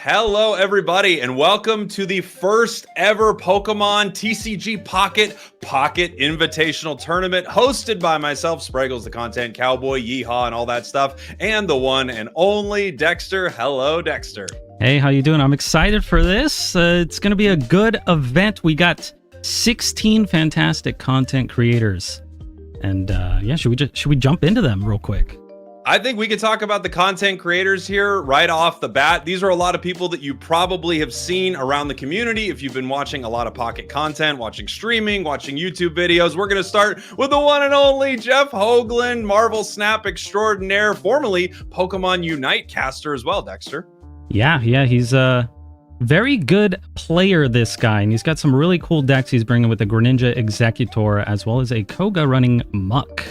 Hello, everybody, and welcome to the first ever Pokemon TCG Pocket Invitational Tournament, hosted by myself, Spragels, the Content Cowboy, Yeehaw, and all that stuff, and the one and only Dexter. Hello, Dexter. Hey, how you doing? I'm excited for this. It's going to be a good event. We got 16 fantastic content creators, and yeah, should we jump into them real quick? I think we could talk about the content creators here right off the bat. These are a lot of people that you probably have seen around the community if you've been watching a lot of Pocket content, watching streaming, watching YouTube videos. We're going to start with the one and only Jeff Hoagland, Marvel Snap extraordinaire, formerly Pokemon Unite caster as well, Dexter. Yeah, he's a very good player, this guy, and he's got some really cool decks he's bringing with the Greninja Executor as well as a Koga running Muck.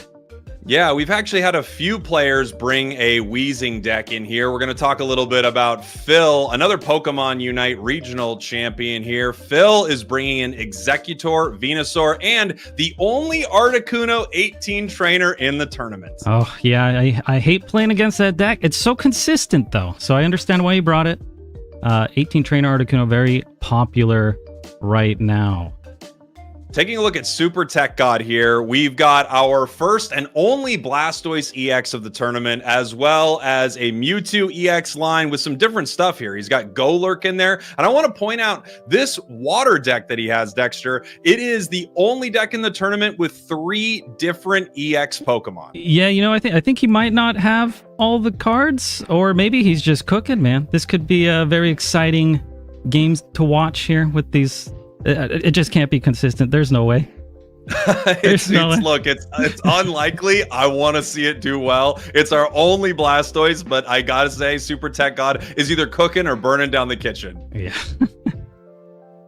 Yeah, we've actually had a few players bring a Weezing deck in here. We're going to talk a little bit about Phil, another Pokemon Unite regional champion here. Phil is bringing in Executor, Venusaur, and the only Articuno 18 trainer in the tournament. Oh, yeah, I hate playing against that deck. It's so consistent, though, so I understand why he brought it. 18 trainer Articuno, very popular right now. Taking a look at Super Tech God here, we've got our first and only Blastoise EX of the tournament, as well as a Mewtwo EX line with some different stuff here. He's got Golurk in there, and I want to point out this water deck that he has, Dexter. It is the only deck in the tournament with 3 different EX Pokemon. Yeah, you know, I think he might not have all the cards, or maybe he's just cooking, man. This could be a very exciting game to watch here with these. It just can't be consistent. There's no way. Look, it's unlikely. I want to see it do well. It's our only Blastoise, but I gotta say, Super Tech God is either cooking or burning down the kitchen. Yeah.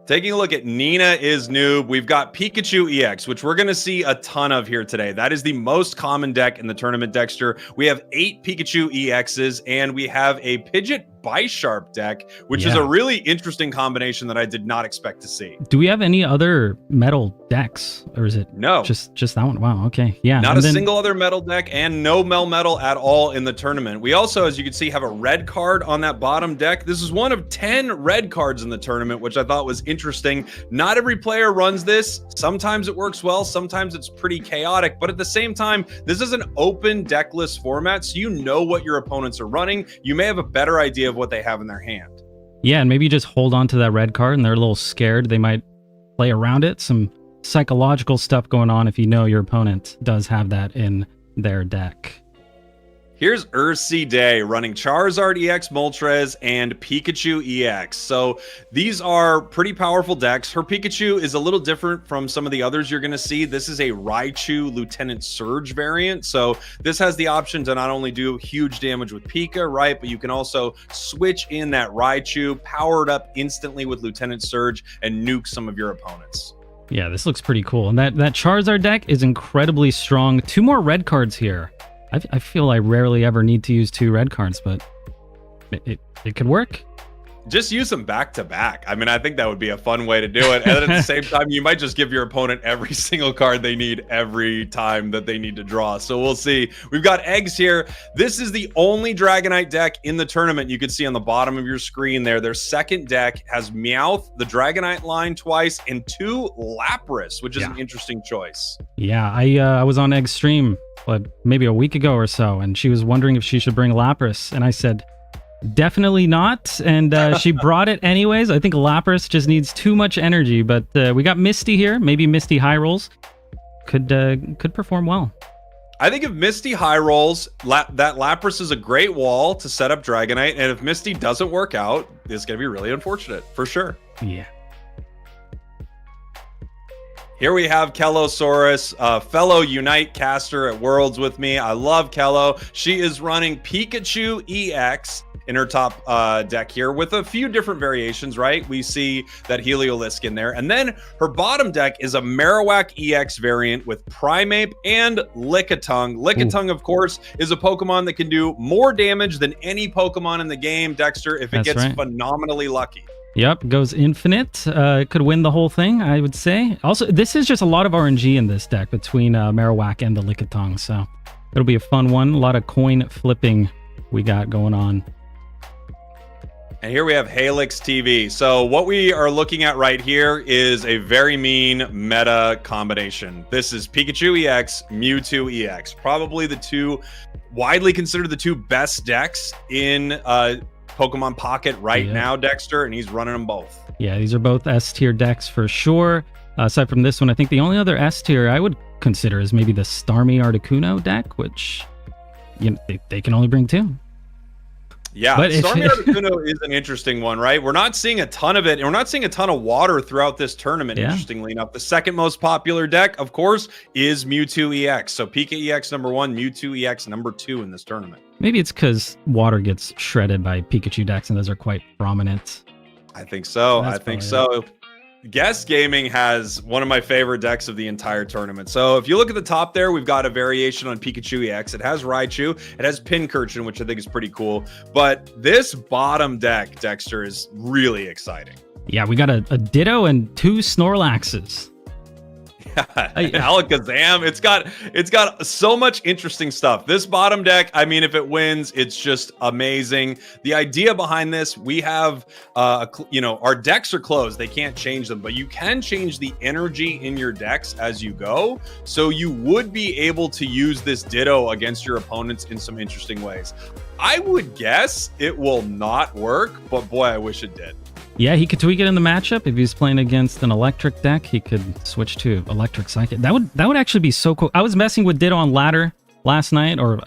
Taking a look at Nina is Noob, we've got Pikachu EX, which we're going to see a ton of here today. That is the most common deck in the tournament, Dexter. We have 8 Pikachu EXs, and we have a Pidgeot Bisharp deck, which is a really interesting combination that I did not expect to see. Do we have any other metal decks, or is it just that one? Wow, okay. Yeah. Not a single other metal deck, and no metal at all in the tournament. We also, as you can see, have a red card on that bottom deck. This is one of 10 red cards in the tournament, which I thought was interesting. Not every player runs this. Sometimes it works well, sometimes it's pretty chaotic, but at the same time, this is an open decklist format, so you know what your opponents are running. You may have a better idea of what they have in their hand. Yeah, and maybe you just hold on to that red card and they're a little scared. They might play around it. Some psychological stuff going on if you know your opponent does have that in their deck. Here's Ursi Day running Charizard EX Moltres and Pikachu EX. So these are pretty powerful decks. Her Pikachu is a little different from some of the others you're going to see. This is a Raichu Lieutenant Surge variant. So this has the option to not only do huge damage with Pika, right? But you can also switch in that Raichu, power it up instantly with Lieutenant Surge, and nuke some of your opponents. Yeah, this looks pretty cool. And that Charizard deck is incredibly strong. 2 more red cards here. I feel I rarely ever need to use 2 red cards, but it could work. Just use them back to back. I mean, I think that would be a fun way to do it. And at the same time, you might just give your opponent every single card they need every time that they need to draw. So we'll see. We've got eggs here. This is the only Dragonite deck in the tournament. You can see on the bottom of your screen there. Their second deck has Meowth, the Dragonite line twice, and 2 Lapras, which is an interesting choice. Yeah, I was on Egg's stream maybe a week ago or so, and she was wondering if she should bring Lapras, and I said, definitely not, and she brought it anyways. I think Lapras just needs too much energy, but we got Misty here. Maybe Misty high rolls could perform well. I think if Misty high rolls, that Lapras is a great wall to set up Dragonite, and if Misty doesn't work out, it's going to be really unfortunate, for sure. Yeah. Here we have Kellosaurus, fellow Unite caster at Worlds with me. I love Kello. She is running Pikachu EX in her top deck here with a few different variations, right? We see that Heliolisk in there. And then her bottom deck is a Marowak EX variant with Primeape and Lickitung. Lickitung, of course, is a Pokemon that can do more damage than any Pokemon in the game, Dexter, if it gets phenomenally lucky. Yep, goes infinite. It could win the whole thing, I would say. Also, this is just a lot of RNG in this deck between Marowak and the Lickitung, so it'll be a fun one. A lot of coin flipping we got going on. And here we have Helix TV. So what we are looking at right here is a very mean meta combination. This is Pikachu EX, Mewtwo EX. Probably the two, widely considered the two best decks in Pokemon Pocket now, Dexter, and he's running them both. Yeah, these are both S-tier decks for sure. Aside from this one, I think the only other S-tier I would consider is maybe the Starmie Articuno deck, which they can only bring two. Yeah, but Starmie Articuno is an interesting one, right? We're not seeing a ton of it, and we're not seeing a ton of water throughout this tournament, interestingly enough. The second most popular deck, of course, is Mewtwo EX. So Pika EX number 1, Mewtwo EX number 2 in this tournament. Maybe it's because water gets shredded by Pikachu decks, and those are quite prominent. I think so. I think so. Guess Gaming has one of my favorite decks of the entire tournament. So if you look at the top there, we've got a variation on Pikachu EX. It has Raichu. It has Pincurchin, which I think is pretty cool. But this bottom deck, Dexter, is really exciting. Yeah, we got a Ditto and 2 Snorlaxes. Alakazam. It's got so much interesting stuff. This bottom deck, I mean, if it wins, it's just amazing. The idea behind this, we have our decks are closed, they can't change them, but you can change the energy in your decks as you go, so you would be able to use this Ditto against your opponents in some interesting ways. I would guess it will not work, but boy, I wish it did. Yeah, he could tweak it in the matchup. If he's playing against an electric deck, he could switch to electric psychic. That would actually be so cool. I was messing with Ditto on ladder last night, or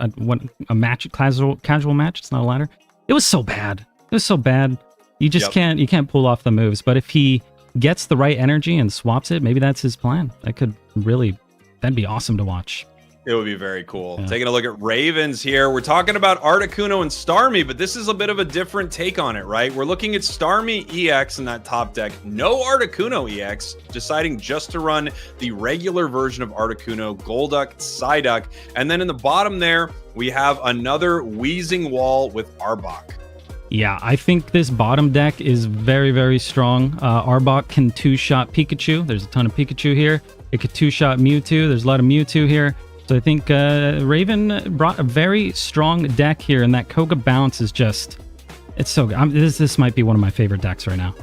a match, casual match. It's not a ladder. It was so bad. It was so bad. You just can't pull off the moves. But if he gets the right energy and swaps it, maybe that's his plan. That'd be awesome to watch. It would be very cool. Yeah. Taking a look at Ravens here. We're talking about Articuno and Starmie, but this is a bit of a different take on it, right? We're looking at Starmie EX in that top deck. No Articuno EX, deciding just to run the regular version of Articuno, Golduck, Psyduck. And then in the bottom there, we have another Wheezing Wall with Arbok. Yeah, I think this bottom deck is very, very strong. Arbok can 2-shot Pikachu. There's a ton of Pikachu here. It could 2-shot Mewtwo. There's a lot of Mewtwo here. So I think Raven brought a very strong deck here, and that Koga Bounce is it's so good. This might be one of my favorite decks right now.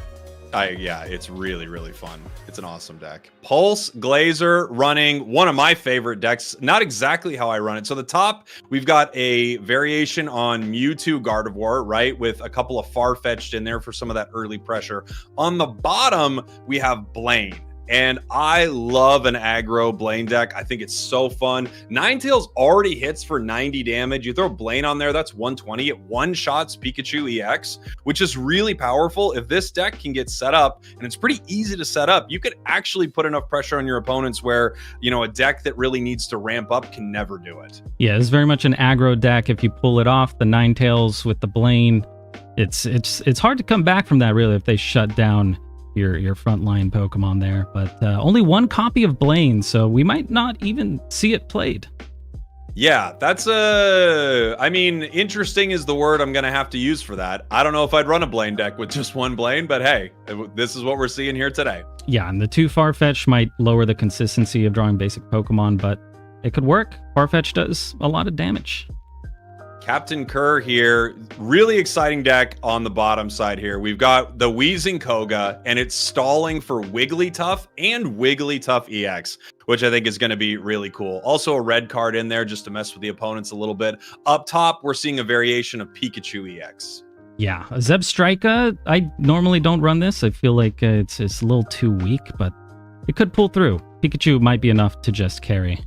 Yeah, it's really, really fun. It's an awesome deck. Pulse Glazer running one of my favorite decks. Not exactly how I run it. So the top, we've got a variation on Mewtwo Gardevoir, right? With a couple of Farfetch'd in there for some of that early pressure. On the bottom, we have Blaine. And I love an aggro Blaine deck. I think it's so fun. Ninetales already hits for 90 damage. You throw Blaine on there, that's 120. It one-shots Pikachu EX, which is really powerful. If this deck can get set up, and it's pretty easy to set up, you could actually put enough pressure on your opponents where, a deck that really needs to ramp up can never do it. Yeah, it's very much an aggro deck. If you pull it off, the Ninetales with the Blaine, it's hard to come back from that, really, if they shut down your frontline Pokemon there, but only one copy of Blaine, so we might not even see it played. Yeah, that's interesting is the word I'm gonna have to use for that. I don't know if I'd run a Blaine deck with just one Blaine, but hey, this is what we're seeing here today. Yeah, and the 2 Farfetch might lower the consistency of drawing basic Pokemon, but it could work. Farfetch does a lot of damage. Captain Kerr here, really exciting deck on the bottom side here. We've got the Wheezing Koga, and it's stalling for Wigglytuff and Wigglytuff EX, which I think is going to be really cool. Also a red card in there just to mess with the opponents a little bit. Up top, we're seeing a variation of Pikachu EX. Yeah, Zebstrika, I normally don't run this. I feel like it's a little too weak, but it could pull through. Pikachu might be enough to just carry.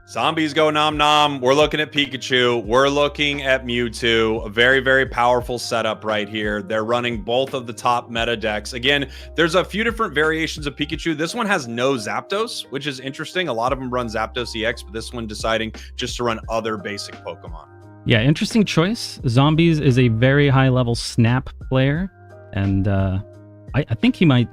Zombies go nom nom. We're looking at Pikachu. We're looking at Mewtwo. A very, very powerful setup right here. They're running both of the top meta decks. Again, there's a few different variations of Pikachu. This one has no Zapdos, which is interesting. A lot of them run Zapdos EX, but this one deciding just to run other basic Pokemon. Yeah, interesting choice. Zombies is a very high level Snap player, and I think he might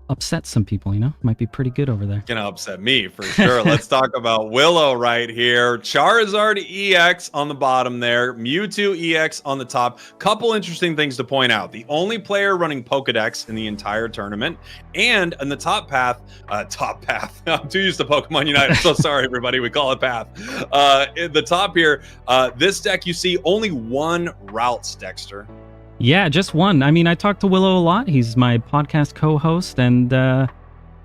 upset some people, Might be pretty good over there. Gonna upset me for sure. Let's talk about Willow right here. Charizard EX on the bottom there, Mewtwo EX on the top. Couple interesting things to point out. The only player running Pokedex in the entire tournament, and in the top path, I'm too used to Pokemon Unite. I'm so sorry, everybody. We call it path. In the top here, this deck you see only one routes, Dexter. Yeah, just one. I mean, I talk to Willow a lot. He's my podcast co-host, and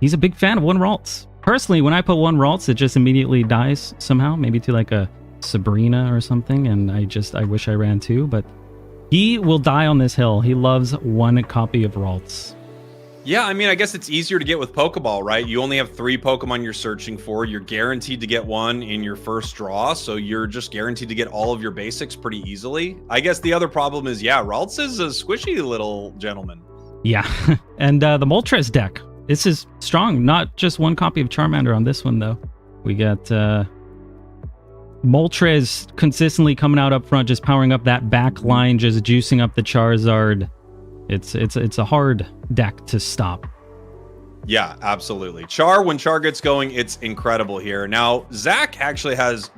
he's a big fan of one Ralts. Personally, when I put one Ralts, it just immediately dies somehow, maybe to like a Sabrina or something, and I wish I ran two, but he will die on this hill. He loves one copy of Ralts. Yeah, I mean, I guess it's easier to get with Pokeball, right? You only have 3 Pokemon you're searching for. You're guaranteed to get one in your first draw, so you're just guaranteed to get all of your basics pretty easily. I guess the other problem is, yeah, Ralts is a squishy little gentleman. Yeah, and the Moltres deck. This is strong. Not just one copy of Charmander on this one, though. We got Moltres consistently coming out up front, just powering up that back line, just juicing up the Charizard. It's a hard deck to stop. Yeah, absolutely. When Char gets going, it's incredible here. Now, Zach actually has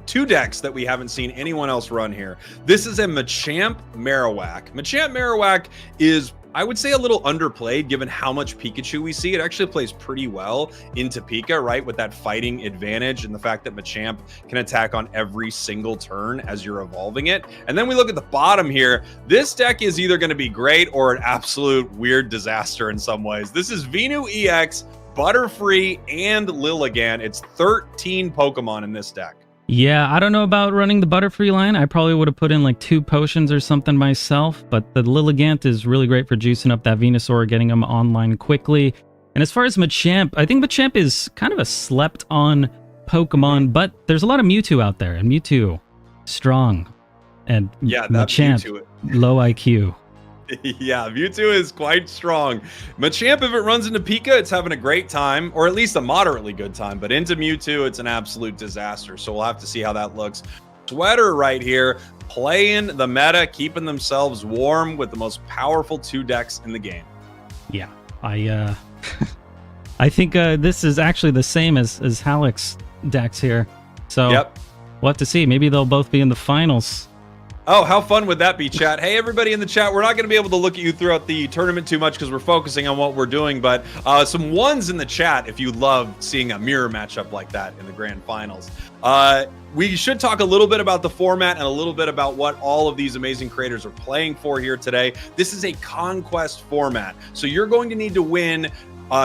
2 decks that we haven't seen anyone else run here. This is a Machamp Marowak. Machamp Marowak is, I would say, a little underplayed given how much Pikachu we see. It actually plays pretty well into Pika, right? With that fighting advantage and the fact that Machamp can attack on every single turn as you're evolving it. And then we look at the bottom here. This deck is either going to be great or an absolute weird disaster in some ways. This is Venu EX, Butterfree, and Lilligant. It's 13 Pokemon in this deck. Yeah, I don't know about running the Butterfree line. I probably would have put in like 2 potions or something myself, but the Lilligant is really great for juicing up that Venusaur, getting him online quickly. And as far as Machamp, I think Machamp is kind of a slept-on Pokemon, but there's a lot of Mewtwo out there, and Mewtwo, strong. And yeah, Machamp, Mewtwo, low IQ. Yeah, Mewtwo is quite strong. Machamp, if it runs into Pika, it's having a great time, or at least a moderately good time. But into Mewtwo, it's an absolute disaster. So we'll have to see how that looks. Sweater right here, playing the meta, keeping themselves warm with the most powerful 2 decks in the game. Yeah, I think this is actually the same as Halleck's decks here. So yep. We'll have to see. Maybe they'll both be in the finals. Oh, how fun would that be, chat? Hey, everybody in the chat, we're not going to be able to look at you throughout the tournament too much because we're focusing on what we're doing, but some ones in the chat if you love seeing a mirror matchup like that in the grand finals. We should talk a little bit about the format and a little bit about what all of these amazing creators are playing for here today. This is a conquest format, so you're going to need to win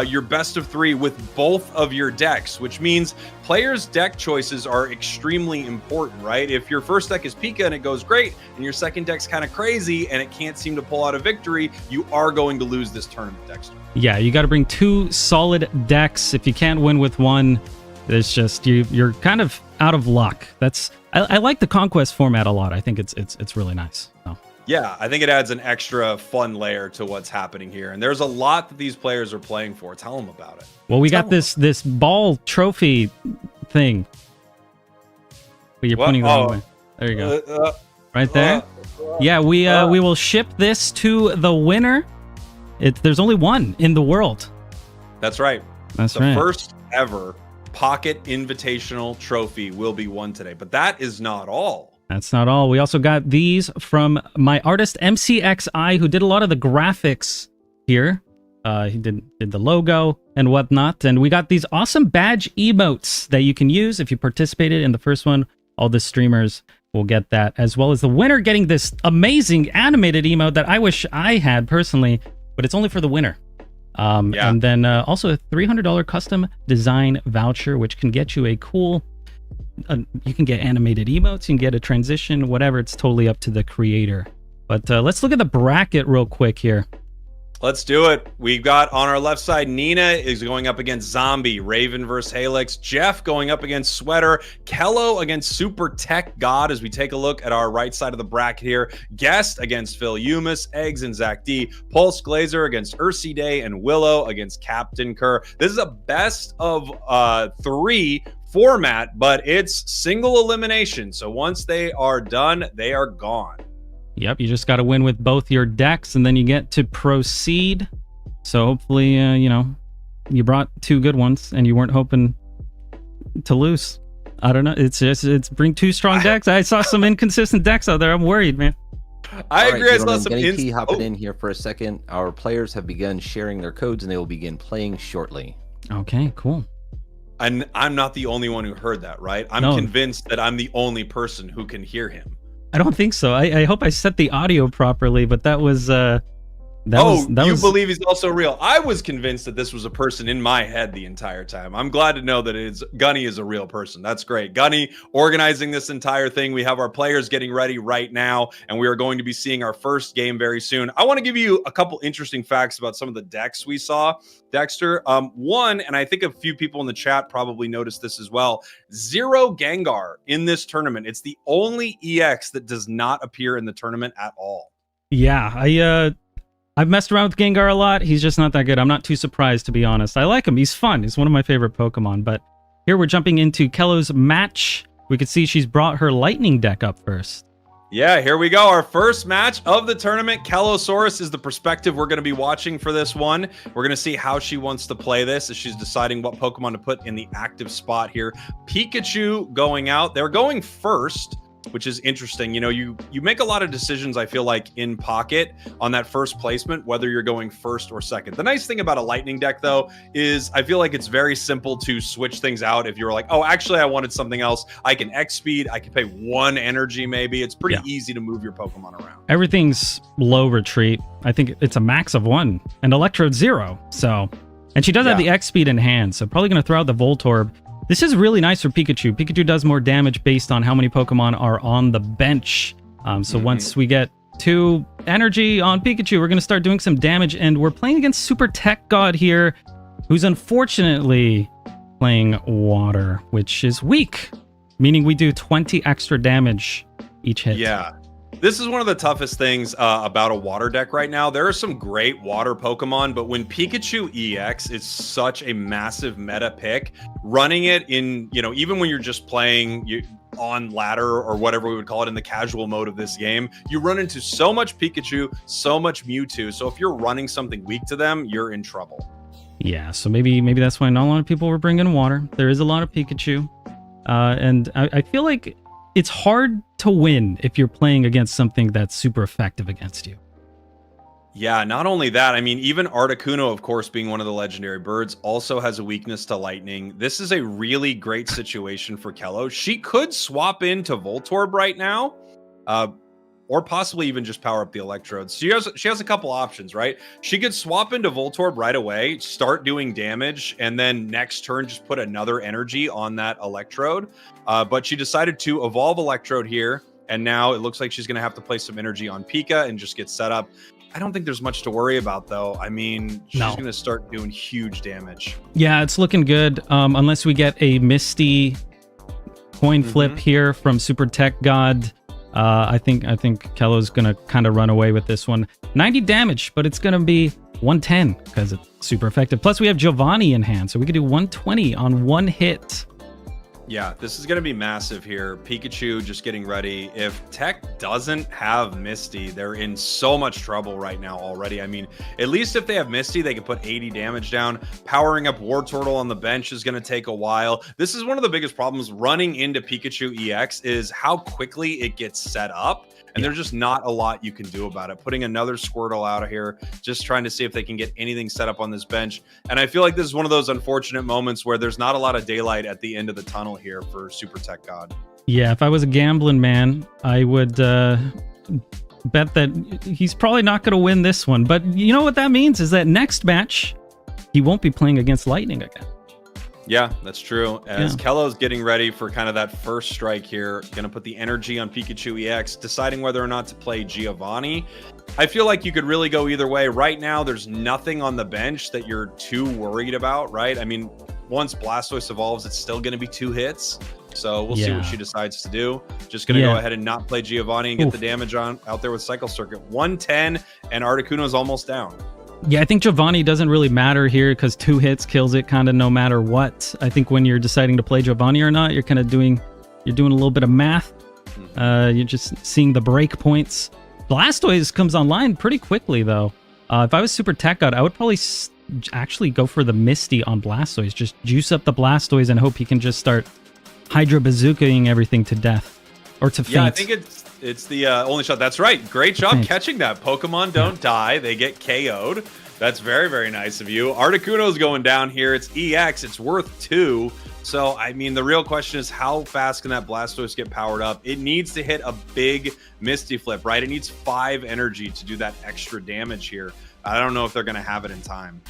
your best of 3 with both of your decks, which means players' deck choices are extremely important, right? If your first deck is Pika and it goes great, and your second deck's kind of crazy and it can't seem to pull out a victory, you are going to lose this tournament, Dexter. Yeah, you got to bring 2 solid decks. If you can't win with one, it's just you're kind of out of luck. I like the conquest format a lot. I think it's really nice. So. Yeah, I think it adds an extra fun layer to what's happening here. And there's a lot that these players are playing for. Tell them about it. Well, we got this ball trophy thing. But you're pointing the wrong way. There you go. Right there. Yeah, we will ship this to the winner. There's only one in the world. That's right. That's right. The first ever Pocket Invitational trophy will be won today. But that is not all. That's not all. We also got these from my artist MCXI, who did a lot of the graphics here. He did the logo and whatnot. And we got these awesome badge emotes that you can use if you participated in the first one. All the streamers will get that, as well as the winner getting this amazing animated emote that I wish I had personally, but it's only for the winner. Yeah. And then also a $300 custom design voucher, which can get you a cool... you can get animated emotes, you can get a transition, whatever. It's totally up to the creator. But let's look at the bracket real quick here. Let's do it. We've got on our left side, Nina is going up against Zombie, Raven versus Halix, Jeff going up against Sweater, Kello against Super Tech God as we take a look at our right side of the bracket here, Guest against Phil Umis, Eggs and Zach D, Pulse Glazer against Ursi Day, and Willow against Captain Kerr. This is a best of 3 format, but it's single elimination. So once they are done, they are gone. Yep, you just got to win with both your decks, and then you get to proceed So hopefully, you brought 2 good ones and you weren't hoping to lose. I don't know. It's bring 2 strong decks. I saw some inconsistent decks out there. I'm worried, man. I agree. I saw some hopping in here for a second. Our players have begun sharing their codes and they will begin playing shortly. Okay, cool. And I'm not the only one who heard that, right? I'm convinced that I'm the only person who can hear him. I don't think so. I hope I set the audio properly, but that was you believe he's also real. I was convinced that this was a person in my head the entire time. I'm glad to know that Gunny is a real person. That's great. Gunny organizing this entire thing. We have our players getting ready right now, and we are going to be seeing our first game very soon. I want to give you a couple interesting facts about some of the decks we saw, Dexter. One, and I think a few people in the chat probably noticed this as well, 0 Gengar in this tournament. It's the only EX that does not appear in the tournament at all. Yeah, I've messed around with Gengar a lot. He's just not that good. I'm not too surprised, to be honest. I like him. He's fun. He's one of my favorite Pokemon. But here we're jumping into Kello's match. We could see she's brought her Lightning deck up first. Yeah, here we go. Our first match of the tournament. Kellosaurus is the perspective we're going to be watching for this one. We're going to see how she wants to play this as she's deciding what Pokemon to put in the active spot here. Pikachu going out. They're going first, which is interesting. You make a lot of decisions, I feel like, in Pocket on that first placement, whether you're going first or second. The nice thing about a Lightning deck, though, is I feel like it's very simple to switch things out. If you're like, oh, actually, I wanted something else, I can X-Speed, I can pay 1 energy maybe. It's pretty easy to move your Pokemon around. Everything's low retreat. I think it's a max of 1 and Electrode 0. So, and she does have the X-Speed in hand, so probably going to throw out the Voltorb. This is really nice for Pikachu. Pikachu does more damage based on how many Pokemon are on the bench. So once we get 2 energy on Pikachu, we're going to start doing some damage. And we're playing against Super Tech God here, who's unfortunately playing water, which is weak, meaning we do 20 extra damage each hit. Yeah. This is one of the toughest things about a water deck right now. There are some great water Pokemon, but when Pikachu EX is such a massive meta pick, running it in, even when you're just playing on ladder or whatever we would call it in the casual mode of this game, you run into so much Pikachu, so much Mewtwo. So if you're running something weak to them, you're in trouble. Yeah, so maybe that's why not a lot of people were bringing water. There is a lot of Pikachu. And I feel like it's hard to win if you're playing against something that's super effective against you. Yeah, not only that, I mean, even Articuno, of course, being one of the legendary birds, also has a weakness to lightning. This is a really great situation for Kello. She could swap into Voltorb right now, or possibly even just power up the Electrodes. She has a couple options, right? She could swap into Voltorb right away, start doing damage, and then next turn just put another energy on that Electrode. But she decided to evolve Electrode here, and now it looks like she's going to have to play some energy on Pika and just get set up. I don't think there's much to worry about, though. I mean, she's going to start doing huge damage. Yeah, it's looking good, unless we get a Misty coin flip here from Super Tech God. I think Kello's gonna kind of run away with this one. 90 damage, but it's gonna be 110 because it's super effective. Plus, we have Giovanni in hand, so we could do 120 on 1 hit. Yeah, this is going to be massive here. Pikachu just getting ready. If Tech doesn't have Misty, they're in so much trouble right now already. I mean, at least if they have Misty, they can put 80 damage down. Powering up Wartortle on the bench is going to take a while. This is one of the biggest problems running into Pikachu EX is how quickly it gets set up. And there's just not a lot you can do about it. Putting another Squirtle out of here, just trying to see if they can get anything set up on this bench. And I feel like this is one of those unfortunate moments where there's not a lot of daylight at the end of the tunnel here for Super Tech God. Yeah, if I was a gambling man, I would bet that he's probably not going to win this one. But you know what that means is that next match, he won't be playing against Lightning again. Yeah, that's true. As Kello's getting ready for kind of that first strike here, going to put the energy on Pikachu EX, deciding whether or not to play Giovanni. I feel like you could really go either way. Right now, there's nothing on the bench that you're too worried about, right? I mean, once Blastoise evolves, it's still going to be 2 hits. So we'll see what she decides to do. Just going to go ahead and not play Giovanni and get the damage on out there with Cycle Circuit. 110, and Articuno's almost down. Yeah, I think Giovanni doesn't really matter here because 2 hits kills it kind of no matter what. I think when you're deciding to play Giovanni or not, you're kind of doing a little bit of math. You're just seeing the break points. Blastoise comes online pretty quickly though. If I was Super Tech God, I would probably actually go for the Misty on Blastoise. Just juice up the Blastoise and hope he can just start Hydro Bazookaing everything to death. Or to faint. Yeah, I think it's the only shot. That's right. Great job catching that. Pokemon don't die. They get KO'd. That's very, very nice of you. Articuno's going down here. It's EX. It's worth 2. So, I mean, the real question is how fast can that Blastoise get powered up? It needs to hit a big Misty Flip, right? It needs 5 energy to do that extra damage here. I don't know if they're going to have it in time.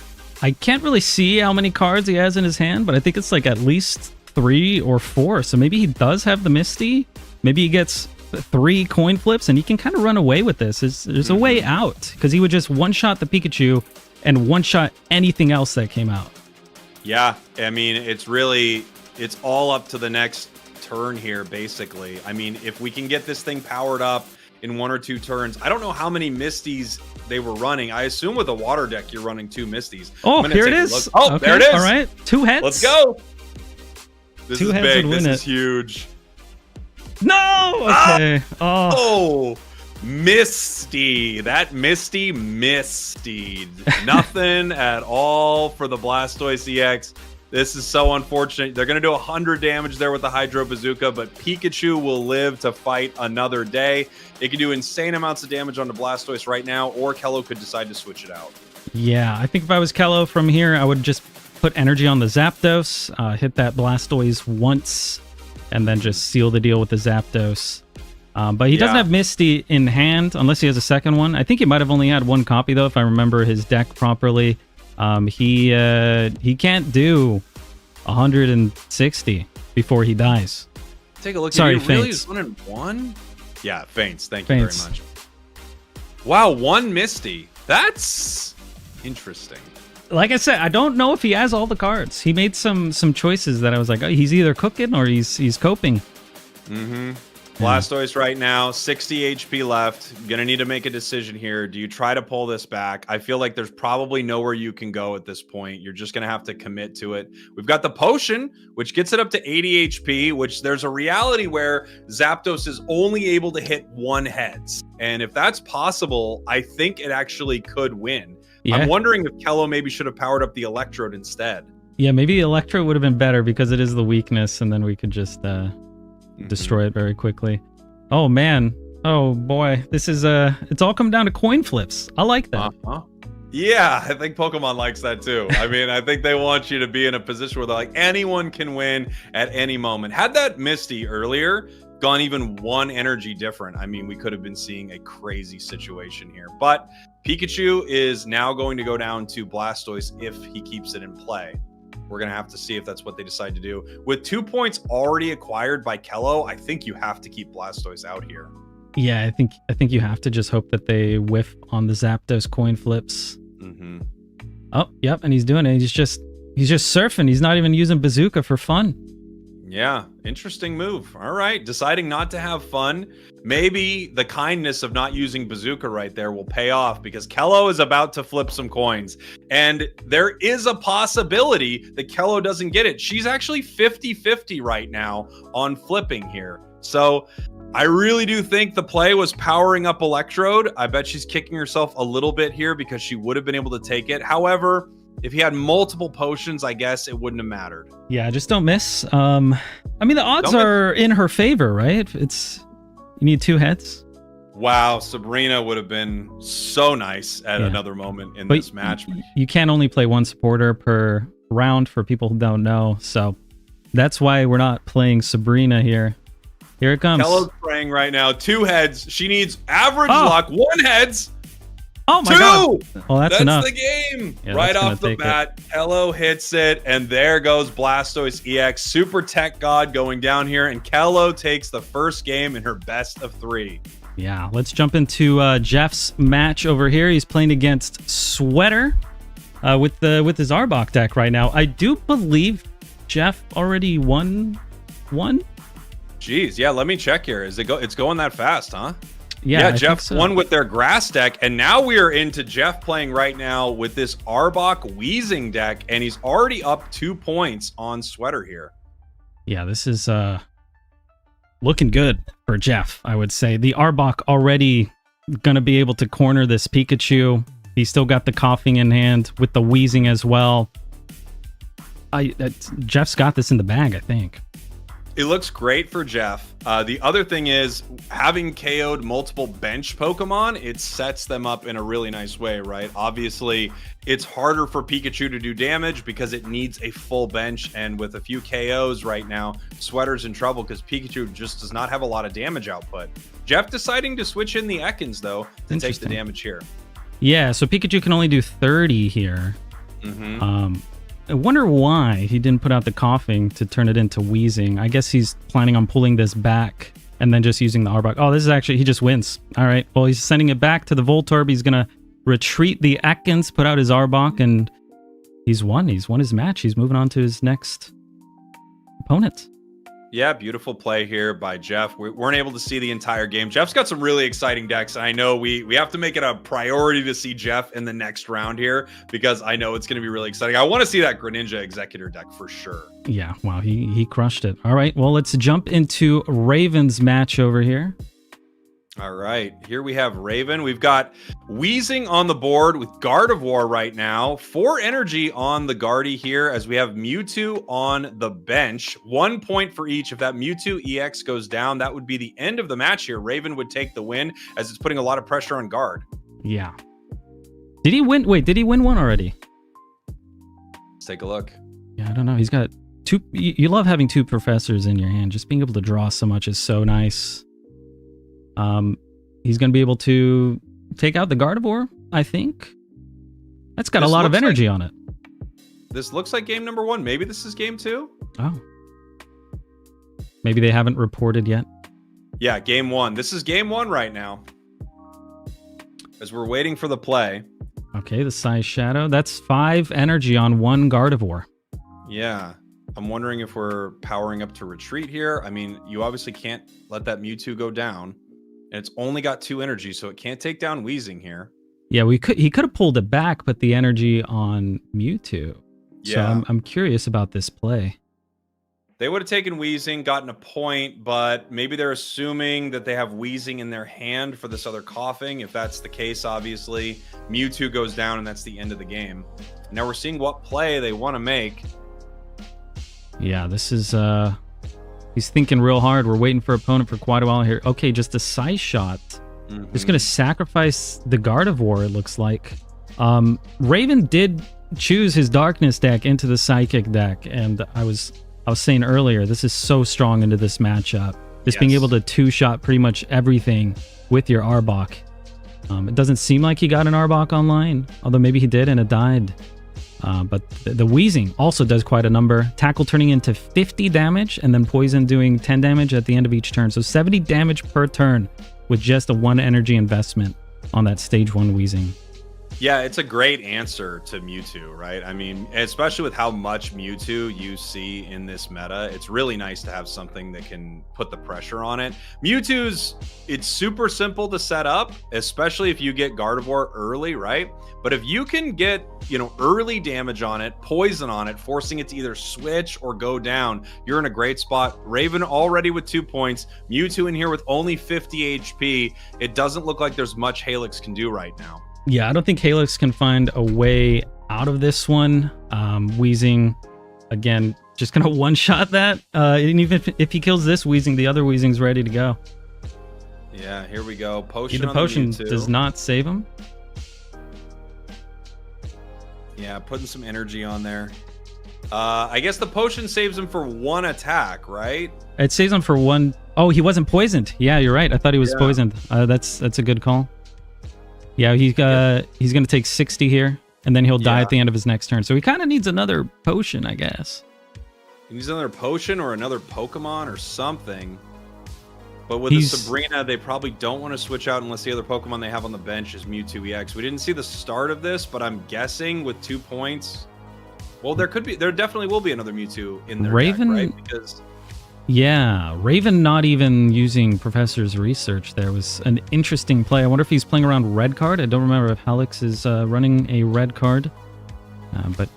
I can't really see how many cards he has in his hand, but I think it's like at least 3 or 4. So maybe he does have the Misty. Maybe he gets 3 coin flips and he can kind of run away with this. There's a way out because he would just one-shot the Pikachu and one-shot anything else that came out. Yeah, I mean, it's all up to the next turn here, basically. I mean, if we can get this thing powered up in 1 or 2 turns, I don't know how many Misties they were running. I assume with a water deck, you're running 2 Misties. Oh, here it is. Oh, okay. There it is. All right, 2 heads. Let's go. This 2 is heads big. would win This is it. huge. No! Okay. Oh, Misty. That Misty. Nothing at all for the Blastoise EX. This is so unfortunate. They're going to do 100 damage there with the Hydro Bazooka, but Pikachu will live to fight another day. It can do insane amounts of damage on the Blastoise right now, or Kello could decide to switch it out. Yeah, I think if I was Kello from here, I would just put energy on the Zapdos, hit that Blastoise once, and then just seal the deal with the Zapdos. But he doesn't have Misty in hand, unless he has a second one. I think he might have only had 1 copy, though, if I remember his deck properly. He can't do 160 before he dies. Take a look. Sorry, at really faints. 1 and 1? Yeah, faints. Thank you very much. Wow, 1 Misty. That's interesting. Like I said, I don't know if he has all the cards. He made some choices that I was like, oh, he's either cooking or he's coping. Mm-hmm. Blastoise right now, 60 HP left. Gonna need to make a decision here. Do you try to pull this back? I feel like there's probably nowhere you can go at this point. You're just gonna have to commit to it. We've got the potion, which gets it up to 80 HP, which there's a reality where Zapdos is only able to hit 1 heads. And if that's possible, I think it actually could win. Yeah. I'm wondering if Kello maybe should have powered up the Electrode instead. Yeah, maybe Electro would have been better because it is the weakness, and then we could just destroy it very quickly. Oh man, oh boy, this is it's all come down to coin flips. I like that. Yeah, I think Pokemon likes that too. I mean, I think they want you to be in a position where they're like, anyone can win at any moment. Had that Misty earlier gone even 1 energy different, I mean, we could have been seeing a crazy situation here. But Pikachu is now going to go down to Blastoise if he keeps it in play. We're going to have to see if that's what they decide to do. With 2 points already acquired by Kello, I think you have to keep Blastoise out here. Yeah, I think you have to just hope that they whiff on the Zapdos coin flips. Mm-hmm. Oh, yep, and he's doing it. He's just surfing. He's not even using Bazooka for fun. Yeah, interesting move. All right, deciding not to have fun. Maybe the kindness of not using Bazooka right there will pay off because Kello is about to flip some coins. And there is a possibility that Kello doesn't get it. She's actually 50-50 right now on flipping here. So I really do think the play was powering up Electrode. I bet she's kicking herself a little bit here because she would have been able to take it. However, if he had multiple potions, I guess it wouldn't have mattered. Yeah, just don't miss. I mean, the odds are in her favor, right? You need 2 heads. Wow, Sabrina would have been so nice at another moment in this match. You can only play 1 supporter per round for people who don't know. So that's why we're not playing Sabrina here. Here it comes. Kello's praying right now. 2 heads. She needs average luck. 1 heads. Oh my god. Well, that's enough. The game. Yeah, right off the bat, Kello hits it, and there goes Blastoise EX. Super Tech God going down here, and Kello takes the first game in her best of 3. Yeah, let's jump into Jeff's match over here. He's playing against Sweater with his Arbok deck right now. I do believe Jeff already won one. Jeez, yeah, let me check here. It's going that fast, huh? Yeah, Jeff won with their grass deck, and now we are into Jeff playing right now with this Arbok Wheezing deck, and he's already up 2 points on Sweater here. Yeah, this is looking good for Jeff, I would say. The Arbok already gonna be able to corner this Pikachu. He's still got the coughing in hand with the wheezing as well. Jeff's got this in the bag, I think. It looks great for Jeff. The other thing is, having KO'd multiple bench Pokemon, it sets them up in a really nice way, right? Obviously, it's harder for Pikachu to do damage because it needs a full bench, and with a few KOs right now, Sweater's in trouble because Pikachu just does not have a lot of damage output. Jeff deciding to switch in the Ekans, though, to take the damage here. Yeah, so Pikachu can only do 30 here. I wonder why he didn't put out the coughing to turn it into wheezing. I guess he's planning on pulling this back and then just using the Arbok. Oh, this is actually, he just wins. All right, well, he's sending it back to the Voltorb. He's going to retreat the Ekans, put out his Arbok, and he's won. He's won his match. He's moving on to his next opponent. Yeah, beautiful play here by Jeff. We weren't able to see the entire game. Jeff's got some really exciting decks, and I know we have to make it a priority to see Jeff in the next round here because I know it's going to be really exciting. I want to see that Greninja Executor deck for sure. Yeah, wow, he crushed it. All right, well, let's jump into Raven's match over here. All right, here we have Raven. We've got Wheezing on the board with Gardevoir right now. 4 energy on the Guardy here as we have Mewtwo on the bench. 1 point for each. If that Mewtwo EX goes down, that would be the end of the match here. Raven would take the win as it's putting a lot of pressure on Guard. Yeah. Did he win? Wait, did he win one already? Let's take a look. Yeah, I don't know. He's got 2. You love having 2 professors in your hand. Just being able to draw so much is so nice. He's going to be able to take out the Gardevoir, I think. That's got a lot of energy on it. This looks like game number 1. Maybe this is game 2? Oh. Maybe they haven't reported yet. Yeah, game 1. This is game 1 right now. As we're waiting for the play. Okay, the Size Shadow. That's 5 energy on 1 Gardevoir. Yeah. I'm wondering if we're powering up to retreat here. I mean, you obviously can't let that Mewtwo go down. And it's only got 2 energy, so it can't take down Wheezing here. Yeah, he could have pulled it back, but the energy on Mewtwo. Yeah. So I'm curious about this play. They would have taken Wheezing, gotten a point, but maybe they're assuming that they have Wheezing in their hand for this other coughing. If that's the case, obviously, Mewtwo goes down, and that's the end of the game. Now we're seeing what play they want to make. Yeah, this is... He's thinking real hard. We're waiting for opponent for quite a while here. Okay, just a Size Shot. Just going to sacrifice the Gardevoir, it looks like. Raven did choose his Darkness deck into the Psychic deck, and I was saying earlier, this is so strong into this matchup. Just being able to 2-shot pretty much everything with your Arbok. It doesn't seem like he got an Arbok online, although maybe he did and it died. But the Wheezing also does quite a number. Tackle turning into 50 damage, and then Poison doing 10 damage at the end of each turn. So 70 damage per turn with just a 1 energy investment on that stage 1 Wheezing. Yeah, it's a great answer to Mewtwo, right? I mean, especially with how much Mewtwo you see in this meta, it's really nice to have something that can put the pressure on it. Mewtwo's, it's super simple to set up, especially if you get Gardevoir early, right? But if you can get, early damage on it, poison on it, forcing it to either switch or go down, you're in a great spot. Raven already with 2 points, Mewtwo in here with only 50 HP. It doesn't look like there's much Helix can do right now. Yeah, I don't think Helix can find a way out of this one. Wheezing, again, just going to one-shot that. And even if he kills this Wheezing, the other Wheezing's ready to go. Yeah, here we go. Potion the potion does not save him. Yeah, putting some energy on there. I guess the potion saves him for 1 attack, right? It saves him for 1. Oh, he wasn't poisoned. Yeah, you're right. I thought he was poisoned. That's a good call. Yeah, he's going to take 60 here, and then he'll die at the end of his next turn. So he kind of needs another potion, I guess. He needs another potion or another Pokemon or something. But with the Sabrina, they probably don't want to switch out unless the other Pokemon they have on the bench is Mewtwo EX. We didn't see the start of this, but I'm guessing with 2 points... Well, there definitely will be another Mewtwo in their Raven, deck, right? Because... Yeah, Raven not even using Professor's Research there was an interesting play. I wonder if he's playing around red card. I don't remember if Helix is running a red card, but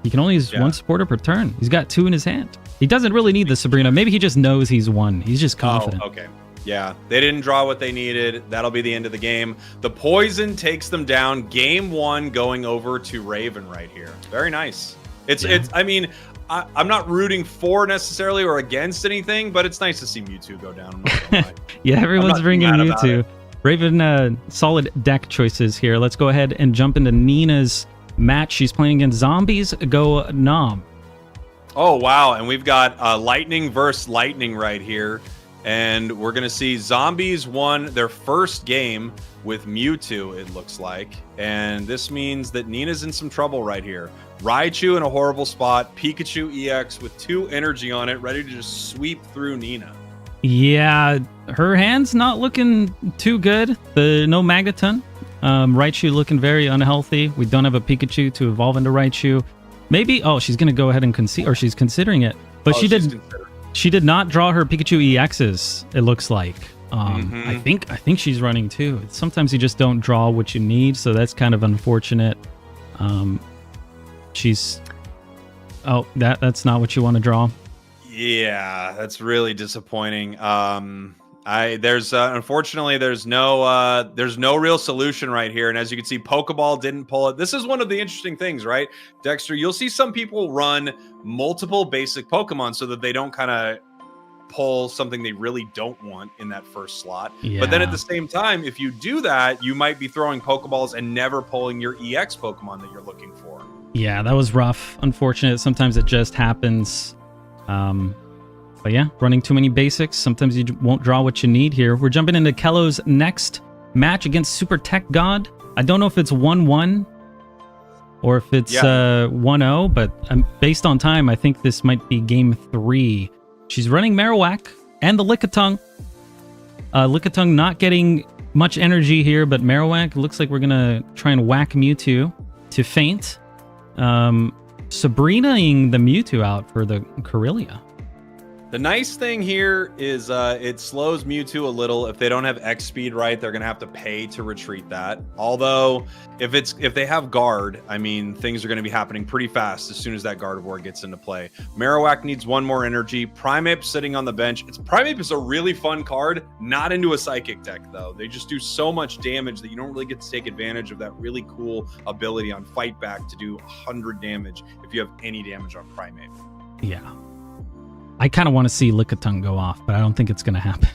he can only use 1 supporter per turn. He's got 2 in his hand. He doesn't really need the Sabrina. Maybe he just knows he's won. He's just confident. Oh, okay. Yeah, they didn't draw what they needed. That'll be the end of the game. The poison takes them down. Game 1 going over to Raven right here. Very nice. It's I mean, I'm not rooting for necessarily or against anything, but it's nice to see Mewtwo go down. I'm not gonna lie. Yeah, everyone's bringing Mewtwo. Raven, solid deck choices here. Let's go ahead and jump into Nina's match. She's playing against Zombies Go Nom. Oh, wow. And we've got Lightning versus Lightning right here. And we're going to see Zombies won their first game with Mewtwo, it looks like. And this means that Nina's in some trouble right here. Raichu in a horrible spot. Pikachu EX with 2 energy on it, ready to just sweep through Nina. Yeah, her hand's not looking too good. No Magneton. Raichu looking very unhealthy. We don't have a Pikachu to evolve into Raichu. Maybe, she's going to go ahead and concede, or she's considering it. But she did not draw her Pikachu EXs, it looks like. I think she's running too. Sometimes you just don't draw what you need, so that's kind of unfortunate. That's not what you want to draw. Yeah, that's really disappointing. Unfortunately there's no real solution right here, and as you can see, Pokeball didn't pull it. This is one of the interesting things, right, Dexter? You'll see some people run multiple basic Pokemon so that they don't kind of pull something they really don't want in that first slot. Yeah. But then at the same time, if you do that, you might be throwing Pokeballs and never pulling your EX Pokemon that you're looking for. Yeah, that was rough. Unfortunate. Sometimes it just happens. But yeah, running too many basics. Sometimes you won't draw what you need here. We're jumping into Kello's next match against Super Tech God. I don't know if it's 1-1 or if it's 1-0, but based on time, I think this might be game 3. She's running Marowak and the Lickitung. Lickitung not getting much energy here, but Marowak looks like we're going to try and whack Mewtwo to faint. Sabrina-ing the Mewtwo out for the Corellia. The nice thing here is it slows Mewtwo a little. If they don't have X speed right, they're gonna have to pay to retreat that. Although if they have guard, I mean, things are gonna be happening pretty fast as soon as that Gardevoir gets into play. Marowak needs 1 more energy. Primeape sitting on the bench. Primeape is a really fun card, not into a Psychic deck though. They just do so much damage that you don't really get to take advantage of that really cool ability on Fight Back to do 100 damage if you have any damage on Primeape. Yeah. I kind of want to see Lickitung go off, but I don't think it's going to happen.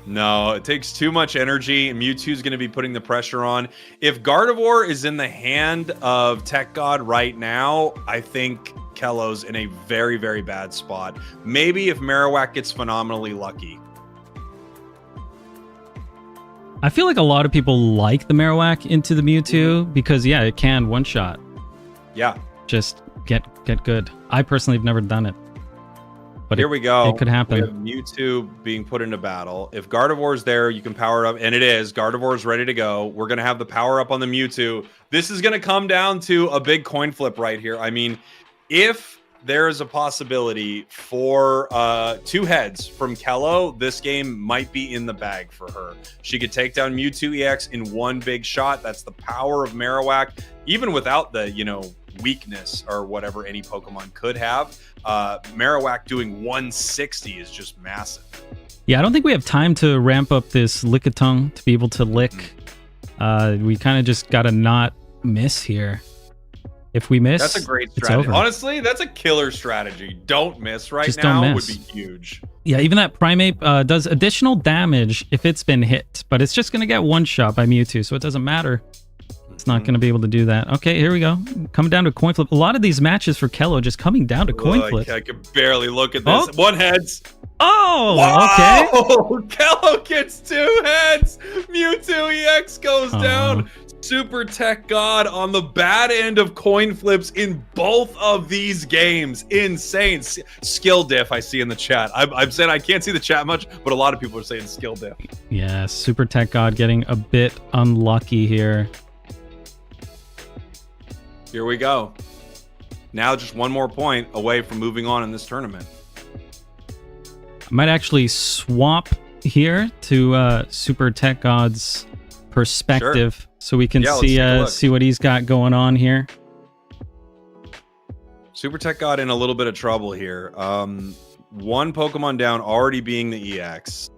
No, it takes too much energy. Mewtwo's going to be putting the pressure on. If Gardevoir is in the hand of Tech God right now, I think Kello's in a very, very bad spot. Maybe if Marowak gets phenomenally lucky. I feel like a lot of people like the Marowak into the Mewtwo because, yeah, it can one-shot. Yeah. Just get good. I personally have never done it. But here we go. It could happen. We have Mewtwo being put into battle. If Gardevoir's there, you can power it up. And it is. Gardevoir's ready to go. We're going to have the power up on the Mewtwo. This is going to come down to a big coin flip right here. I mean, if there is a possibility for 2 heads from Kello, this game might be in the bag for her. She could take down Mewtwo EX in 1 big shot. That's the power of Marowak. Even without the, weakness or whatever any Pokemon could have, Marowak doing 160 is just massive. Yeah, I don't think we have time to ramp up this Lickitung to be able to lick. We kind of just gotta not miss here. If we miss, that's a great strategy. Honestly, that's a killer strategy. Don't miss just now would be huge. Yeah, even that Primeape does additional damage if it's been hit, but it's just gonna get one shot by Mewtwo, so it doesn't matter. It's not going to be able to do that. Okay, here we go. Coming down to a coin flip. A lot of these matches for Kello just coming down to coin flips. I can barely look at this. 1 heads. Oh, wow. Okay. Kello gets 2 heads. Mewtwo EX goes down. Super Tech God on the bad end of coin flips in both of these games. Insane. Skill diff I see in the chat. I'm saying I can't see the chat much, but a lot of people are saying skill diff. Yeah, Super Tech God getting a bit unlucky here. Here we go. Now just 1 more point away from moving on in this tournament. I might actually swap here to Super Tech God's perspective so we can see what he's got going on here. Super Tech God in a little bit of trouble here. 1 Pokemon down, already being the EX.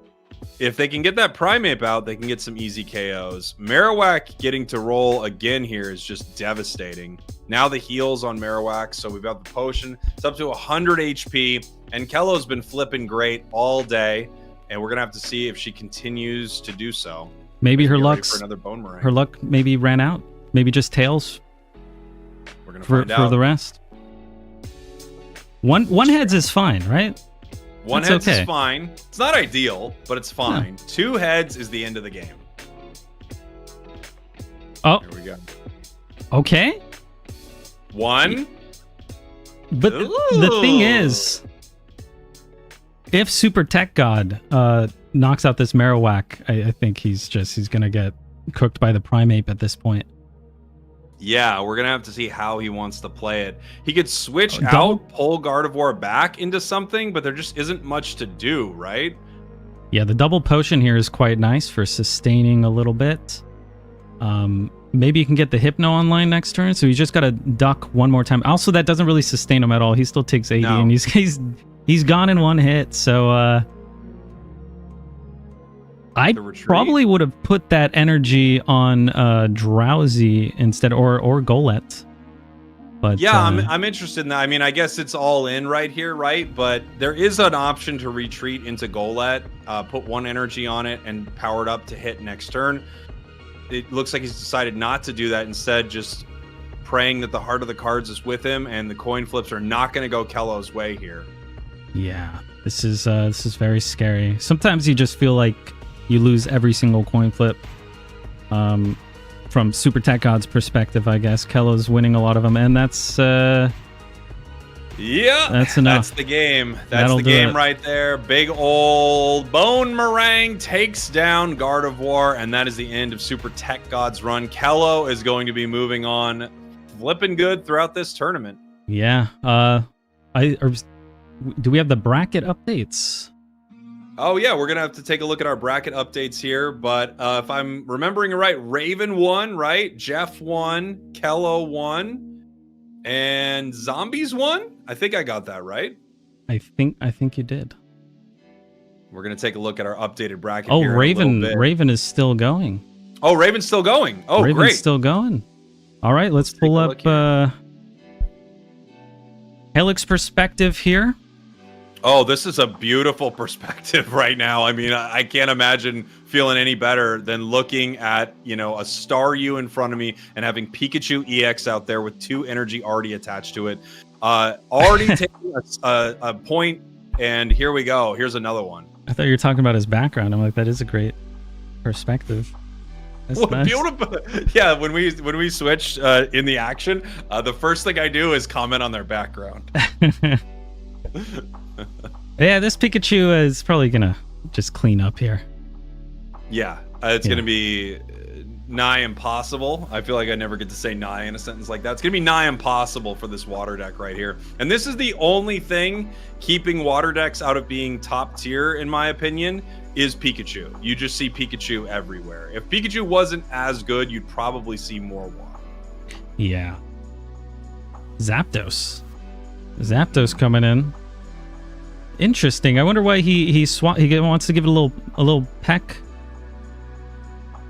if they can get that Primeape out, they can get some easy KOs. Marowak getting to roll again here is just devastating. Now the heals on Marowak, so we've got the potion. It's up to 100 HP, and Kello's been flipping great all day, and we're gonna have to see if she continues to do so. Maybe her Get ready luck's for another bone meringue. her luck maybe ran out. Maybe just tails We're gonna for find out. the rest. One heads is fine, right? One That's heads okay. is fine. It's not ideal, but it's fine. 2 heads is the end of the game. Oh, Here we go. okay. 1. But the thing is, if Super Tech God knocks out this Marowak, I think he's gonna get cooked by the Primeape at this point. Yeah, we're gonna have to see how he wants to play it. He could switch Don't- out, pull Gardevoir back into something, but there just isn't much to do, right? Yeah, the double potion here is quite nice for sustaining a little bit. Maybe you can get the Hypno online next turn, so he's just got to duck one more time. Also, that doesn't really sustain him at all. He still takes 80, No. and he's gone in one hit. So I The retreat. probably would have put that energy on Drowsy instead, or Golett. But Yeah, I'm interested in that. I mean, I guess it's all in right here, right? But there is an option to retreat into Golett, put 1 energy on it, and power it up to hit next turn. It looks like he's decided not to do that. Instead, just praying that the heart of the cards is with him, and the coin flips are not going to go Kello's way here. yeah, this is very scary. Sometimes you just feel like you lose every single coin flip. From Super Tech God's perspective, I guess Kello's winning a lot of them, and that's Yeah, That's enough. That's the game. That's That'll the do game it. right there. Big old Bone Meringue takes down Gardevoir, and that is the end of Super Tech God's run. Kello is going to be moving on, flipping good throughout this tournament. yeah. Do we have the bracket updates? Oh yeah, we're gonna have to take a look at our bracket updates here. But if I'm remembering it right, Raven won, right? Jeff won, Kello won, and Zombies won. I think I got that right. I think you did. We're gonna take a look at our updated bracket. Oh, here in a little bit. Raven is still going. Oh, Raven's still going. Oh, Raven's great. still going. All right, let's take pull a up look here. Helix perspective here. Oh, this is a beautiful perspective right now. I mean, I can't imagine feeling any better than looking at, a Staryu in front of me and having Pikachu EX out there with 2 energy already attached to it. Already taking a point, and here we go. Here's another one. I thought you were talking about his background. I'm like, that is a great perspective. That's Well, nice. beautiful. Yeah, when we switch in the action, the first thing I do is comment on their background. Yeah, this Pikachu is probably gonna just clean up here. Yeah, it's going to be nigh impossible. I feel like I never get to say nigh in a sentence like that. It's going to be nigh impossible for this water deck right here. And this is the only thing keeping water decks out of being top tier, in my opinion, is Pikachu. You just see Pikachu everywhere. If Pikachu wasn't as good, you'd probably see more water. Yeah. Zapdos coming in. Interesting. I wonder why he wants to give it a little peck.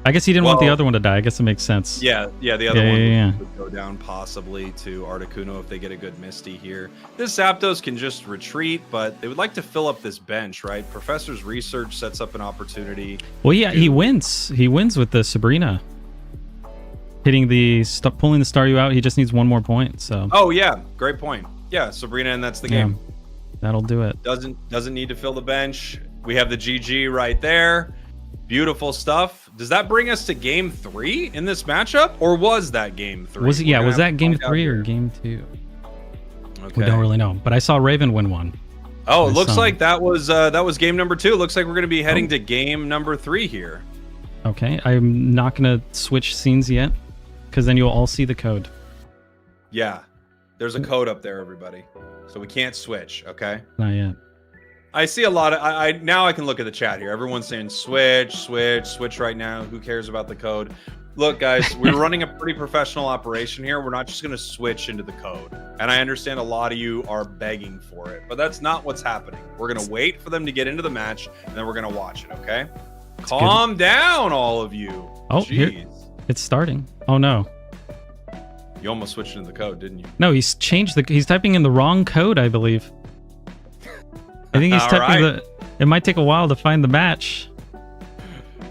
I guess he didn't want the Well, other one to die. I guess it makes sense. Yeah, the other Yeah, one would go down possibly to Articuno if they get a good Misty here. This Zapdos can just retreat, but they would like to fill up this bench, right? Professor's Research sets up an opportunity. Well, yeah, he wins. He wins with the Sabrina. Hitting pulling the Staryu out. He just needs 1 more point. So. Oh yeah, great point. Yeah, Sabrina, and that's the game. That'll do it. Doesn't need to fill the bench. We have the GG right there. Beautiful stuff. Does that bring us to game 3 in this matchup, or was that game 3? Was that game 3 or game 2? Okay. We don't really know, but I saw Raven win one. Oh, it I looks saw. like that was game number 2. Looks like we're going to be heading to game number 3 here. Okay, I'm not gonna switch scenes yet, because then you'll all see the code. Yeah, there's a code up there, everybody. So we can't switch. Okay. Not yet. I see a lot of. I now I can look at the chat here. Everyone's saying switch right now. Who cares about the code? Look, guys, we're running a pretty professional operation here. We're not just going to switch into the code. And I understand a lot of you are begging for it, but that's not what's happening. We're going to wait for them to get into the match, and then we're going to watch it, okay? Calm down, all of you. Oh, jeez. here, it's starting. Oh, no. You almost switched into the code, didn't you? No, he's changed he's typing in the wrong code, I believe. I think he's typing it might take a while to find the match.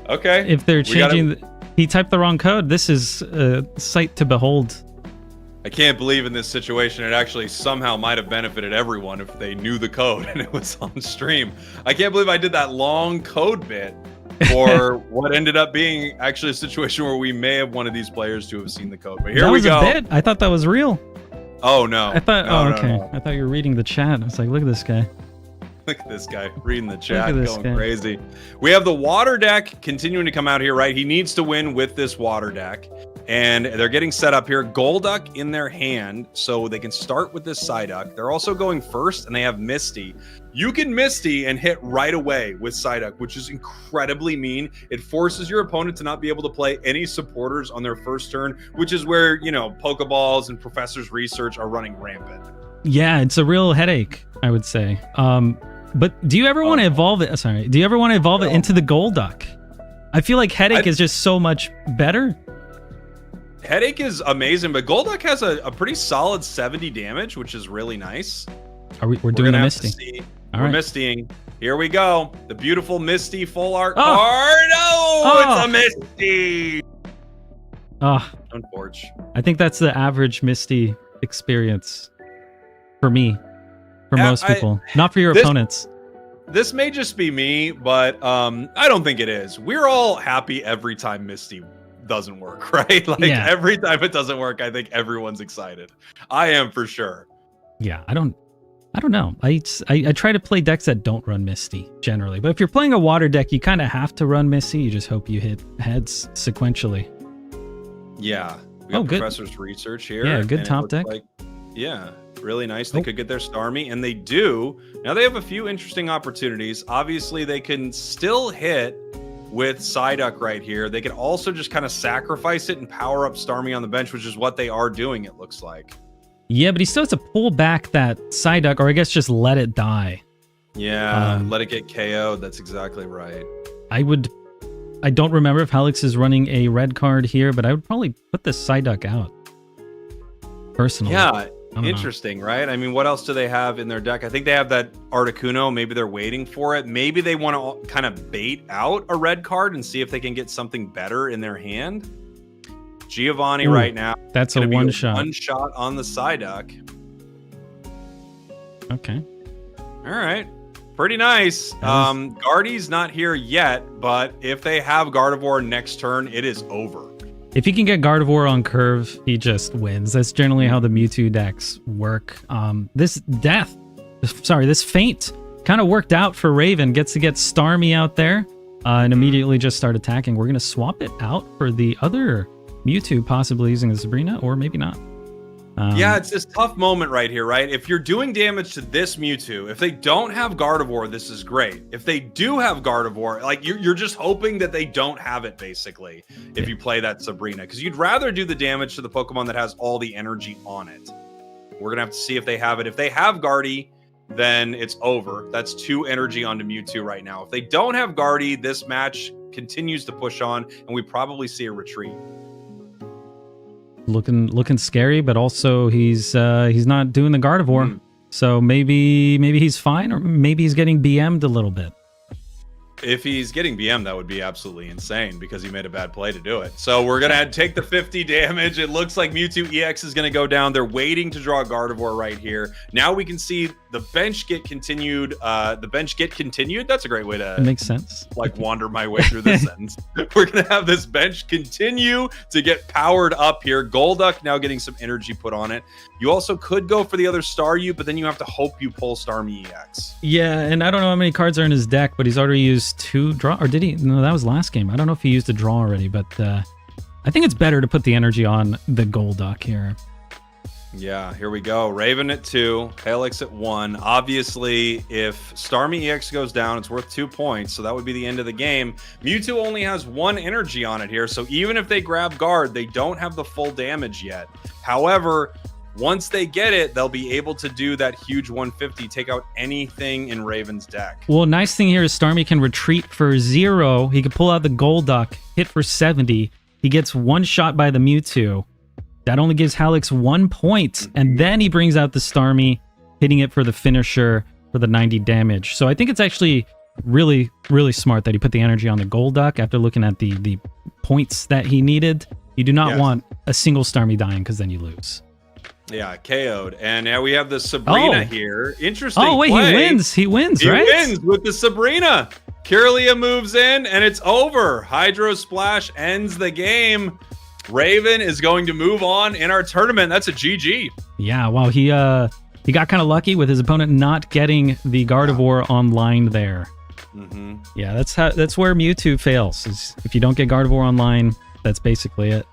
Okay. If they're changing he typed the wrong code. This is a sight to behold. I can't believe in this situation it actually somehow might have benefited everyone if they knew the code and it was on stream. I can't believe I did that long code bit for what ended up being actually a situation where we may have wanted these players to have seen the code. But here we go. That was a bit? I thought that was real. Oh, no. I thought, okay. No. I thought you were reading the chat. I was like, look at this guy. Look at this guy reading the chat, going guy. crazy. We have the water deck continuing to come out here, right? He needs to win with this water deck. And they're getting set up here. Golduck in their hand, so they can start with this Psyduck. They're also going first, and they have Misty. You can Misty and hit right away with Psyduck, which is incredibly mean. It forces your opponent to not be able to play any supporters on their first turn, which is where, you know, Pokeballs and Professor's Research are running rampant. Yeah, it's a real headache, I would say. But do you ever want to evolve it? Sorry, do you ever want to evolve it into the Golduck? I feel like Headache is just so much better. Headache is amazing, but Golduck has a pretty solid 70 damage, which is really nice. We're doing the Misty. We're Mistying. Here we go. The beautiful Misty full art card. Oh, it's a Misty. Unfortunate. I think that's the average Misty experience for me. For most people, not for your opponents. This may just be me, but I don't think it is. We're all happy every time Misty doesn't work, right? Like every time it doesn't work, I think everyone's excited. I am for sure. Yeah, I don't know. I try to play decks that don't run Misty generally, but if you're playing a water deck, you kind of have to run Misty. You just hope you hit heads sequentially. Yeah. We got Professor's Research here. Yeah, good top deck. Yeah. Really nice. They could get their Starmie, and they do. Now they have a few interesting opportunities. Obviously, they can still hit with Psyduck right here. They can also just kind of sacrifice it and power up Starmie on the bench, which is what they are doing, it looks like. Yeah, but he still has to pull back that Psyduck, or I guess just let it die. Yeah, let it get KO'd. That's exactly right. I don't remember if Helix is running a red card here, but I would probably put this Psyduck out. Personally. Yeah. Interesting, right? I mean, what else do they have in their deck? I think they have that Articuno. Maybe they're waiting for it. Maybe they want to kind of bait out a red card and see if they can get something better in their hand. Giovanni right now. That's a one shot. One shot on the Psyduck. Okay. All right. Pretty nice. Guardy's not here yet, but if they have Gardevoir next turn, it is over. If he can get Gardevoir on curve, he just wins. That's generally how the Mewtwo decks work. This feint kind of worked out for Raven. Gets to get Starmie out there and immediately just start attacking. We're going to swap it out for the other Mewtwo, possibly using the Sabrina, or maybe not. Yeah, it's this tough moment right here, right? If you're doing damage to this Mewtwo, if they don't have Gardevoir, this is great. If they do have Gardevoir, like you're just hoping that they don't have it, basically, if you play that Sabrina, because you'd rather do the damage to the Pokemon that has all the energy on it. We're going to have to see if they have it. If they have Guardy, then it's over. That's 2 energy onto Mewtwo right now. If they don't have Guardy, this match continues to push on, and we probably see a retreat. Looking scary, but also he's not doing the Gardevoir, so maybe he's fine, or maybe he's getting BM'd a little bit. If he's getting BM, that would be absolutely insane because he made a bad play to do it. So we're going to take the 50 damage. It looks like Mewtwo EX is going to go down. They're waiting to draw Gardevoir right here. Now we can see the bench get continued. That's a great way to... It makes sense. Like wander my way through this sentence. We're going to have this bench continue to get powered up here. Golduck now getting some energy put on it. You also could go for the other Staryu, but then you have to hope you pull Starmie EX. Yeah, and I don't know how many cards are in his deck, but he's already used 2 draw, or did he? No, that was last game. I don't know if he used a draw already, but I think it's better to put the energy on the Golduck here. Yeah, here we go. Raven at 2, Helix at 1. Obviously, if Starmie EX goes down, it's worth 2 points, so that would be the end of the game. Mewtwo only has 1 energy on it here, so even if they grab guard, they don't have the full damage yet. However, once they get it, they'll be able to do that huge 150, take out anything in Raven's deck. Well, nice thing here is Starmie can retreat for 0. He can pull out the Golduck, hit for 70. He gets 1 shot by the Mewtwo. That only gives Helix 1 point, and then he brings out the Starmie, hitting it for the finisher for the 90 damage. So I think it's actually really, really smart that he put the energy on the Golduck after looking at the points that he needed. You do not want a single Starmie dying, because then you lose. Yeah, KO'd. And now we have the Sabrina here. Interesting. Oh, wait, play. he wins. He wins, right? He wins with the Sabrina. Kirlia moves in, and it's over. Hydro Splash ends the game. Raven is going to move on in our tournament. That's a GG. Yeah, wow. He got kind of lucky with his opponent not getting the Gardevoir online there. Yeah, that's where Mewtwo fails. Is if you don't get Gardevoir online, that's basically it.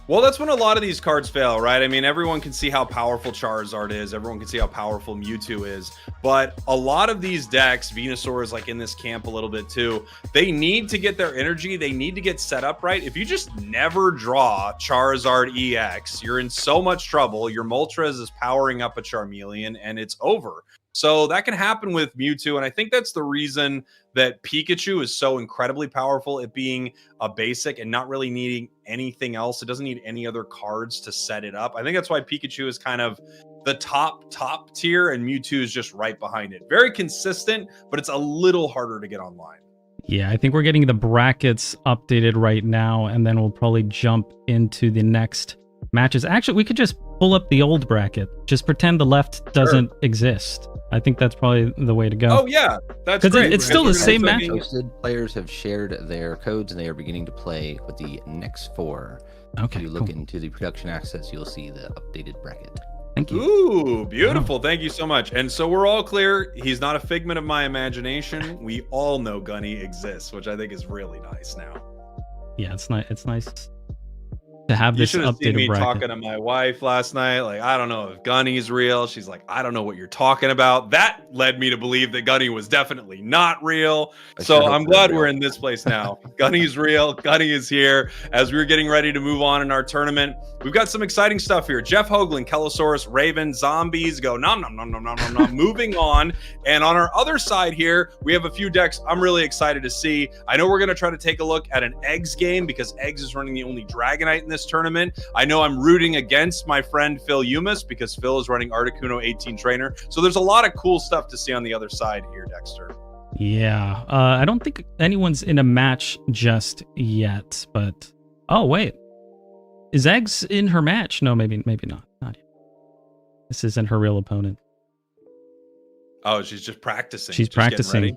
Well, that's when a lot of these cards fail, right? I mean, everyone can see how powerful Charizard is. Everyone can see how powerful Mewtwo is. But a lot of these decks, Venusaur is like in this camp a little bit too, they need to get their energy. They need to get set up right. If you just never draw Charizard EX, you're in so much trouble. Your Moltres is powering up a Charmeleon and it's over. So that can happen with Mewtwo, and I think that's the reason that Pikachu is so incredibly powerful, it being a basic and not really needing anything else. It doesn't need any other cards to set it up. I think that's why Pikachu is kind of the top tier, and Mewtwo is just right behind it. Very consistent, but it's a little harder to get online. Yeah, I think we're getting the brackets updated right now, and then we'll probably jump into the next matches. Actually, we could just pull up the old bracket. Just pretend the left doesn't exist. I think that's probably the way to go. Oh yeah, that's because great. it's still the same match. Players have shared their codes and they are beginning to play with the next 4. Okay, if you look into the production access, you'll see the updated bracket. Thank you. Ooh, beautiful. Wow. Thank you so much. And so we're all clear. He's not a figment of my imagination. We all know Gunny exists, which I think is really nice now. Yeah, it's nice. It's nice to have this updated bracket. You should have seen me talking to my wife last night. Like, I don't know if Gunny's real. She's like, I don't know what you're talking about. That led me to believe that Gunny was definitely not real. So I'm glad we're in this place now. Gunny's real. Gunny is here. As we're getting ready to move on in our tournament, we've got some exciting stuff here. Jeff Hoagland, Kellosaurus, Raven, Zombies, go nom nom nom nom nom nom nom. Moving on. And on our other side here, we have a few decks I'm really excited to see. I know we're going to try to take a look at an Eggs game because Eggs is running the only Dragonite in this tournament. I know I'm rooting against my friend Phil Umas because Phil is running Articuno 18 Trainer. So there's a lot of cool stuff to see on the other side here, Dexter. Yeah, I don't think anyone's in a match just yet, but oh wait, is Eggs in her match? No, maybe not. Not yet. This isn't her real opponent. Oh, she's just practicing. She's practicing.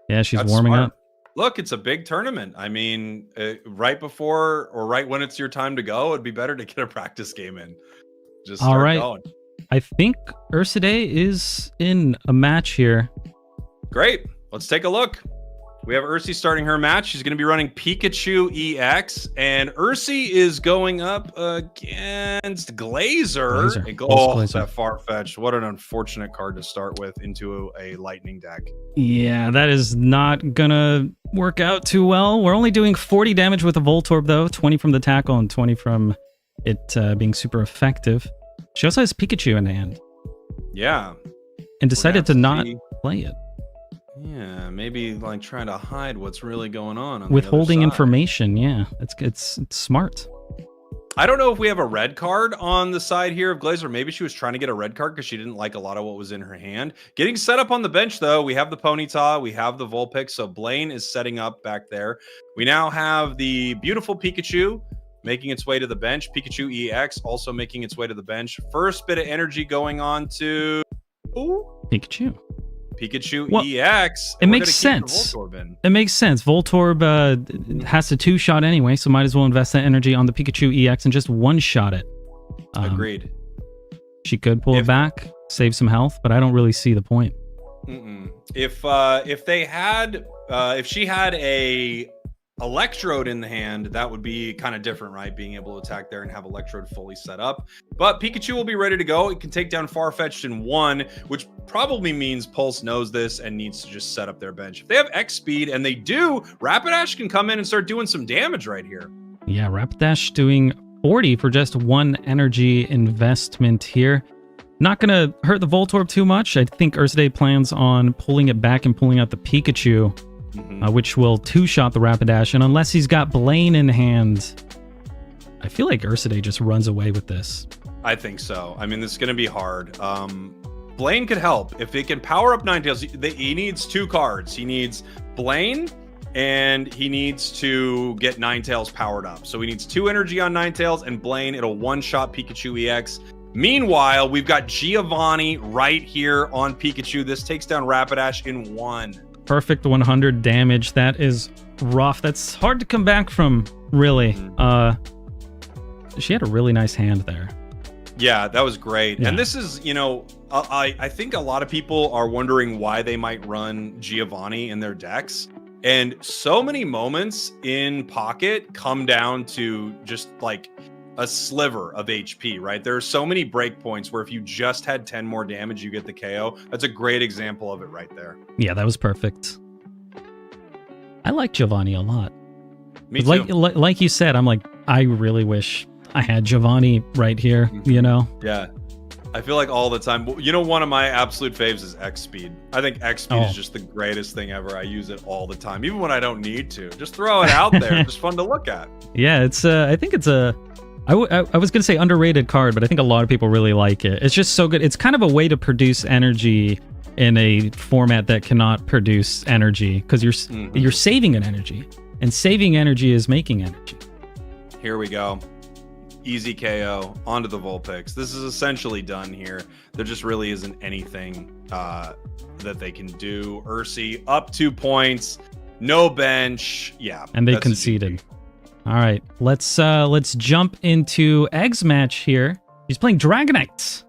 Yeah, she's warming up. Look, it's a big tournament. I mean, right before or right when it's your time to go, it'd be better to get a practice game in. Just start going. I think Ursidae is in a match here. Great. Let's take a look. We have Ursi starting her match. She's going to be running Pikachu EX, and Ursi is going up against Glazer. Glazer. That Farfetch'd. What an unfortunate card to start with into a Lightning deck. Yeah, that is not going to work out too well. We're only doing 40 damage with a Voltorb, though. 20 from the tackle and 20 from it being super effective. She also has Pikachu in hand. Yeah. And decided to not play it. Yeah, maybe like trying to hide what's really going on withholding information. Yeah, it's smart. I don't know if we have a red card on the side here of Glazer. Maybe she was trying to get a red card because she didn't like a lot of what was in her hand. Getting set up on the bench, though, we have the Ponyta, we have the Vulpix, so Blaine is setting up back there. We now have the beautiful Pikachu making its way to the bench. Pikachu EX also making its way to the bench. First bit of energy going on to Pikachu EX. It makes sense. It makes sense. Voltorb has to 2-shot anyway, so might as well invest that energy on the Pikachu EX and just 1-shot it. Agreed. She could pull it back, save some health, but I don't really see the point. If she had a Electrode in the hand, that would be kind of different, right? Being able to attack there and have Electrode fully set up. But Pikachu will be ready to go. It can take down Farfetch'd in 1, which probably means Pulse knows this and needs to just set up their bench. If they have X speed, and they do, Rapidash can come in and start doing some damage right here. Yeah, Rapidash doing 40 for just 1 energy investment here. Not going to hurt the Voltorb too much. I think Ursaday plans on pulling it back and pulling out the Pikachu. Which will 2-shot the Rapidash, and unless he's got Blaine in hand, I feel like Ursaday just runs away with this. I think so. I mean, this is going to be hard. Blaine could help. If it can power up Ninetales, he needs 2 cards. He needs Blaine, and he needs to get Ninetales powered up. So he needs 2 energy on Ninetales, and Blaine, it'll 1-shot Pikachu EX. Meanwhile, we've got Giovanni right here on Pikachu. This takes down Rapidash in 1. Perfect 100 damage. That is rough. That's hard to come back from, really. She had a really nice hand there. Yeah, that was great. Yeah. And this is, you know, I think a lot of people are wondering why they might run Giovanni in their decks. And so many moments in Pocket come down to just like a sliver of HP, right? There are so many breakpoints where if you just had 10 more damage, you get the KO. That's a great example of it right there. Yeah, that was perfect. I like Giovanni a lot. Me too. Like you said, I'm like, I really wish I had Giovanni right here, you know? Yeah. I feel like all the time. You know, one of my absolute faves is X Speed. I think X Speed is just the greatest thing ever. I use it all the time, even when I don't need to. Just throw it out there. Just fun to look at. Yeah, it's I think it's a... I was going to say underrated card, but I think a lot of people really like it. It's just so good. It's kind of a way to produce energy in a format that cannot produce energy, because you're saving an energy, and saving energy is making energy. Here we go. Easy KO onto the Vulpix. This is essentially done here. There just really isn't anything that they can do. Ursi up 2 points, no bench. Yeah, and they conceded. All right, let's jump into Egg's match here. He's playing Dragonite.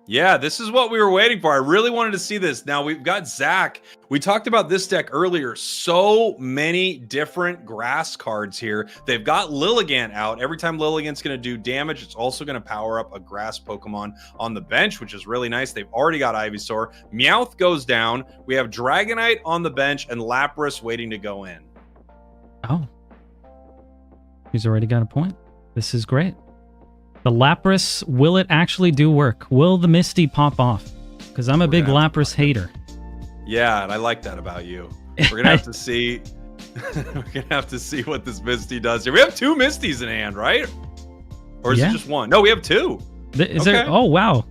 Yeah, this is what we were waiting for. I really wanted to see this. Now we've got Zach. We talked about this deck earlier. So many different grass cards here. They've got Lilligant out. Every time Lilligant's going to do damage, it's also going to power up a grass Pokemon on the bench, which is really nice. They've already got Ivysaur. Meowth goes down. We have Dragonite on the bench and Lapras waiting to go in. Oh. He's already got a point. This is great. The Lapras, will it actually do work? Will the Misty pop off? Because I'm a big Lapras hater. Yeah, and I like that about you. We're gonna have to see. We're gonna have to see what this Misty does here. We have 2 Misties in hand, right? Or is it just 1? No, we have 2. Is there? Oh wow!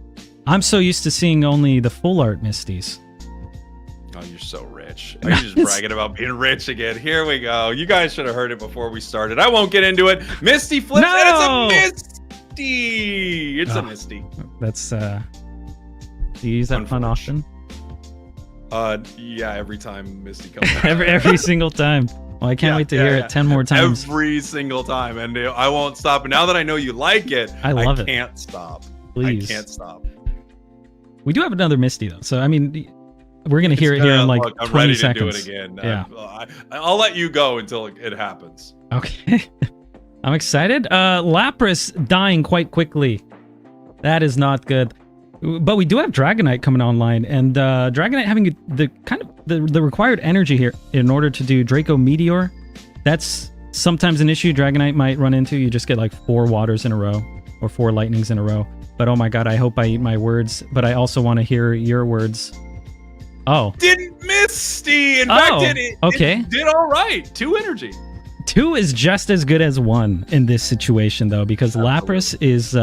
I'm so used to seeing only the full art Misties. Oh, you're so rich. Are you just bragging about being rich again? Here we go. You guys should have heard it before we started. I won't get into it. Misty flips, and it's a Misty. It's a Misty. That's do you use that pun often? Yeah, every time Misty comes out. every single time. Well, I can't wait to hear it 10 more times. Every single time, and I won't stop. And now that I know you like it, I love it. I can't stop. Please. I can't stop. We do have another Misty though, so I mean, we're gonna hear it here in like 20 seconds. To do it again. Yeah. I'll let you go until it happens. Okay. I'm excited. Lapras dying quite quickly. That is not good. But we do have Dragonite coming online, and Dragonite having the kind of the required energy here in order to do Draco Meteor. That's sometimes an issue Dragonite might run into. You just get like 4 waters in a row or 4 lightnings in a row. But oh my god, I hope I eat my words. But I also want to hear your words. Oh. Didn't Misty. In fact, it did all right. 2 energy. 2 is just as good as 1 in this situation, though, because Lapras is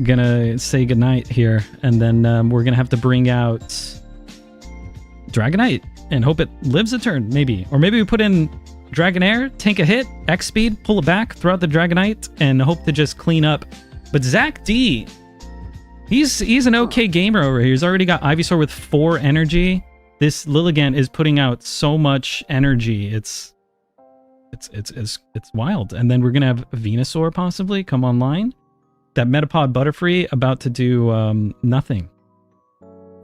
gonna say goodnight here, and then we're gonna have to bring out Dragonite and hope it lives a turn, maybe. Or maybe we put in Dragonair, tank a hit, X speed, pull it back, throw out the Dragonite, and hope to just clean up. But Zach D, he's an okay gamer over here. He's already got Ivysaur with 4 energy. This Lilligant is putting out so much energy. It's wild. And then we're gonna have Venusaur possibly come online. That Metapod Butterfree about to do nothing.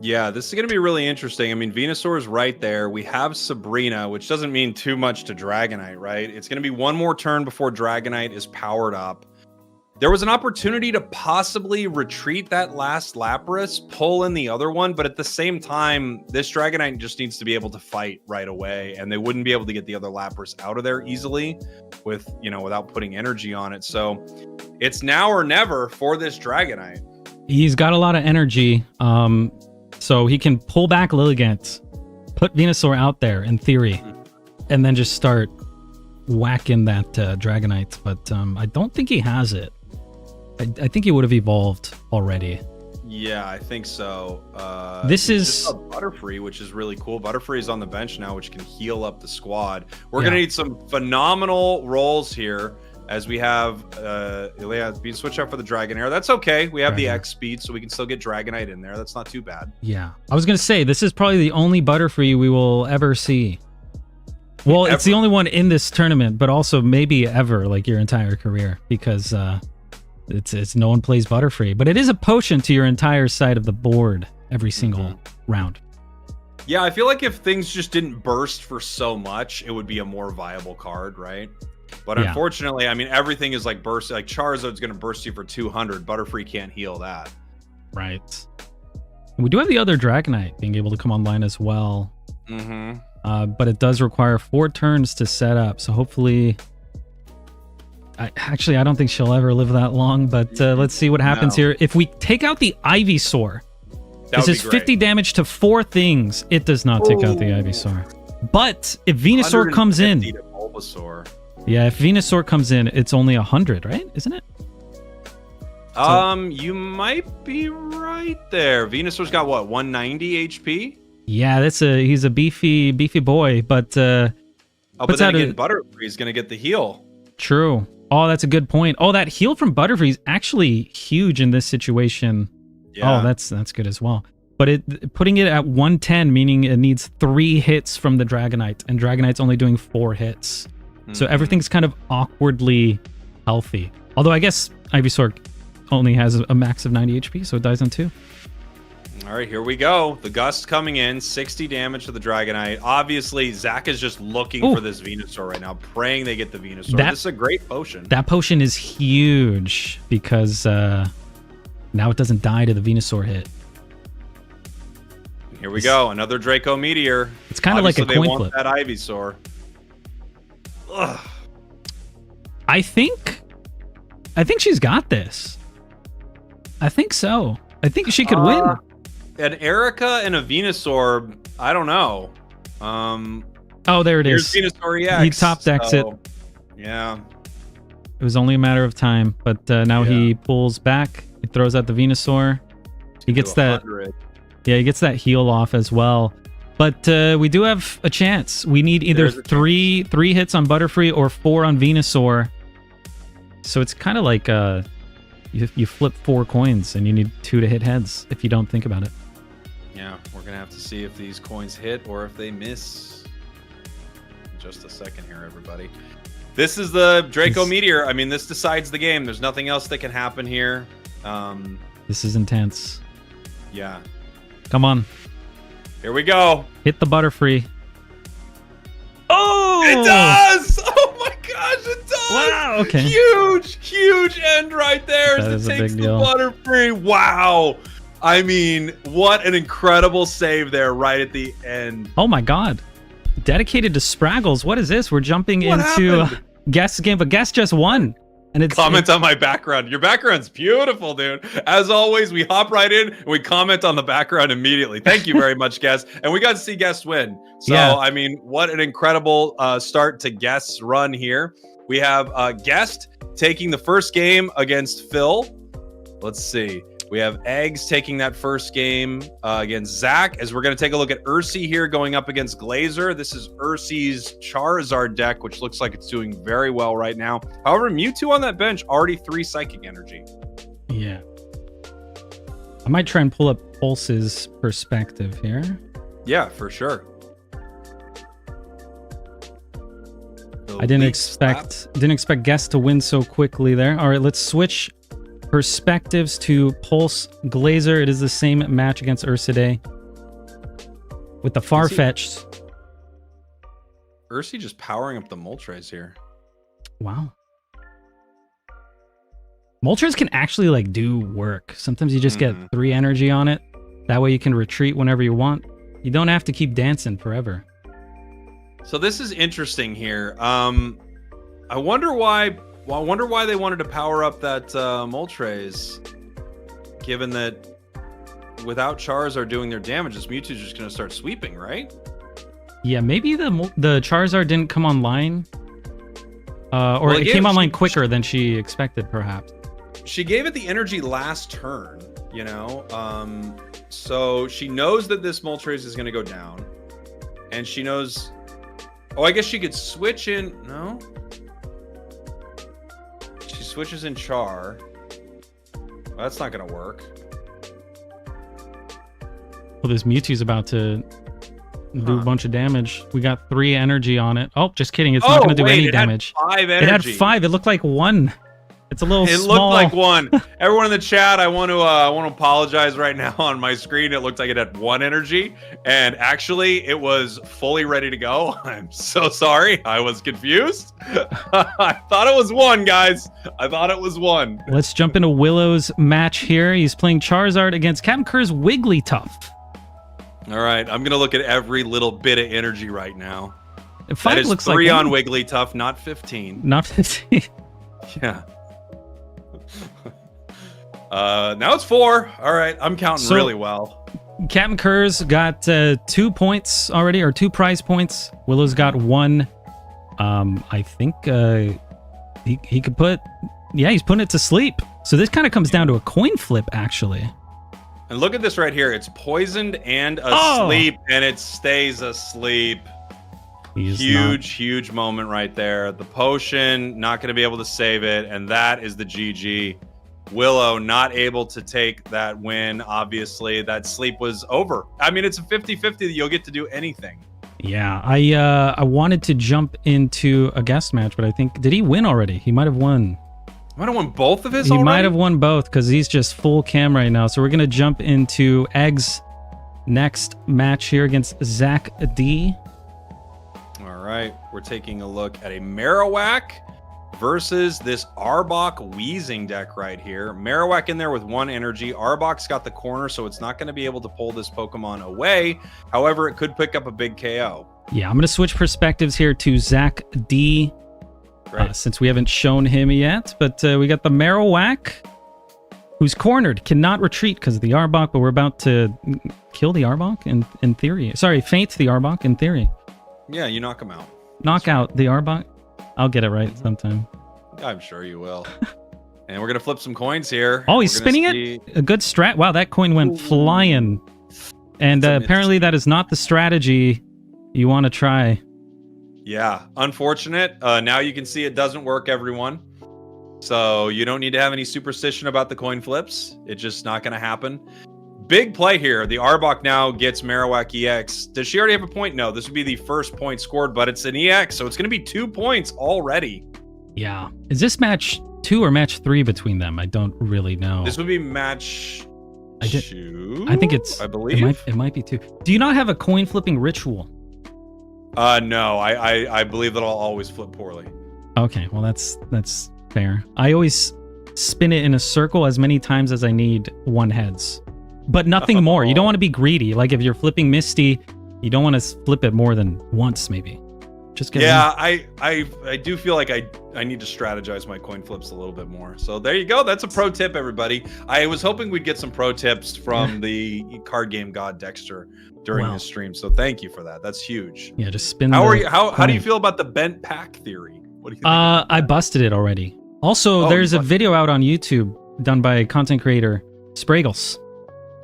Yeah, this is going to be really interesting. I mean, Venusaur is right there. We have Sabrina, which doesn't mean too much to Dragonite, right? It's going to be one more turn before Dragonite is powered up. There was an opportunity to possibly retreat that last Lapras, pull in the other one, but at the same time, this Dragonite just needs to be able to fight right away, and they wouldn't be able to get the other Lapras out of there easily with, you know, without putting energy on it. So it's now or never for this Dragonite. He's got a lot of energy, so he can pull back Lilligant, put Venusaur out there in theory, and then just start whacking that Dragonite. But I don't think he has it. I think he would have evolved already. Yeah, I think so. This is a Butterfree, which is really cool. Butterfree is on the bench now, which can heal up the squad. We're going to need some phenomenal rolls here as we have being switch out for the Dragonair. That's okay. We have the X speed, so we can still get Dragonite in there. That's not too bad. Yeah. I was going to say, this is probably the only Butterfree we will ever see. Well, it's the only one in this tournament, but also maybe ever, like your entire career, because it's no one plays Butterfree. But it is a potion to your entire side of the board every single round. Yeah, I feel like if things just didn't burst for so much, it would be a more viable card, right? But unfortunately, I mean, everything is like burst. Like Charizard's going to burst you for 200. Butterfree can't heal that. Right. We do have the other Dragonite being able to come online as well. But it does require 4 turns to set up. So hopefully... I don't think she'll ever live that long, but let's see what happens here. If we take out the Ivysaur, this is 50 damage to 4 things. It does not take out the Ivysaur. But if Venusaur comes in... Yeah, if Venusaur comes in, it's only 100, right? Isn't it? You might be right there. Venusaur's got what, 190 HP? Yeah, he's a beefy boy, but but then again, Butterfree's gonna get the heal. True. Oh, that's a good point. Oh, that heal from Butterfree is actually huge in this situation. Yeah. Oh, that's good as well. But putting it at 110, meaning it needs 3 hits from the Dragonite, and Dragonite's only doing 4 hits. So everything's kind of awkwardly healthy. Although I guess Ivysaur only has a max of 90 HP, so it dies on 2. All right, here we go. The Gust coming in, 60 damage to the Dragonite. Obviously, Zach is just looking for this Venusaur right now, praying they get the Venusaur. This is a great potion. That potion is huge because now it doesn't die to the Venusaur hit. Here we go, another Draco Meteor. It's kind of like a coin flip. That Ivysaur. Ugh. I think she's got this. I think so. I think she could win. An Erica and a Venusaur, I don't know. Oh, there it is. Venusaur EX. He top decks it. Yeah. It was only a matter of time, but now he pulls back. He throws out the Venusaur. He gets that. Yeah, he gets that heal off as well. But we do have a chance. We need either three hits on Butterfree or 4 on Venusaur. So it's kind of like you flip 4 coins and you need 2 to hit heads if you don't think about it. Yeah, we're going to have to see if these coins hit or if they miss. Just a second here, everybody. This is the Draco Meteor. I mean, this decides the game. There's nothing else that can happen here. This is intense. Yeah. Come on. Here we go. Hit the Butterfree. Oh! It does! Oh my gosh, it does! Wow, okay. Huge end right there as it takes the Butterfree. Wow. I mean, what an incredible save there right at the end. Oh my god. Dedicated to Spraggles. What is this? We're jumping into Guess game, but Guess just won. And comment on my background. Your background's beautiful, dude. As always, we hop right in and we comment on the background immediately. Thank you very much, Guess. And we got to see Guess win. So, I mean, what an incredible start to Guess run here. We have Guest taking the first game against Phil. Let's see. We have Eggs taking that first game against Zach, as we're going to take a look at Ursi here going up against Glazer. This is Ursi's Charizard deck, which looks like it's doing very well right now. However, Mewtwo on that bench, already 3 Psychic Energy. Yeah. I might try and pull up Pulse's perspective here. Yeah, for sure. I didn't expect Guest to win so quickly there. All right, let's switch perspectives to Pulse Glazer. It is the same match against Ursidae. with the far-fetched. Ursi just powering up the Moltres here. Wow. Moltres can actually like do work. Sometimes you just get 3 energy on it. That way you can retreat whenever you want. You don't have to keep dancing forever. So this is interesting here. I wonder why they wanted to power up that Moltres, given that without Charizard doing their damage, this Mewtwo's just going to start sweeping, right? Yeah, maybe the Charizard didn't come online, or it came online quicker than she expected, perhaps. She gave it the energy last turn, you know? So she knows that this Moltres is going to go down, and she knows... Oh, I guess she could switch in... No? She switches in Char. Well, that's not going to work. Well, this Mewtwo's about to do a bunch of damage. We got 3 energy on it. Oh, just kidding. It's not going to do any damage. Had 5 energy. It had 5. It looked like 1. It's a little small. It looked like 1. Everyone in the chat, I want to apologize right now. On my screen, it looked like it had 1 energy, and actually, it was fully ready to go. I'm so sorry. I was confused. I thought it was 1, guys. I thought it was 1. Let's jump into Willow's match here. He's playing Charizard against Captain Kerr's Wigglytuff. All right, I'm gonna look at every little bit of energy right now. 5 that is looks 3 like on Wigglytuff, not 15. Not 15. Yeah. Now it's 4. All right, I'm counting really well. Captain Kerr's got 2 points already, or 2 prize points. Willow's got 1. I think he could put... Yeah, he's putting it to sleep. So this kind of comes down to a coin flip, actually. And look at this right here. It's poisoned and asleep, and it stays asleep. Huge moment right there. The potion, not going to be able to save it, and that is the GG. Willow not able to take that win, obviously. That sleep was over. I mean, it's a 50-50 that you'll get to do anything. Yeah, I wanted to jump into a guest match, but I think... Did he win already? He might have won. Might have won both of his He already? might have won both, because he's just full cam right now. So we're going to jump into Egg's next match here against Zach D. All right, we're taking a look at a Marowak versus this Arbok Wheezing deck right here. Marowak in there with 1 energy. Arbok's got the corner, so it's not going to be able to pull this Pokemon away. However, it could pick up a big KO. Yeah, I'm going to switch perspectives here to Zach D. Since we haven't shown him yet. But we got the Marowak, who's cornered, cannot retreat because of the Arbok, but we're about to kill the Arbok in theory. Sorry, feint the Arbok in theory. Yeah, you knock him out. Knock out the Arbok. I'll get it right sometime. I'm sure you will. And we're going to flip some coins here. Oh, he's spinning it? A good strat. Wow, that coin went flying. And apparently that is not the strategy you want to try. Yeah, unfortunate. Now you can see it doesn't work, everyone. So you don't need to have any superstition about the coin flips. It's just not going to happen. Big play here. The Arbok now gets Marowak EX. Does she already have a point? No, this would be the first point scored, but it's an EX, so it's going to be 2 points already. Yeah. Is this match 2 or match 3 between them? I don't really know. This would be match 2. I think it's... I believe. It might be 2. Do you not have a coin flipping ritual? No, I believe that I'll always flip poorly. Okay, well that's fair. I always spin it in a circle as many times as I need 1 heads, but nothing more. You don't want to be greedy. Like if you're flipping Misty, you don't want to flip it more than once, maybe. Just get I do feel like I need to strategize my coin flips a little bit more. So there you go. That's a pro tip, everybody. I was hoping we'd get some pro tips from the card game god Dexter during this stream. So thank you for that. That's huge. Yeah, just spin. How do you feel about the bent pack theory? What do you think? I busted it already. Also, there's a video out on YouTube done by content creator Spragels.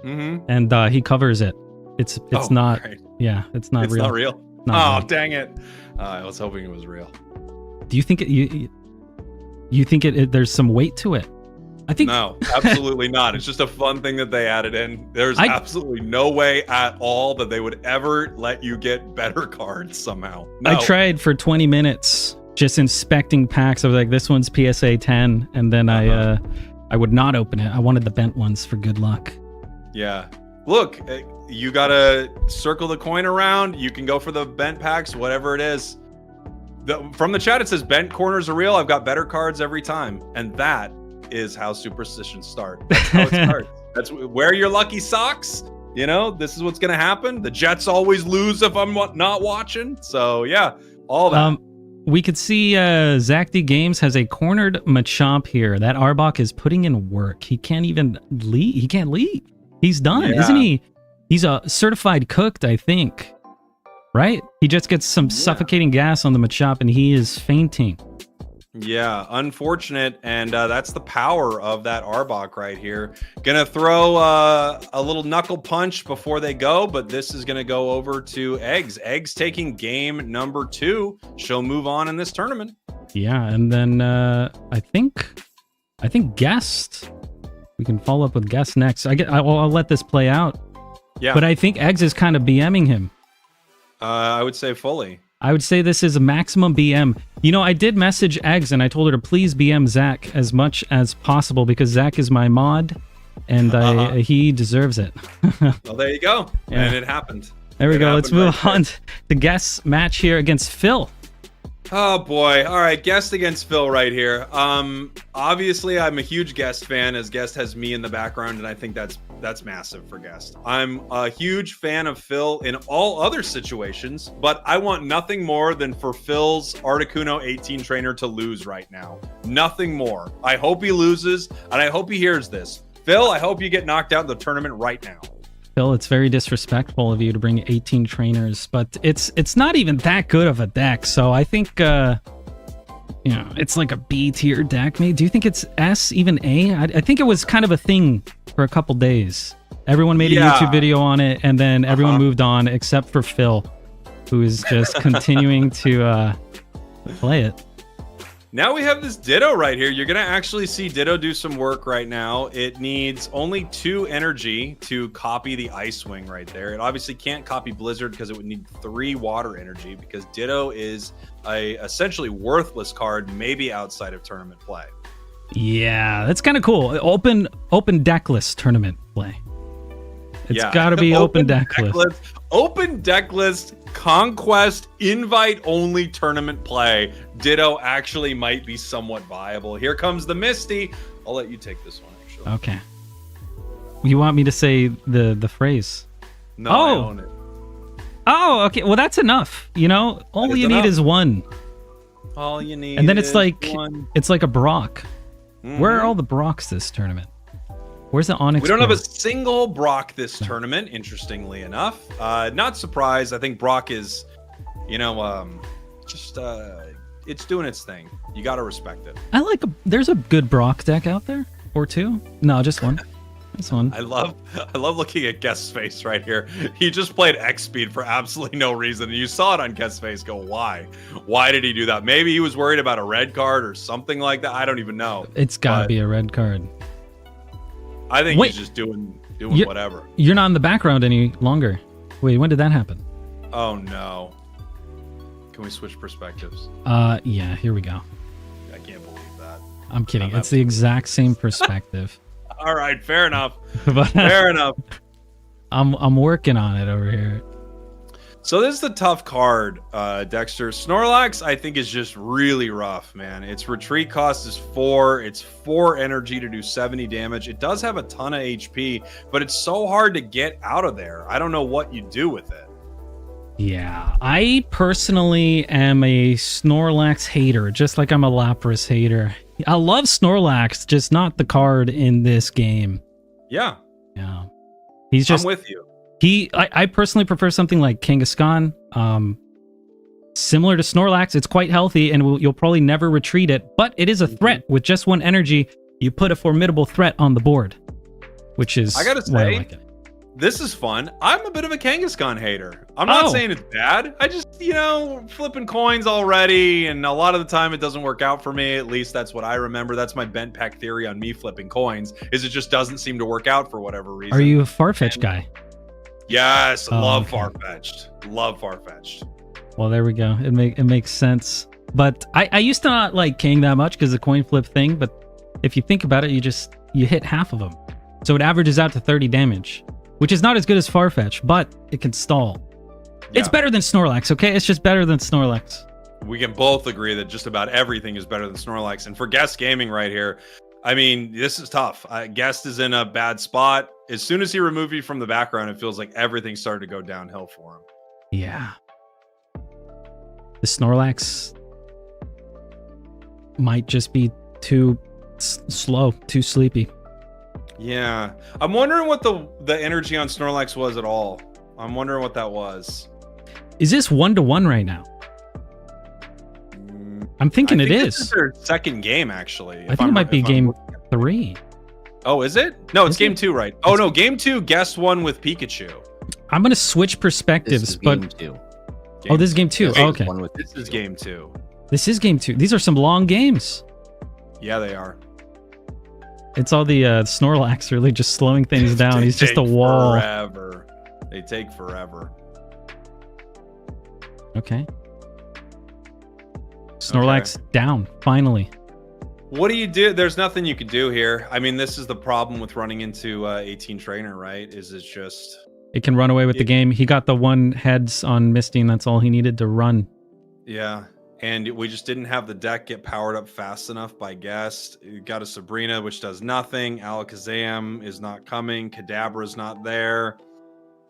And he covers it. It's not. Great. Yeah, it's not real. It's not real. Not real. Dang it! I was hoping it was real. Do you think you think there's some weight to it? I think no, absolutely not. It's just a fun thing that they added in. There's absolutely no way at all that they would ever let you get better cards somehow. No. I tried for 20 minutes just inspecting packs. I was like, this one's PSA 10, and then I would not open it. I wanted the bent ones for good luck. Yeah. look, you gotta circle the coin around. You can go for the bent packs, whatever it is. From the chat, it says bent corners are real. I've got better cards every time, and that is how superstitions start. That's how it starts. That's wear your lucky socks. You know, this is what's gonna happen. The Jets always lose if I'm not watching. So yeah, all that. We could see Zach D Games has a cornered Machamp here. That Arbok is putting in work. He can't even leave. He can't leave. He's done, isn't he? He's a certified cooked, I think. Right? He just gets some suffocating gas on the Machamp and he is fainting. Yeah, unfortunate, and that's the power of that Arbok right here. Gonna throw a little knuckle punch before they go, but this is gonna go over to Eggs. Eggs taking game number 2. She'll move on in this tournament. Yeah, and then I think Guest. We can follow up with Guest next. I'll let this play out. Yeah, but I think Eggs is kind of BMing him. I would say fully. I would say this is a maximum BM. You know, I did message Eggs and I told her to please BM Zach as much as possible because Zach is my mod and he deserves it. Well, there you go. Yeah. And it happened. There we go. Let's move on to the Guest match here against Phil. Oh boy. All right, Guest against Phil right here. Obviously I'm a huge Guest fan, as Guest has me in the background, and I think that's massive for Guest. I'm a huge fan of Phil in all other situations, but I want nothing more than for Phil's Articuno 18 trainer to lose right now. Nothing more. I hope he loses, and I hope he hears this. Phil, I hope you get knocked out in the tournament right now. Phil, it's very disrespectful of you to bring 18 trainers, but it's not even that good of a deck, so I think it's like a B tier deck. Maybe. Do you think it's S, even A? I think it was kind of a thing for a couple days. Everyone made a YouTube video on it, and then everyone moved on except for Phil, who is just continuing to play it. Now we have this Ditto right here. You're going to actually see Ditto do some work right now. It needs only 2 energy to copy the Ice Wing right there. It obviously can't copy Blizzard because it would need 3 water energy, because Ditto is a essentially worthless card, maybe outside of tournament play. Yeah, that's kind of cool. Open deck list tournament play. It's got to be open deck list. Open deck list, Conquest, invite-only tournament play. Ditto actually might be somewhat viable. Here comes the Misty. I'll let you take this one, actually. Okay. You want me to say the phrase? No, I own it. Oh, okay. Well, that's enough. You know, all you need is 1. All you need, and then it's like 1. It's like a Brock. Mm-hmm. Where are all the Brocks this tournament? Where's the Onyx? We don't have a single Brock this tournament, interestingly enough. Not surprised. I think Brock is, it's doing its thing. You got to respect it. There's a good Brock deck out there, or 2. No, just 1. This one. I love looking at Guest's face right here. He just played X speed for absolutely no reason. And you saw it on Guest's face go, why? Why did he do that? Maybe he was worried about a red card or something like that. I don't even know. It's got to be a red card. I think he's just doing whatever. You're not in the background any longer. Wait, when did that happen? Oh no. Can we switch perspectives? Yeah, here we go. I can't believe that. I'm kidding. It's the exact same perspective. All right, fair enough. Fair enough. I'm working on it over here. So this is the tough card, Dexter. Snorlax, I think, is just really rough, man. Its retreat cost is 4. It's 4 energy to do 70 damage. It does have a ton of HP, but it's so hard to get out of there. I don't know what you do with it. Yeah, I personally am a Snorlax hater, just like I'm a Lapras hater. I love Snorlax, just not the card in this game. Yeah. Yeah. He's just... I'm with you. I personally prefer something like Kangaskhan. Similar to Snorlax, it's quite healthy, and you'll probably never retreat it, but it is a threat. With just 1 energy, you put a formidable threat on the board, which is I gotta why I say, like it. This is fun. I'm a bit of a Kangaskhan hater. I'm not saying it's bad. I just, flipping coins already, and a lot of the time it doesn't work out for me. At least that's what I remember. That's my bent pack theory on me flipping coins, is it just doesn't seem to work out for whatever reason. Are you a Farfetch guy? Yes, love Farfetch'd. Love Farfetch'd. Well, there we go. It makes sense. But I used to not like King that much because the coin flip thing, but if you think about it, you hit half of them. So it averages out to 30 damage. which is not as good as Farfetch, but it can stall. Yeah. It's better than Snorlax, okay? It's just better than Snorlax. We can both agree that just about everything is better than Snorlax. And for Guest Gaming right here, I mean, this is tough. Guest is in a bad spot. As soon as he removed you from the background, it feels like everything started to go downhill for him. Yeah. The Snorlax might just be too slow, too sleepy. Yeah. I'm wondering what the energy on Snorlax was at all. I'm wondering what that was. Is this 1-1 right now? I'm thinking it This is. is their second game, actually. I think it might be game 3. Oh, is it? No, it's Is game it? 2, right? Oh, no, game 2, Guest won with Pikachu. I'm going to switch perspectives, This is but... game 2. Oh, this is game 2. Game Okay. one with This is game 2. This is game 2. These are some long games. Yeah, they are. It's all the Snorlax really just slowing things down. They He's just a take wall. Forever. They take forever. Okay. Snorlax down, finally. What do you do? There's nothing you can do here. I mean, this is the problem with running into 18 trainer, right? Is it's just... It can run away with the game. He got the 1 heads on Misty, and that's all he needed to run. Yeah. And we just didn't have the deck get powered up fast enough by Guest. You got a Sabrina, which does nothing. Alakazam is not coming. Kadabra's not there.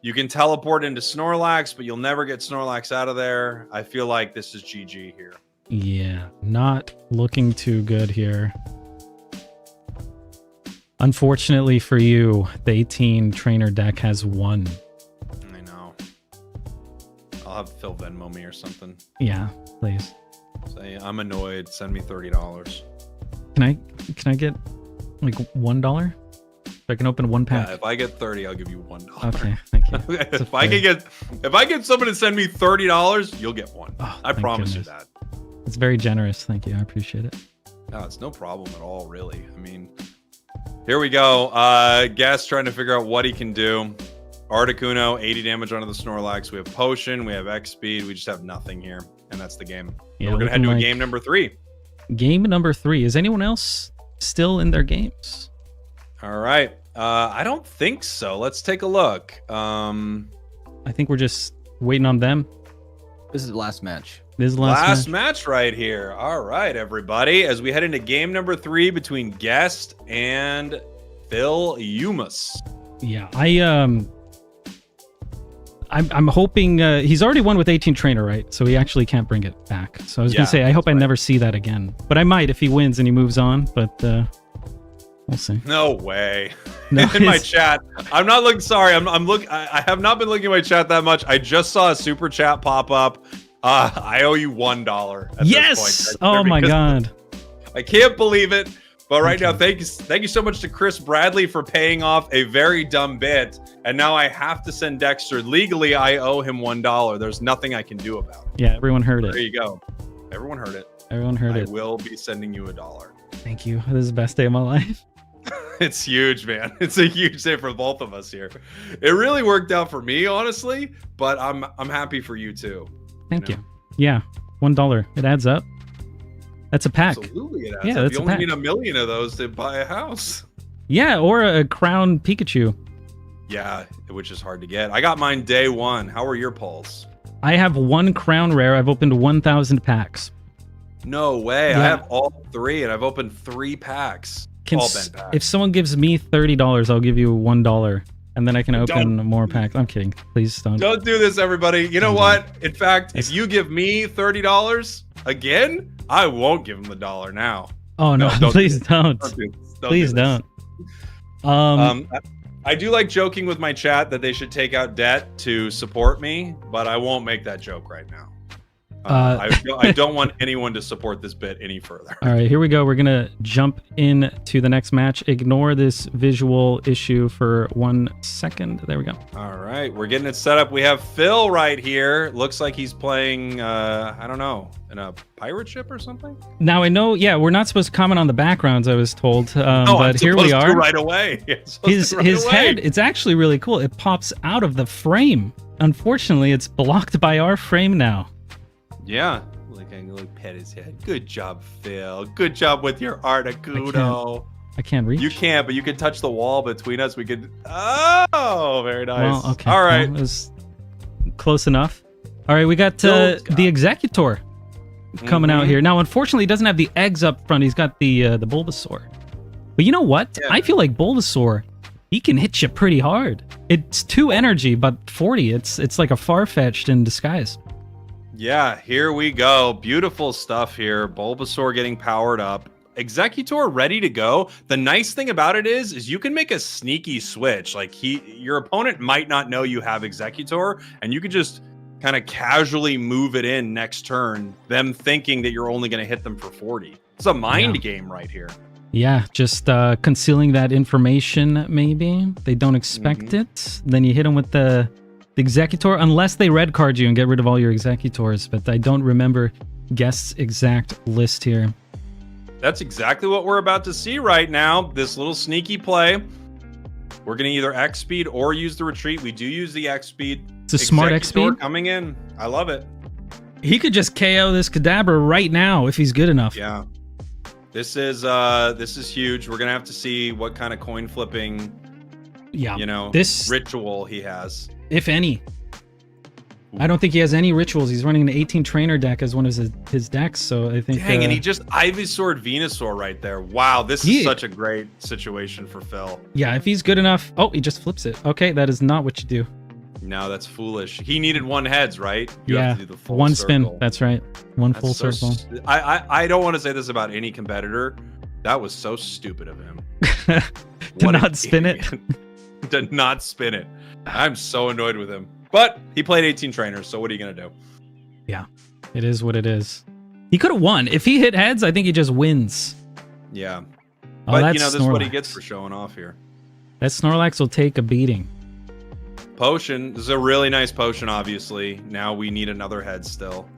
You can teleport into Snorlax, but you'll never get Snorlax out of there. I feel like this is GG here. Yeah, not looking too good here. Unfortunately for you, the 18 trainer deck has won. I know. I'll have Phil Venmo me or something. Yeah, please. Say, I'm annoyed. Send me $30. Can I get like $1? So I can open 1 pack. Yeah, if I get 30, I'll give you $1. Okay, thank you. if I get someone to send me $30, you'll get one. Oh, I thank promise goodness. you that. It's very generous. Thank you. I appreciate it. No, it's no problem at all, really. I mean, here we go. Guest trying to figure out what he can do. Articuno, 80 damage onto the Snorlax. We have Potion. We have X Speed. We just have nothing here. And that's the game. Yeah, We're going to head to looking a game number 3. Game number 3. Is anyone else still in their games? All right. I don't think so. Let's take a look. I think we're just waiting on them. This is the last match. This is the last match. match right here. All right, everybody. As we head into game number 3 between Guest and Phil Yumas. Yeah, I'm hoping he's already won with 18 trainer, right? So he actually can't bring it back. So I was gonna say I hope I never see that again, but I might if he wins and he moves on. But we'll see. No way. No, in my chat, I'm not looking. Sorry, I'm looking. I have not been looking at my chat that much. I just saw a super chat pop up. I owe you $1. At Yes! This point, Oh my god! I can't believe it. But right now, thank you so much to Chris Bradley for paying off a very dumb bit. And now I have to send Dexter. Legally, I owe him $1. There's nothing I can do about it. Yeah, everyone heard it. There you go. Everyone heard it. Everyone heard it. I will be sending you $1. Thank you. This is the best day of my life. It's huge, man. It's a huge day for both of us here. It really worked out for me, honestly, but I'm happy for you too. Thank you. Yeah, $1. It adds up. That's a pack. Absolutely, it adds Yeah, up. that's You a only pack. need 1 million of those to buy a house. Yeah, or a crown Pikachu. Yeah, which is hard to get. I got mine day 1. How are your polls? I have 1 crown rare. I've opened 1,000 packs. No way. Yeah. I have all 3, and I've opened 3 packs. All bent packs. If someone gives me $30, I'll give you $1, and then I can open more packs. I'm kidding. Please don't. Don't do this, everybody. You know what? In fact, if you give me $30 again, I won't give him the $1 now. Oh no! don't Please do don't. Don't do this. Please do this. don't. I do like joking with my chat that they should take out debt to support me, but I won't make that joke right now. I don't want anyone to support this bit any further. All right, here we go. We're gonna jump into the next match. Ignore this visual issue for 1 second. There we go. All right, we're getting it set up. We have Phil right here. Looks like he's playing, I don't know, in a pirate ship or something? Now I know, yeah, we're not supposed to comment on the backgrounds, I was told, I'm but here we supposed to are. right away. His head, it's actually really cool. It pops out of the frame. Unfortunately, it's blocked by our frame now. Yeah, like I can pet his head. Good job, Phil. Good job with your Articuno. I can't reach. You can't, but you could touch the wall between us. We could. Oh, very nice. Well, okay. All right. Well, it was close enough. All right, we got the Executor coming out here. Now, unfortunately, he doesn't have the eggs up front. He's got the Bulbasaur. But you know what? Yeah. I feel like Bulbasaur, he can hit you pretty hard. It's 2 energy, but 40. It's like a Farfetch'd in disguise. Yeah, here we go. Beautiful stuff here. Bulbasaur getting powered up. Executor ready to go. The nice thing about it is you can make a sneaky switch. Like your opponent might not know you have Executor, and you could just kind of casually move it in next turn, them thinking that you're only going to hit them for 40. It's a mind game right here. Yeah, just concealing that information, maybe. They don't expect it. Then you hit them with the Executor, unless they red card you and get rid of all your Executors. But I don't remember Guest's exact list here. That's exactly what we're about to see right now. This little sneaky play. We're going to either X speed or use the retreat. We do use the X speed. It's a smart X speed coming in. I love it. He could just KO this Kadabra right now if he's good enough. Yeah. This is huge. We're going to have to see what kind of coin flipping, this ritual he has. If any. I don't think he has any rituals. He's running an 18 trainer deck as one of his decks, so I think... Dang, and he just Ivysaur Venusaur right there. Wow, this is such a great situation for Phil. Yeah, if he's good enough... Oh, he just flips it. Okay, that is not what you do. No, that's foolish. He needed 1 heads, right? You have to do the full 1 spin. Circle. That's right. That's full circle. I don't want to say this about any competitor. That was so stupid of him. To not spin it? To not spin it. I'm so annoyed with him. But he played 18 trainers, so what are you going to do? Yeah, it is what it is. He could have won. If he hit heads, I think he just wins. Yeah. Oh, but, this is what he gets for showing off here. That Snorlax will take a beating. Potion. This is a really nice potion, obviously. Now we need another head still.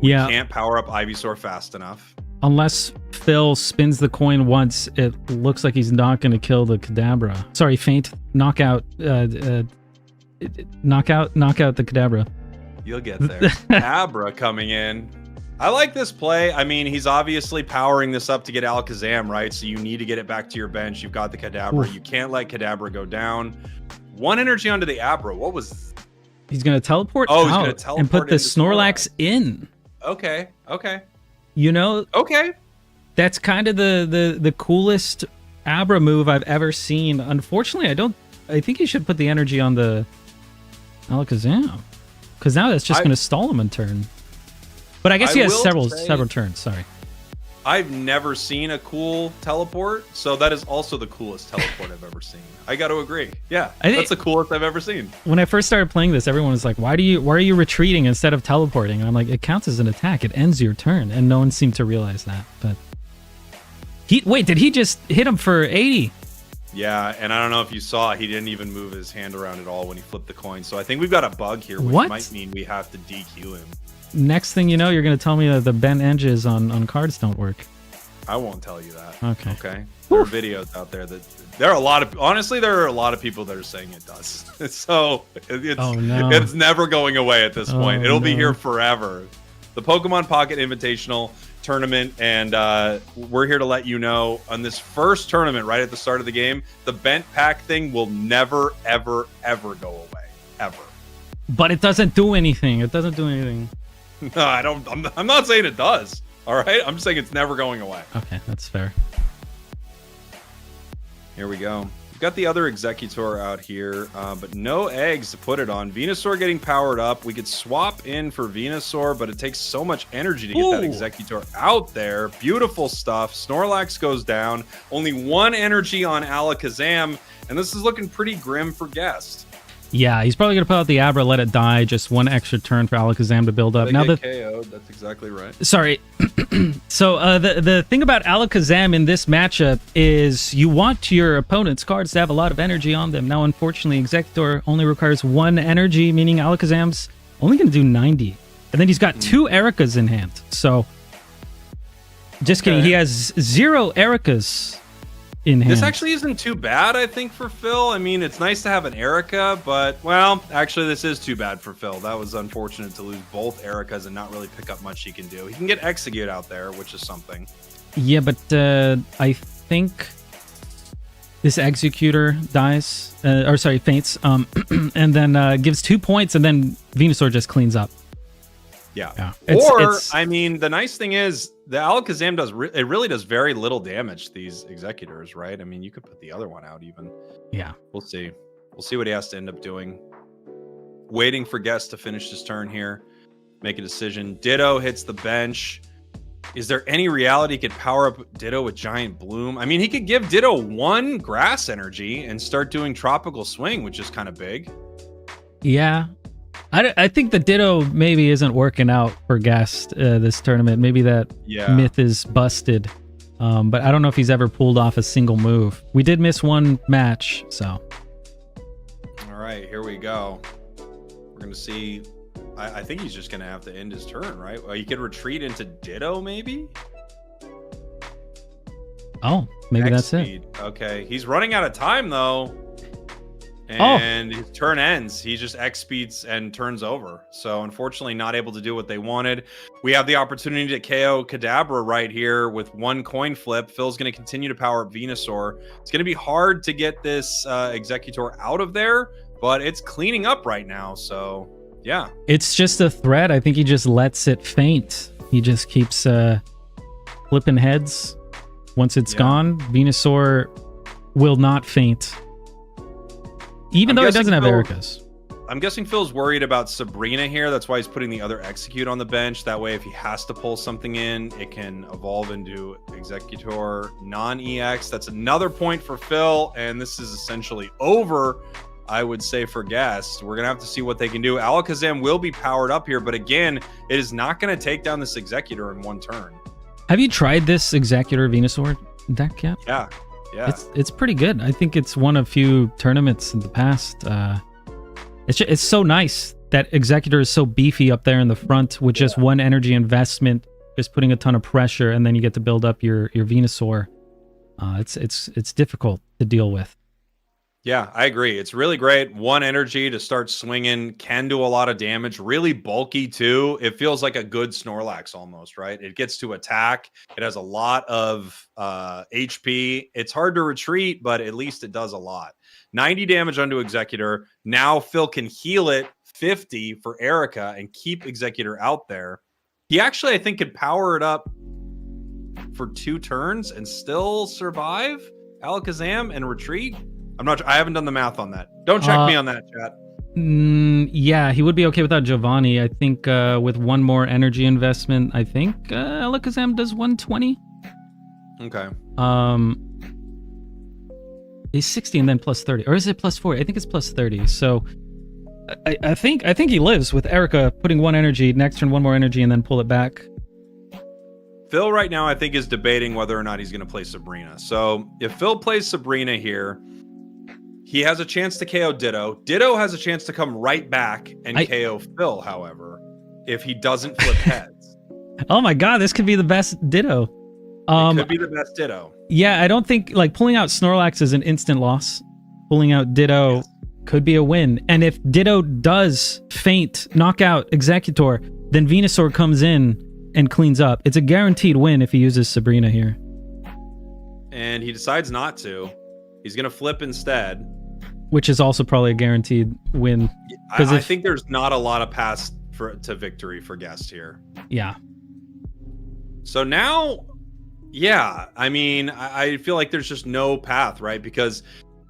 We can't power up Ivysaur fast enough. Unless Phil spins the coin once, it looks like he's not going to kill the Kadabra. Sorry, feint. Knockout. Knock out the Kadabra. You'll get there. Kadabra coming in. I like this play. I mean, he's obviously powering this up to get Alakazam, right? So you need to get it back to your bench. You've got the Kadabra. You can't let Kadabra go down. 1 energy onto the Abra. What was... He's going to teleport he's going to teleport and put the Snorlax in. Okay. Okay. That's kind of the coolest Abra move I've ever seen. Unfortunately, I think he should put the energy on the Alakazam, because now that's just going to stall him in turn. But I guess he has several turns. Sorry. I've never seen a cool teleport, so that is also the coolest teleport I've ever seen. I got to agree. Yeah, that's the coolest I've ever seen. When I first started playing this, everyone was like, why are you retreating instead of teleporting? And I'm like, it counts as an attack. It ends your turn. And no one seemed to realize that. But did he just hit him for 80? Yeah, and I don't know if you saw, he didn't even move his hand around at all when he flipped the coin. So I think we've got a bug here, which might mean we have to DQ him. Next thing you know, you're going to tell me that the bent edges on cards don't work. I won't tell you that. Okay. There are videos out there that there are a lot of people that are saying it does. So it's never going away at this point. It'll be here forever. The Pokemon Pocket Invitational tournament, and we're here to let you know on this first tournament right at the start of the game, the bent pack thing will never, ever, ever go away. Ever. But it doesn't do anything. It doesn't do anything. No, I don't. I'm not saying it does. All right, I'm just saying it's never going away. Okay, that's fair. Here we go. We've got the other Executor out here, but no eggs to put it on. Venusaur getting powered up. We could swap in for Venusaur, but it takes so much energy to get that Executor out there. Beautiful stuff. Snorlax goes down. Only 1 energy on Alakazam, and this is looking pretty grim for Guest. Yeah, he's probably going to put out the Abra, let it die, just 1 extra turn for Alakazam to build up. Now KO'd, that's exactly right. Sorry. So the thing about Alakazam in this matchup is you want your opponent's cards to have a lot of energy on them. Now, unfortunately, Executor only requires 1 energy, meaning Alakazam's only going to do 90. And then he's got 2 Ericas in hand. So, just kidding. He has 0 Ericas in hand. This actually isn't too bad, I think, for Phil. I mean, it's nice to have an Erica, but, well, actually, this is too bad for Phil. That was unfortunate to lose both Ericas and not really pick up much he can do. He can get Execute out there, which is something. Yeah, but I think this Executor dies, or sorry, faints, and then gives 2 points, and then Venusaur just cleans up. Yeah. It's, I mean, the nice thing is the Alakazam does it really does very little damage to these Executors, right? I mean, you could put the other one out even. Yeah. We'll see. We'll see what he has to end up doing. Waiting for Guest to finish his turn here. Make a decision. Ditto hits the bench. Is there any reality he could power up Ditto with Giant Bloom? I mean, he could give Ditto 1 grass energy and start doing Tropical Swing, which is kind of big. Yeah. I think the Ditto maybe isn't working out for Guest this tournament. Maybe that myth is busted. But I don't know if he's ever pulled off a single move. We did miss one match, so. All right, here we go. We're going to see. I think he's just going to have to end his turn, right? Well, he could retreat into Ditto, maybe? Oh, maybe X that's speed. it. Okay, he's running out of time, though. And his turn ends. He just X speeds and turns over. So, unfortunately, not able to do what they wanted. We have the opportunity to KO Kadabra right here with 1 coin flip. Phil's going to continue to power up Venusaur. It's going to be hard to get this Executor out of there, but it's cleaning up right now. So, yeah. It's just a threat. I think he just lets it faint. He just keeps flipping heads. Once it's gone, Venusaur will not faint. Even though he doesn't have Erica's. I'm guessing Phil's worried about Sabrina here. That's why he's putting the other Execute on the bench. That way, if he has to pull something in, it can evolve into Executor non-EX. That's another point for Phil, and this is essentially over, I would say, for Guest. We're going to have to see what they can do. Alakazam will be powered up here, but again, it is not going to take down this Executor in 1 turn. Have you tried this Executor Venusaur deck yet? Yeah. Yeah. It's pretty good. I think it's one of few tournaments in the past. It's so nice that Executor is so beefy up there in the front with just 1 energy investment, just putting a ton of pressure, and then you get to build up your Venusaur. It's difficult to deal with. Yeah, I agree. It's really great. 1 energy to start swinging, can do a lot of damage. Really bulky, too. It feels like a good Snorlax almost, right? It gets to attack. It has a lot of HP. It's hard to retreat, but at least it does a lot. 90 damage onto Executor. Now Phil can heal it 50 for Erica and keep Executor out there. He actually, I think, could power it up for 2 turns and still survive Alakazam and retreat. I haven't done the math on that. Don't check me on that, chat. Yeah, he would be okay without Giovanni. I think with 1 more energy investment, I think Alakazam does 120. Okay. He's 60 and then plus 30. Or is it plus 40? I think it's plus 30. So I think he lives with Erica putting 1 energy, next turn 1 more energy, and then pull it back. Phil right now, I think, is debating whether or not he's going to play Sabrina. So if Phil plays Sabrina here, he has a chance to KO Ditto. Ditto has a chance to come right back and KO Phil, however, if he doesn't flip heads. Oh my god, this could be the best Ditto. It could be the best Ditto. Yeah, I don't think, like, pulling out Snorlax is an instant loss. Pulling out Ditto could be a win. And if Ditto does faint, knock out Executor, then Venusaur comes in and cleans up. It's a guaranteed win if he uses Sabrina here. And he decides not to. He's going to flip instead. Which is also probably a guaranteed win. I think there's not a lot of paths to victory for Guest here. Yeah. So now, yeah, I mean, I feel like there's just no path, right? Because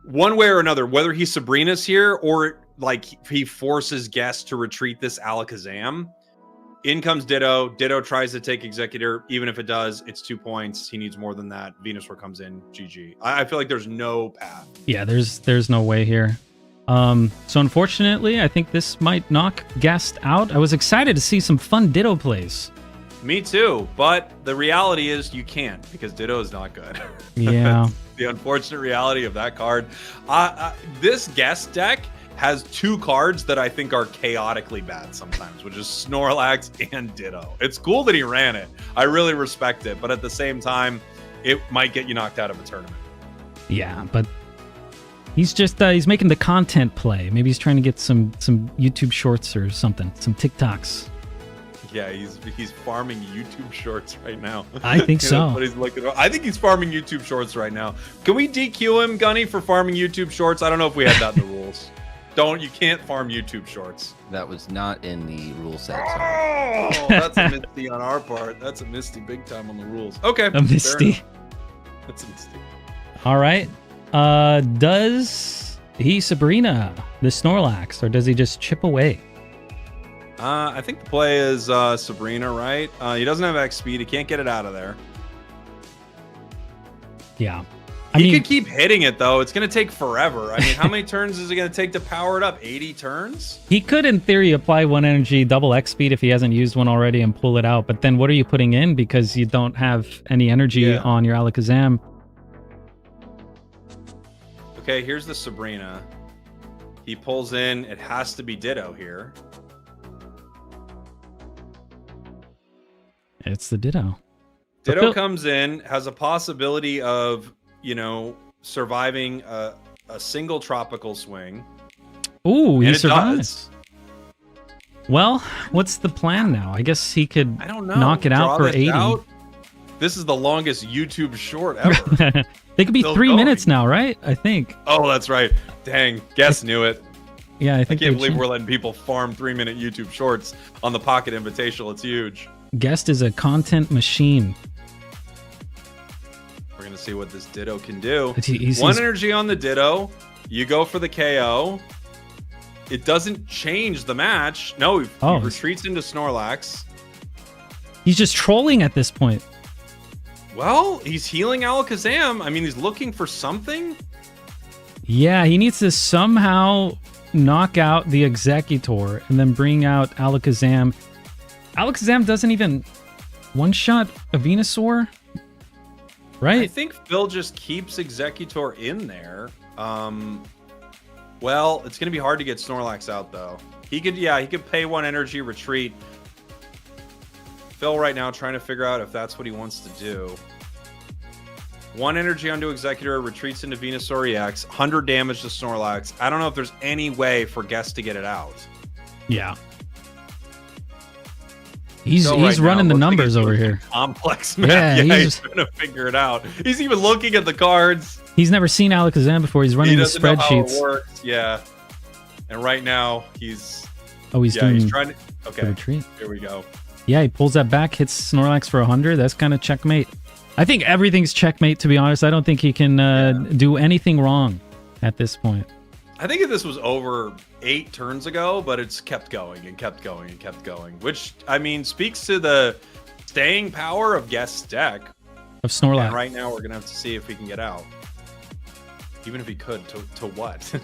one way or another, whether he Sabrina's here or like he forces Guest to retreat this Alakazam, in comes Ditto. Ditto tries to take Executor. Even if it does, it's 2 points. He needs more than that. Venusaur comes in. GG. I feel like there's no path. Yeah, there's no way here. So unfortunately, I think this might knock Guest out. I was excited to see some fun Ditto plays. Me too, but the reality is you can't because Ditto is not good. Yeah. The unfortunate reality of that card. This Guest deck has 2 cards that I think are chaotically bad sometimes, which is Snorlax and Ditto. It's cool that he ran it. I really respect it, but at the same time, it might get you knocked out of a tournament. Yeah, but he's just he's making the content play. Maybe he's trying to get some YouTube shorts or something, some TikToks. Yeah, he's farming YouTube Shorts right now. I think That's so. what he's looking at. I think he's farming YouTube Shorts right now. Can we DQ him, Gunny, for farming YouTube Shorts? I don't know if we had that in the rules. You can't farm YouTube Shorts. That was not in the rule set. Oh, that's a misty on our part. That's a misty big time on the rules. Okay. A misty. That's a misty. All right. Does he Sabrina the Snorlax, or does he just chip away? I think the play is Sabrina, right? He doesn't have X speed. He can't get it out of there. Yeah. He could keep hitting it, though. It's going to take forever. I mean, how many turns is it going to take to power it up? 80 turns? He could, in theory, apply one energy, double X speed if he hasn't used one already, and pull it out. But then what are you putting in? Because you don't have any energy on your Alakazam. Okay, here's the Sabrina. He pulls in. It has to be Ditto here. It's the Ditto. Ditto comes in, has a possibility of, surviving a single tropical swing. Ooh, he survives. Well, what's the plan now? I guess he could knock it out for 80. This is the longest YouTube short ever. They could be 3 minutes now, right? I think. Oh, that's right. Dang, Guess knew it. Yeah, I think I can't believe we're letting people farm 3-minute YouTube shorts on the Pocket Invitational. It's huge. Guest is a content machine. We're going to see what this Ditto can do. He's energy on the Ditto. You go for the KO. It doesn't change the match. No, he retreats into Snorlax. He's just trolling at this point. Well, he's healing Alakazam. I mean, he's looking for something. Yeah, he needs to somehow knock out the Executor and then bring out Alakazam. Alakazam doesn't even one-shot a Venusaur, right? I think Phil just keeps Executor in there. Well, it's going to be hard to get Snorlax out, though. He could pay one energy, retreat. Phil right now trying to figure out if that's what he wants to do. One energy onto Executor, retreats into Venusaur EX, 100 damage to Snorlax. I don't know if there's any way for Guest to get it out. Yeah. He's running the numbers over here. Complex map. Yeah, he's trying to figure it out. He's even looking at the cards. He's never seen Alakazam before. He's running the spreadsheets. Know how it works. Yeah. And right now he's he's trying to retreat. Here we go. Yeah, he pulls that back, hits Snorlax for 100. That's kind of checkmate. I think everything's checkmate, to be honest. I don't think he can do anything wrong at this point. I think if this was over 8 turns ago, but it's kept going and kept going and kept going, which, I mean, speaks to the staying power of Guest's deck. Of Snorlax. And right now, we're going to have to see if he can get out. Even if he could, to what?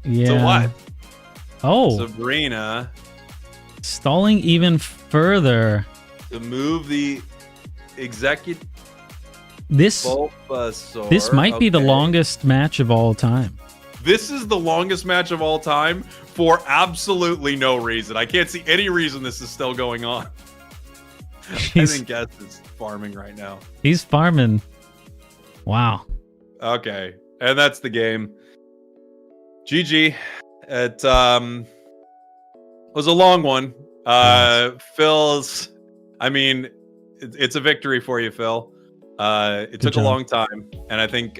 Yeah. To what? Oh. Sabrina. Stalling even further. To move the Execute. This might be the longest match of all time. This is the longest match of all time for absolutely no reason. I can't see any reason this is still going on. I think Guess is farming right now. He's farming. Wow. Okay. And that's the game. GG. It was a long one. Phil's, I mean, it's a victory for you, Phil. It took a long time. And I think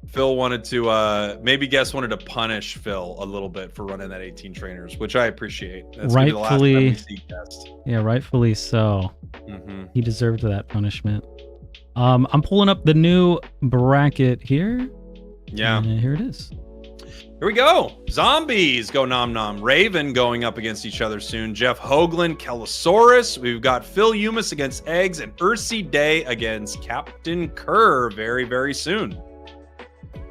Phil wanted to, maybe Guess wanted to punish Phil a little bit for running that 18 trainers, which I appreciate. That's gonna be the last time we see Guess. Yeah, rightfully so. He deserved that punishment. I'm pulling up the new bracket here. Yeah. And here it is. Here we go. Zombies go nom nom. Raven going up against each other soon. Jeff Hoagland, Kellosaurus. We've got Phil Umis against Eggs and Ursi Day against Captain Kerr very, very soon.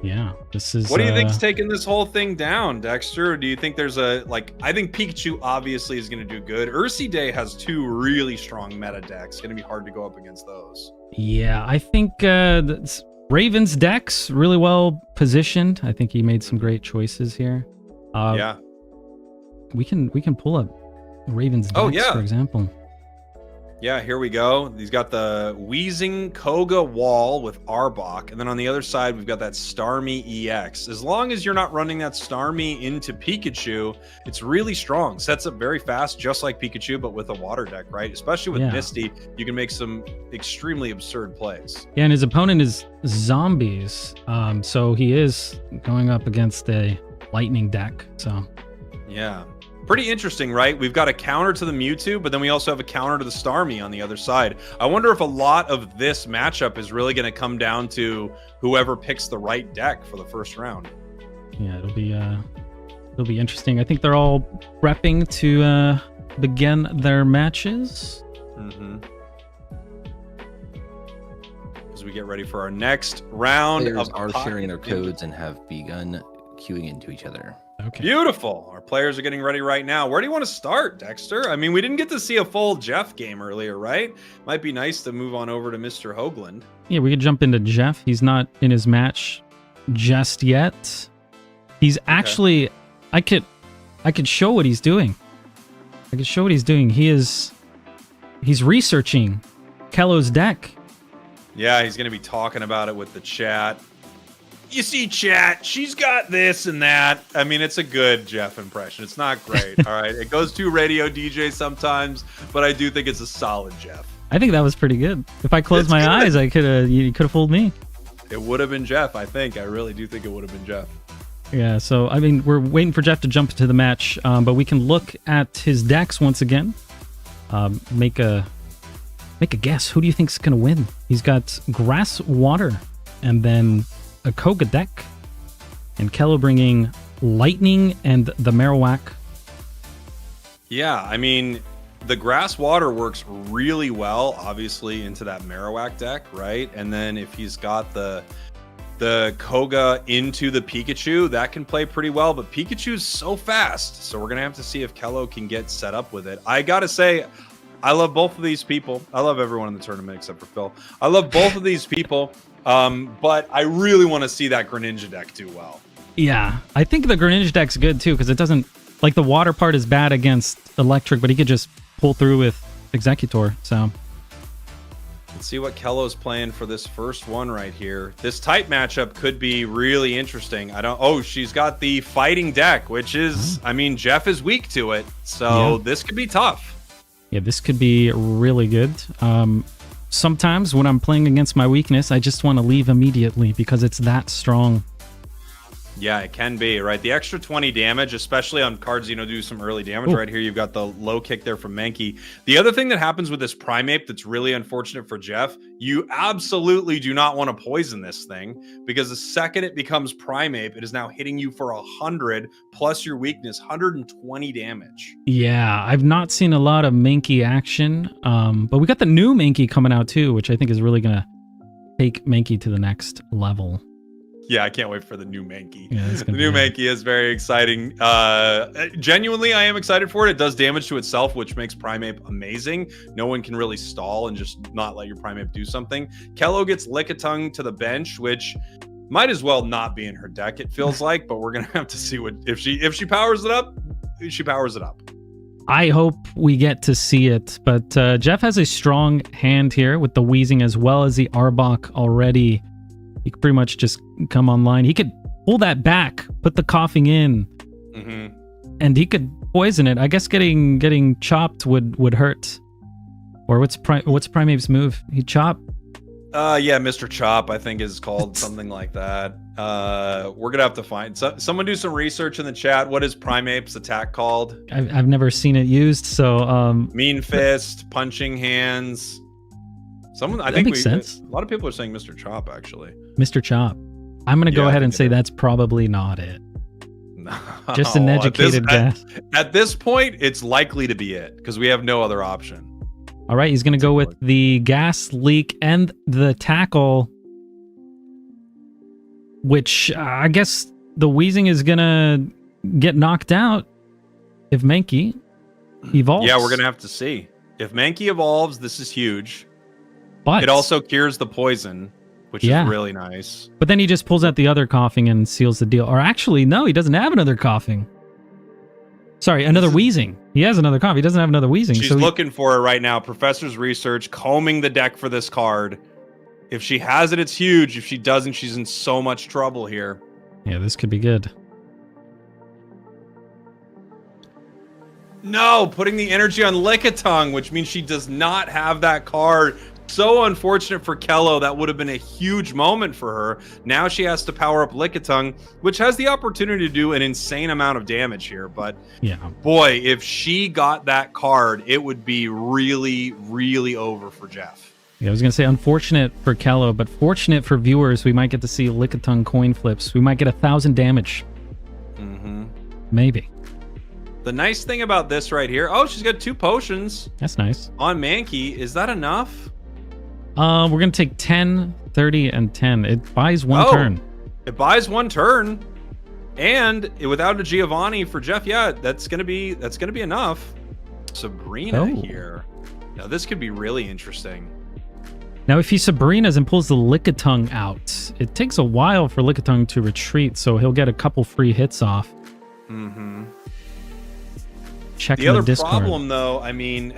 Yeah, this is. What do you think's taking this whole thing down, Dexter? Or do you think there's a I think Pikachu obviously is going to do good. Ursi Day has 2 really strong meta decks. It's going to be hard to go up against those. Yeah, I think Raven's deck's really well positioned. I think he made some great choices here. Yeah, we can pull up Raven's decks, for example. Yeah, here we go. He's got the Wheezing Koga Wall with Arbok. And then on the other side, we've got that Starmie EX. As long as you're not running that Starmie into Pikachu, it's really strong. Sets up very fast, just like Pikachu, but with a water deck, right? Especially with Misty, you can make some extremely absurd plays. Yeah, and his opponent is zombies. So he is going up against a lightning deck. So yeah. Pretty interesting, right? We've got a counter to the Mewtwo, but then we also have a counter to the Starmie on the other side. I wonder if a lot of this matchup is really going to come down to whoever picks the right deck for the first round. Yeah, it'll be interesting. I think they're all prepping to begin their matches. As we get ready for our next round. Players are sharing their codes and have begun queuing into each other. Okay. Beautiful. Our players are getting ready right now. Where do you want to start, Dexter? I mean, we didn't get to see a full Jeff game earlier, right? Might be nice to move on over to Mr. Hoagland. Yeah, we could jump into Jeff. He's not in his match just yet. He's actually, I could show what he's doing. I could show what he's doing. He's researching Kello's deck. Yeah, he's going to be talking about it with the chat. You see, chat, she's got this and that. I mean, it's a good Jeff impression. It's not great, all right? It goes to radio DJ sometimes, but I do think it's a solid Jeff. I think that was pretty good. If I closed my eyes, you could have fooled me. It would have been Jeff, I think. I really do think it would have been Jeff. Yeah, so, I mean, we're waiting for Jeff to jump into the match, but we can look at his decks once again. Make a guess. Who do you think's going to win? He's got Grass Water, and then a Koga deck, and Kello bringing Lightning and the Marowak. Yeah, I mean, the Grass Water works really well, obviously, into that Marowak deck, right? And then if he's got the Koga into the Pikachu, that can play pretty well, but Pikachu's so fast, so we're gonna have to see if Kello can get set up with it. I gotta say, I love both of these people. I love everyone in the tournament except for Phil. I love both of these people. But I really want to see that Greninja deck do well. Yeah, I think the Greninja deck's good too, because it doesn't, like, the water part is bad against electric, but he could just pull through with Executor, so. Let's see what Kello's playing for this first one right here. This type matchup could be really interesting. She's got the fighting deck, which is, I mean, Jeff is weak to it, so this could be tough. Yeah, this could be really good. Sometimes when I'm playing against my weakness, I just want to leave immediately because it's that strong. Yeah, it can be, right? The extra 20 damage, especially on cards, do some early damage. Right here, you've got the low kick there from Mankey. The other thing that happens with this Primeape that's really unfortunate for Jeff, you absolutely do not want to poison this thing, because the second it becomes Primeape, it is now hitting you for 100 plus your weakness, 120 damage. Yeah, I've not seen a lot of Mankey action, but we got the new Mankey coming out too, which I think is really going to take Mankey to the next level. Yeah, I can't wait for the new Mankey. Yeah, the new Mankey is very exciting. Genuinely, I am excited for it. It does damage to itself, which makes Primeape amazing. No one can really stall and just not let your Primeape do something. Kello gets Lickitung to the bench, which might as well not be in her deck, it feels like, but we're going to have to see if she powers it up, she powers it up. I hope we get to see it, but Jeff has a strong hand here with the Wheezing as well as the Arbok already. He could pretty much just come online. He could pull that back, put the coughing in, and he could poison it. I guess getting chopped would hurt. Or what's Primeape's move? He chop? Yeah, Mr. Chop, I think is called something like that. We're gonna have to find someone do some research in the chat. What is Primeape's attack called? I've never seen it used, so Mean Fist, Punching Hands. I think makes sense. A lot of people are saying Mr. Chop, actually. Mr. Chop. I'm going to go ahead and say that's probably not it. No, just an educated guess. At this point, it's likely to be it, because we have no other option. All right, he's going to go with the Gas Leak and the Tackle, which I guess the Wheezing is going to get knocked out if Mankey evolves. Yeah, we're going to have to see. If Mankey evolves, this is huge. But it also cures the poison, which is really nice. But then he just pulls out the other coughing and seals the deal. Or actually, no, he doesn't have another coughing. Sorry, another Wheezing. He has another comp. He doesn't have another Wheezing. She's looking for it right now. Professor's research, combing the deck for this card. If she has it, it's huge. If she doesn't, she's in so much trouble here. Yeah, this could be good. No, putting the energy on Lickitung, which means she does not have that card. So unfortunate for Kello. That would have been a huge moment for her. Now she has to power up Lickitung, which has the opportunity to do an insane amount of damage here. But yeah, boy, if she got that card, it would be really, really over for Jeff. Yeah, I was going to say unfortunate for Kello, but fortunate for viewers. We might get to see Lickitung coin flips. We might get 1,000 damage. Mm-hmm. Maybe. The nice thing about this right here, oh, she's got 2 potions. That's nice. On Mankey. Is that enough? We're going to take 10, 30, and 10. It buys one turn. It buys 1 turn. And without a Giovanni for Jeff, yeah, that's gonna be enough. Sabrina here. Now this could be really interesting. Now, if he Sabrinas and pulls the Lickitung out, it takes a while for Lickitung to retreat, so he'll get a couple free hits off. Mm-hmm. Check the other Discord. problem, though, I mean,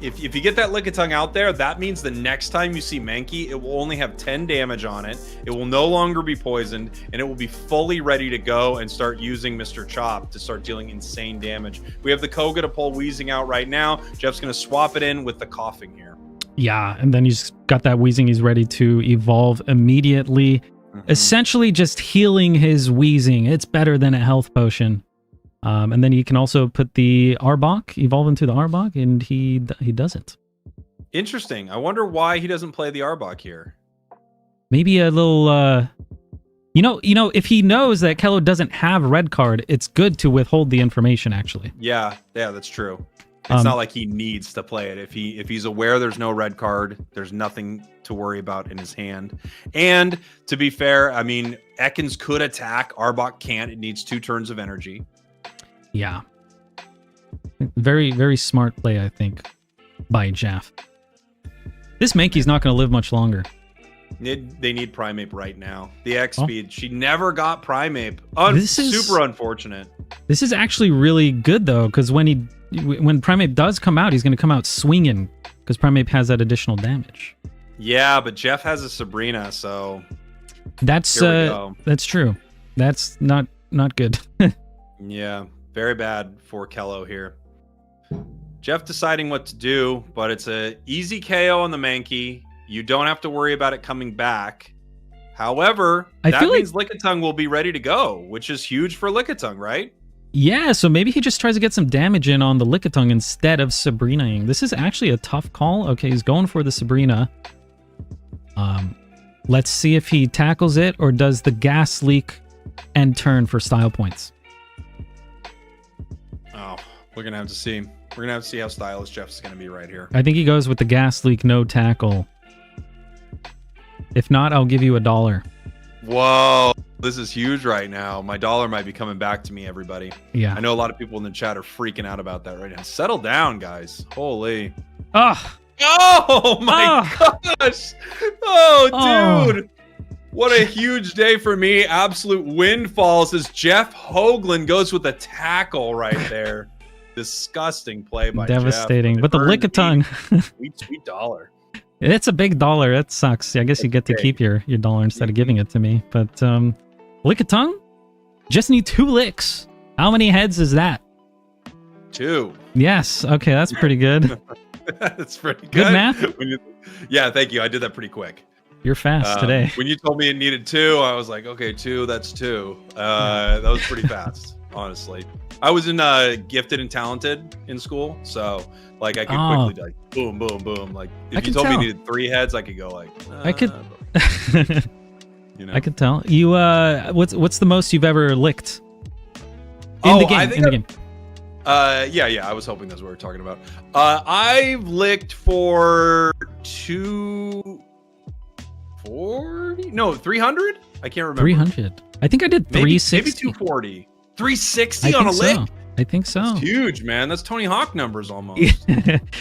if you get that Lickitung out there, that means the next time you see Mankey, it will only have 10 damage on it. It will no longer be poisoned, and it will be fully ready to go and start using Mr. Chop to start dealing insane damage. We have the Koga to pull Wheezing out right now. Jeff's going to swap it in with the Coughing here. Yeah, and then he's got that Wheezing. He's ready to evolve immediately. Essentially just healing his Wheezing. It's better than a health potion. And then you can also put the Arbok, evolve into the Arbok, and he doesn't. Interesting. I wonder why he doesn't play the Arbok here. Maybe a little, you know, if he knows that Kello doesn't have red card, it's good to withhold the information, actually. Yeah, that's true. It's not like he needs to play it. If he's aware there's no red card, there's nothing to worry about in his hand. And to be fair, I mean, Ekans could attack. Arbok can't. It needs 2 turns of energy. Yeah. Very, very smart play, I think, by Jeff. This Mankey's not going to live much longer. They need Primeape right now. The X speed. She never got Primeape. Super unfortunate. This is actually really good, though, because when Primeape does come out, he's going to come out swinging, because Primeape has that additional damage. Yeah, but Jeff has a Sabrina, so that's true. That's not good. Yeah, very bad for Kello here. Jeff deciding what to do, but it's a easy KO on the Mankey. You don't have to worry about it coming back. However, that means Lickitung will be ready to go, which is huge for Lickitung, right? Yeah, so maybe he just tries to get some damage in on the Lickitung instead of Sabrinaing. This is actually a tough call. Okay, he's going for the Sabrina. Let's see if he tackles it or does the gas leak and turn for style points. Oh, we're going to have to see. We're going to have to see how stylish Jeff's going to be right here. I think he goes with the gas leak, no tackle. If not, I'll give you $1. Whoa, this is huge right now. My $1 might be coming back to me, everybody. Yeah. I know a lot of people in the chat are freaking out about that right now. Settle down, guys. Holy. Oh my gosh. Oh, dude. What a huge day for me. Absolute windfalls as Jeff Hoagland goes with a tackle right there. Disgusting play by Devastating. Jeff. But the Lickitung. Sweet dollar. It's a big $1. That sucks. I guess you get to keep your $1 instead of giving it to me. But Lickitung, just need 2 licks. How many heads is that? 2. Yes. Okay, that's pretty good. That's pretty good. Good math? Yeah, thank you. I did that pretty quick. You're fast today. When you told me it needed 2, I was like, okay, 2, that's 2. That was pretty fast, honestly. I was in gifted and talented in school, so like I could quickly like boom, boom, boom. Like if you told me you needed 3 heads, I could go like. I could. You know? I could tell you. What's the most you've ever licked in the game? Yeah. I was hoping that's what we were talking about. I've licked for 240. No, 300. I can't remember. 300. I think I did 360. Maybe 240. 360 on a lick. I think so. It's huge, man. That's Tony Hawk numbers almost.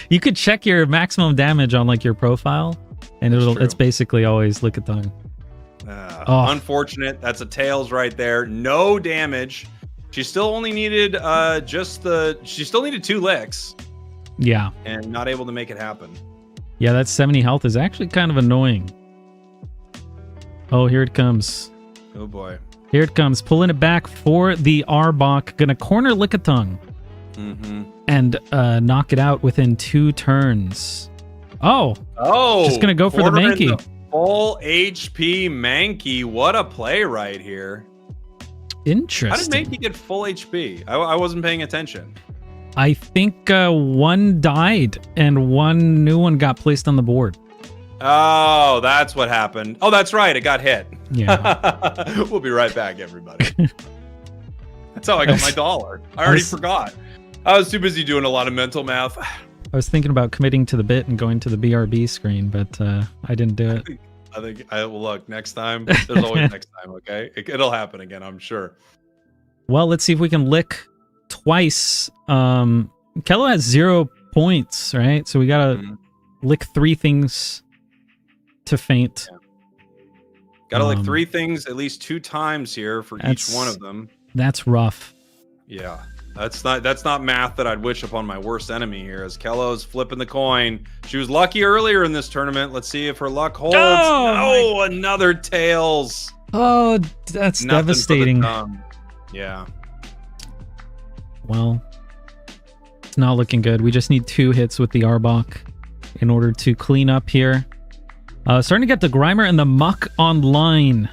You could check your maximum damage on like your profile, and it's basically always Lickitung. Unfortunate. That's a tails right there. No damage. She still only needed she still needed 2 licks Yeah. and not able to make it happen. Yeah, that 70 health is actually kind of annoying. Oh, here it comes. Oh boy. Here it comes. Pulling it back for the Arbok. Gonna corner Lickitung. And knock it out within 2 turns. Oh. Just gonna go for the Mankey. Mankey. Full HP Mankey. What a play right here. Interesting. How did Mankey get full HP? I wasn't paying attention. I think one died and one new one got placed on the board. Oh, that's what happened. Oh, that's right. It got hit. Yeah. We'll be right back, everybody. That's how I got my dollar. I already forgot. I was too busy doing a lot of mental math. I was thinking about committing to the bit and going to the BRB screen, but I didn't do it. I think I will look next time. There's always next time, okay? It'll happen again, I'm sure. Well, let's see if we can lick twice. Kello has 0 points, right? So we gotta lick 3 things to faint. Yeah. Gotta lick 3 things at least 2 times here for each one of them. That's rough. Yeah. That's not math that I'd wish upon my worst enemy here, as Kello's flipping the coin. She was lucky earlier in this tournament. Let's see if her luck holds. Oh, another tails. Oh, that's Nothing devastating. Yeah. Well, it's not looking good. We just need 2 hits with the Arbok in order to clean up here. Starting to get the Grimer and the Muck online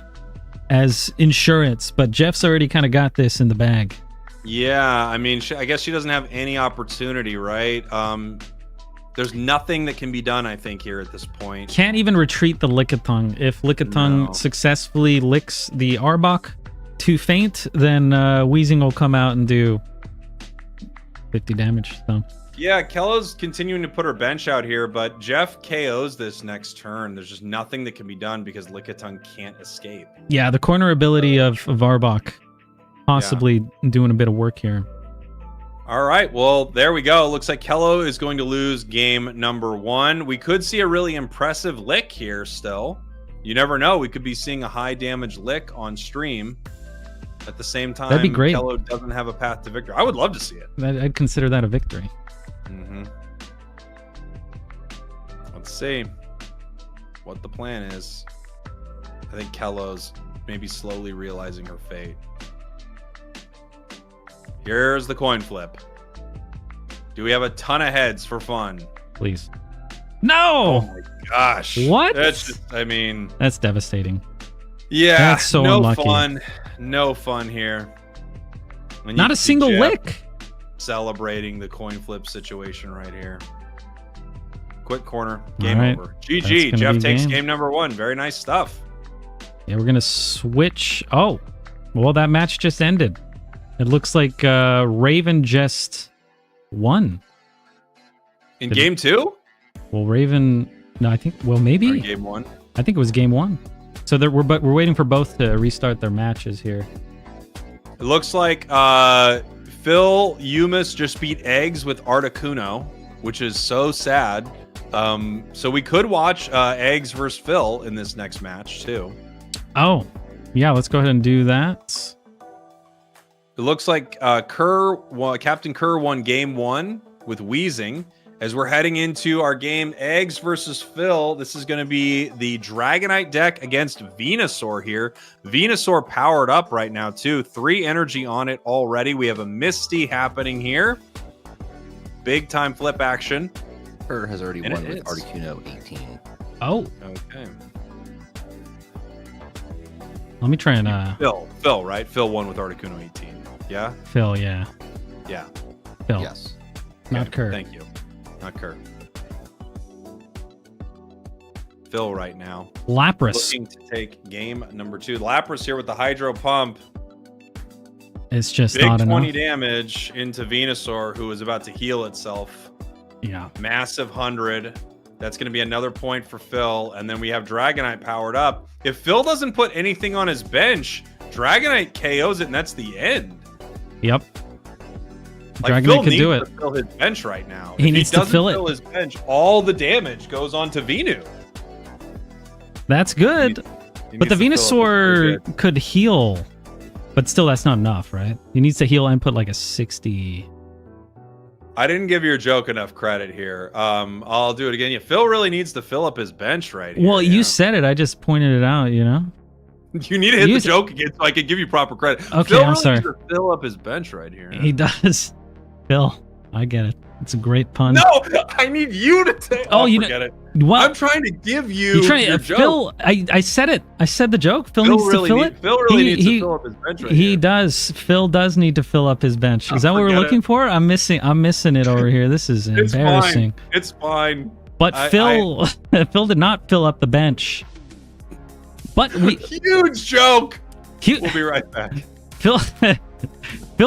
as insurance, but Jeff's already kind of got this in the bag. Yeah, I mean, I guess she doesn't have any opportunity, right? There's nothing that can be done, I think, here at this point. Can't even retreat the Lickitung. If Lickitung successfully licks the Arbok to faint, then Wheezing will come out and do 50 damage. So yeah, Kello's continuing to put her bench out here, but Jeff KOs this next turn. There's just nothing that can be done because Lickitung can't escape. yeah, the corner ability of Arbok possibly doing a bit of work here. All right, well, there we go. Looks like Kello is going to lose game number 1. We could see a really impressive lick here still. You never know. We could be seeing a high damage lick on stream. At the same time, that'd be great. Kello doesn't have a path to victory. I would love to see it. I'd consider that a victory. Let's see what the plan is. I think Kello's maybe slowly realizing her fate. Here's the coin flip. Do we have a ton of heads for fun? Please. No! Oh my gosh. What? That's just, I mean... That's devastating. Yeah, that's so no unlucky. Fun. No fun here. When Not a single lick. Celebrating the coin flip situation right here. Quick corner. Game right. over. GG. Jeff takes game number 1. Very nice stuff. Yeah, we're going to switch. Oh, well, that match just ended. It looks like Raven just won. In game 2? Well, Raven... No, I think... Well, maybe. Or game 1? I think it was game 1. So we're waiting for both to restart their matches here. It looks like Phil Yumis just beat Eggs with Articuno, which is so sad. So we could watch Eggs versus Phil in this next match, too. Oh, yeah, let's go ahead and do that. It looks like Captain Kerr won game 1 with Wheezing. As we're heading into our game, Eggs versus Phil, this is going to be the Dragonite deck against Venusaur here. Venusaur powered up right now, too. 3 energy on it already. We have a Misty happening here. Big time flip action. Kerr has already won with Articuno 18. Oh. Okay. Let me try and... Phil, right? Phil won with Articuno 18. Yeah? Phil, yeah. Yeah. Phil. Yes. Not Okay, Kerr. Thank you. Not Kerr. Phil right now. Lapras. Looking to take game number 2. Lapras here with the Hydro Pump. It's just Big not 20 enough. damage into Venusaur, who is about to heal itself. Yeah. Massive 100. That's going to be another point for Phil. And then we have Dragonite powered up. If Phil doesn't put anything on his bench, Dragonite KOs it, and that's the end. Yep. Like, Dragonite Phil could needs do it. to fill his bench right now. He If needs he to doesn't fill it. fill his bench, all the damage goes on to Venu. That's good. He But the needs to fill it. Venusaur could heal But still, that's not enough, right? He needs to heal and put like a 60. I didn't give your joke enough credit here. I'll do it again. Yeah, Phil really needs to fill up his bench right here. Well, you said it. I just pointed it out, you know? You need to hit the joke again so I can give you proper credit. Okay, Phil I'm really sorry. needs to fill up his bench right here. He does. Phil, I get it. It's a great pun. No, I need you to take. Oh, you forget it. What? I'm trying to give you your joke. Phil, I said it. I said the joke. Phil needs really to fill it. Phil really needs to fill up his bench right He here. does. Phil does need to fill up his bench. Is that what we're looking for? I'm missing it over here. This is embarrassing. It's fine. But Phil did not fill up the bench. But huge joke. We'll be right back. Phil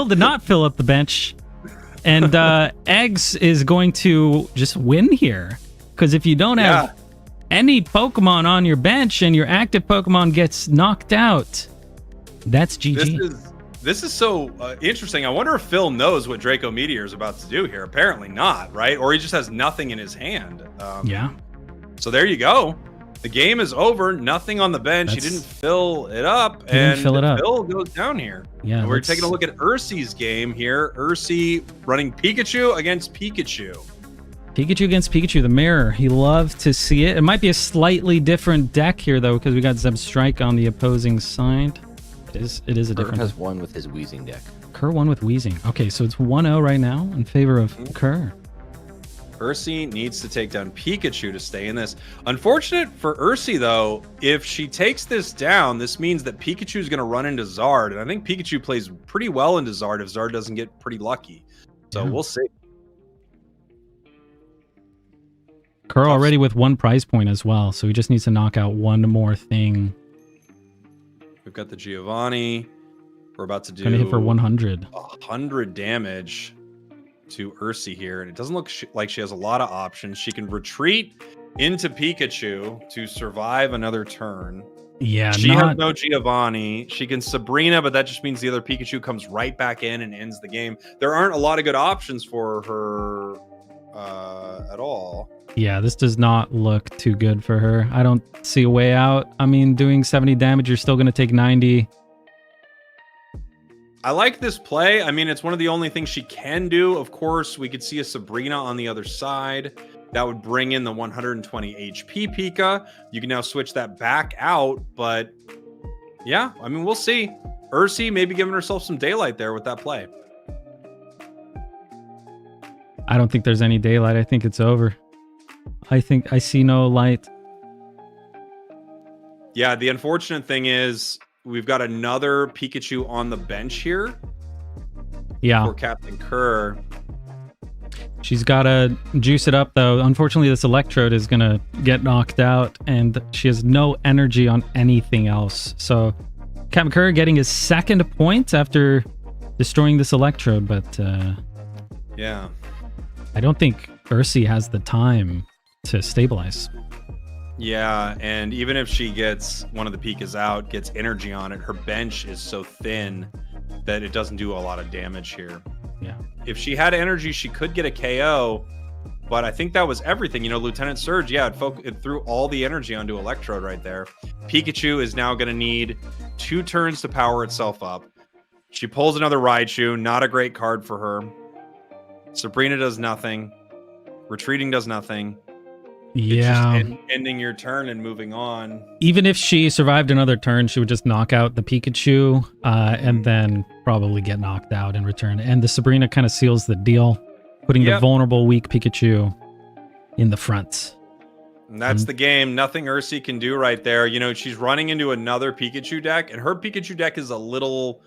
did not fill up the bench. And Eggs is going to just win here. Because if you don't have any Pokemon on your bench and your active Pokemon gets knocked out, that's GG. This is so interesting. I wonder if Phil knows what Draco Meteor is about to do here. Apparently not, right? Or he just has nothing in his hand. Yeah. So there you go. The game is over. Nothing on the bench. He didn't fill it up. Phil goes down here. Yeah. And we're taking a look at Ursi's game here. Ursi running Pikachu against Pikachu. Pikachu against Pikachu, the mirror. He loved to see it. It might be a slightly different deck here, though, because we got Zebstrike on the opposing side. It is a different. Kerr has won with his Wheezing deck. Kerr won with Wheezing. Okay, so it's 1-0 right now in favor of Kerr. Ursi needs to take down Pikachu to stay in this. Unfortunate for Ursi, though, if she takes this down, this means that Pikachu is going to run into Zard. And I think Pikachu plays pretty well into Zard if Zard doesn't get pretty lucky. So we'll see. Kerr already with 1 prize point as well, so he just needs to knock out one more thing. We've got the Giovanni. We're about to do... Gonna hit for 100. 100 damage to Ursi here, and it doesn't look like she has a lot of options. She can retreat into Pikachu to survive another turn. Yeah, she has no Giovanni. She can Sabrina, but that just means the other Pikachu comes right back in and ends the game. There aren't a lot of good options for her at all. Yeah, this does not look too good for her. I don't see a way out. I mean, doing 70 damage, you're still going to take 90. I like this play. I mean, it's one of the only things she can do. Of course, we could see a Sabrina on the other side. That would bring in the 120 HP Pika. You can now switch that back out, but yeah, I mean, we'll see. Ursi maybe giving herself some daylight there with that play. I don't think there's any daylight. I think it's over. I think I see no light. Yeah, the unfortunate thing is we've got another Pikachu on the bench here. Yeah. For Captain Kerr. She's got to juice it up, though. Unfortunately, this Electrode is going to get knocked out, and she has no energy on anything else. So Captain Kerr getting his 2nd point after destroying this Electrode, but yeah, I don't think Ursi has the time to stabilize. Yeah, and even if she gets one of the Pikas out, gets energy on it, her bench is so thin that it doesn't do a lot of damage here. Yeah. If she had energy, she could get a KO, but I think that was everything. You know, Lieutenant Surge, yeah, it threw all the energy onto Electrode right there. Pikachu is now going to need 2 turns to power itself up. She pulls another Raichu, not a great card for her. Sabrina does nothing. Retreating does nothing. Yeah. It's just ending your turn and moving on. Even if she survived another turn, she would just knock out the Pikachu and then probably get knocked out in return. And the Sabrina kind of seals the deal, putting the vulnerable, weak Pikachu in the front. And that's the game. Nothing Ursi can do right there. You know, she's running into another Pikachu deck, and her Pikachu deck is a little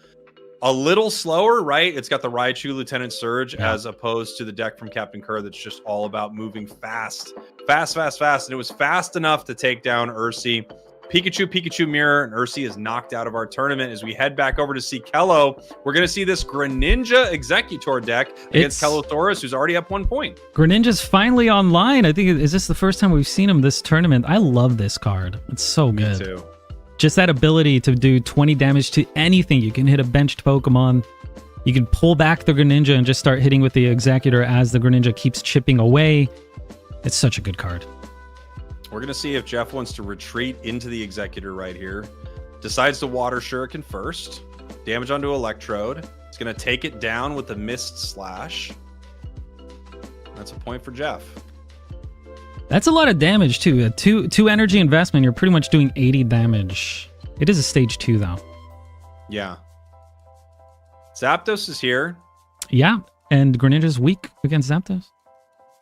slower, right? It's got the Raichu Lieutenant Surge as opposed to the deck from Captain Kerr that's just all about moving fast. And it was fast enough to take down Ursi. Pikachu Mirror, and Ursi is knocked out of our tournament. As we head back over to see Kello, we're going to see this Greninja Executor deck against Kellosaurus, who's already up 1 point. Greninja's finally online. I think, is this the first time we've seen him this tournament? I love this card. It's so good. Me too. Just that ability to do 20 damage to anything. You can hit a benched Pokemon. You can pull back the Greninja and just start hitting with the Executor as the Greninja keeps chipping away. It's such a good card. We're going to see if Jeff wants to retreat into the Executor right here. Decides to Water Shuriken first. Damage onto Electrode. It's going to take it down with the Mist Slash. That's a point for Jeff. That's a lot of damage, too. Two energy investment, you're pretty much doing 80 damage. It is a stage 2, though. Yeah. Zapdos is here. Yeah, and Greninja's weak against Zapdos.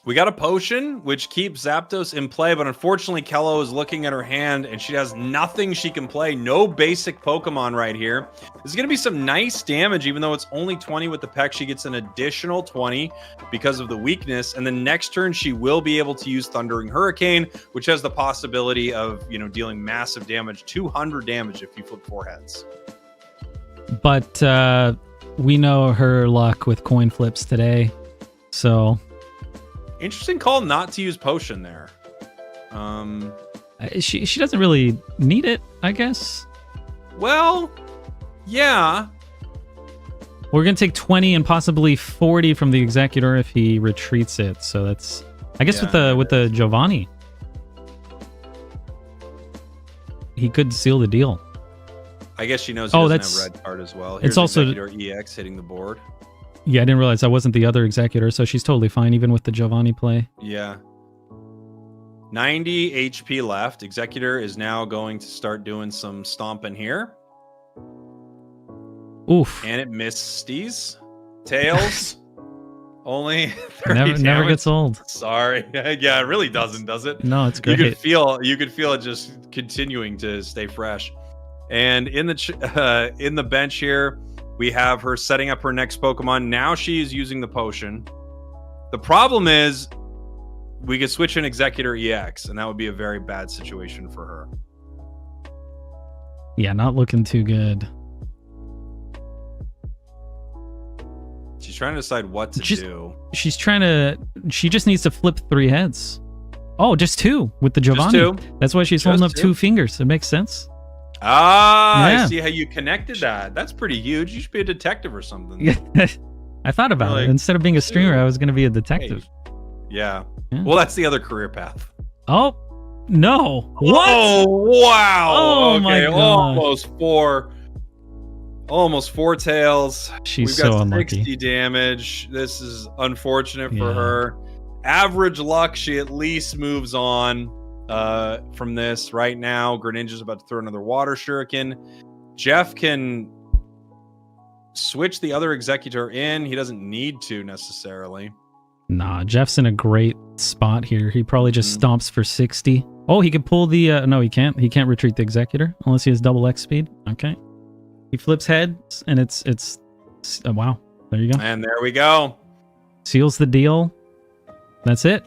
We got a potion, which keeps Zapdos in play, but unfortunately, Kello is looking at her hand, and she has nothing she can play. No basic Pokemon right here. There's going to be some nice damage, even though it's only 20 with the Peck. She gets an additional 20 because of the weakness, and the next turn, she will be able to use Thundering Hurricane, which has the possibility of, dealing massive damage, 200 damage if you flip 4 heads. But we know her luck with coin flips today, so... Interesting call not to use potion there. She doesn't really need it, I guess. Well, yeah. We're gonna take 20 and possibly 40 from the Executor if he retreats it. So that's, I guess, with the Giovanni, he could seal the deal. I guess she knows he doesn't have red card as well. Here's it's also Executor EX hitting the board. Yeah, I didn't realize I wasn't the other Executor, so she's totally fine even with the Giovanni play. Yeah. 90 HP left. Executor is now going to start doing some stomping here. Oof. And it misties. Tails. Only 30 never gets old. Sorry. Yeah, it really doesn't, does it? No, it's great. You could feel it just continuing to stay fresh. And in the bench here, we have her setting up her next Pokemon. Now she is using the potion. The problem is we could switch an Executor EX, and that would be a very bad situation for her. Yeah, not looking too good. She's trying to decide what to do. She just needs to flip 3 heads. Oh, just 2 with the Giovanni. Just 2. That's why she's holding up 2 fingers. It makes sense. Ah, yeah. I see how you connected that. That's pretty huge. You should be a detective or something. Yeah, I thought about it. Instead of being a streamer, I was going to be a detective. Hey. Yeah. Well, that's the other career path. Oh, no. What? Oh, wow. Oh, okay. my God. Almost 4 tails. She's We've got so unlucky. 60 damage. This is unfortunate for her. Average luck, she at least moves on from this. Right now, Greninja's about to throw another Water Shuriken. Jeff can switch the other Executor in. He doesn't need to necessarily. Nah, Jeff's in a great spot here. He probably just stomps for 60. Oh, he could pull the... no, he can't. He can't retreat the Executor unless he has double X speed. Okay. He flips heads, and it's wow. There you go. And there we go. Seals the deal. That's it.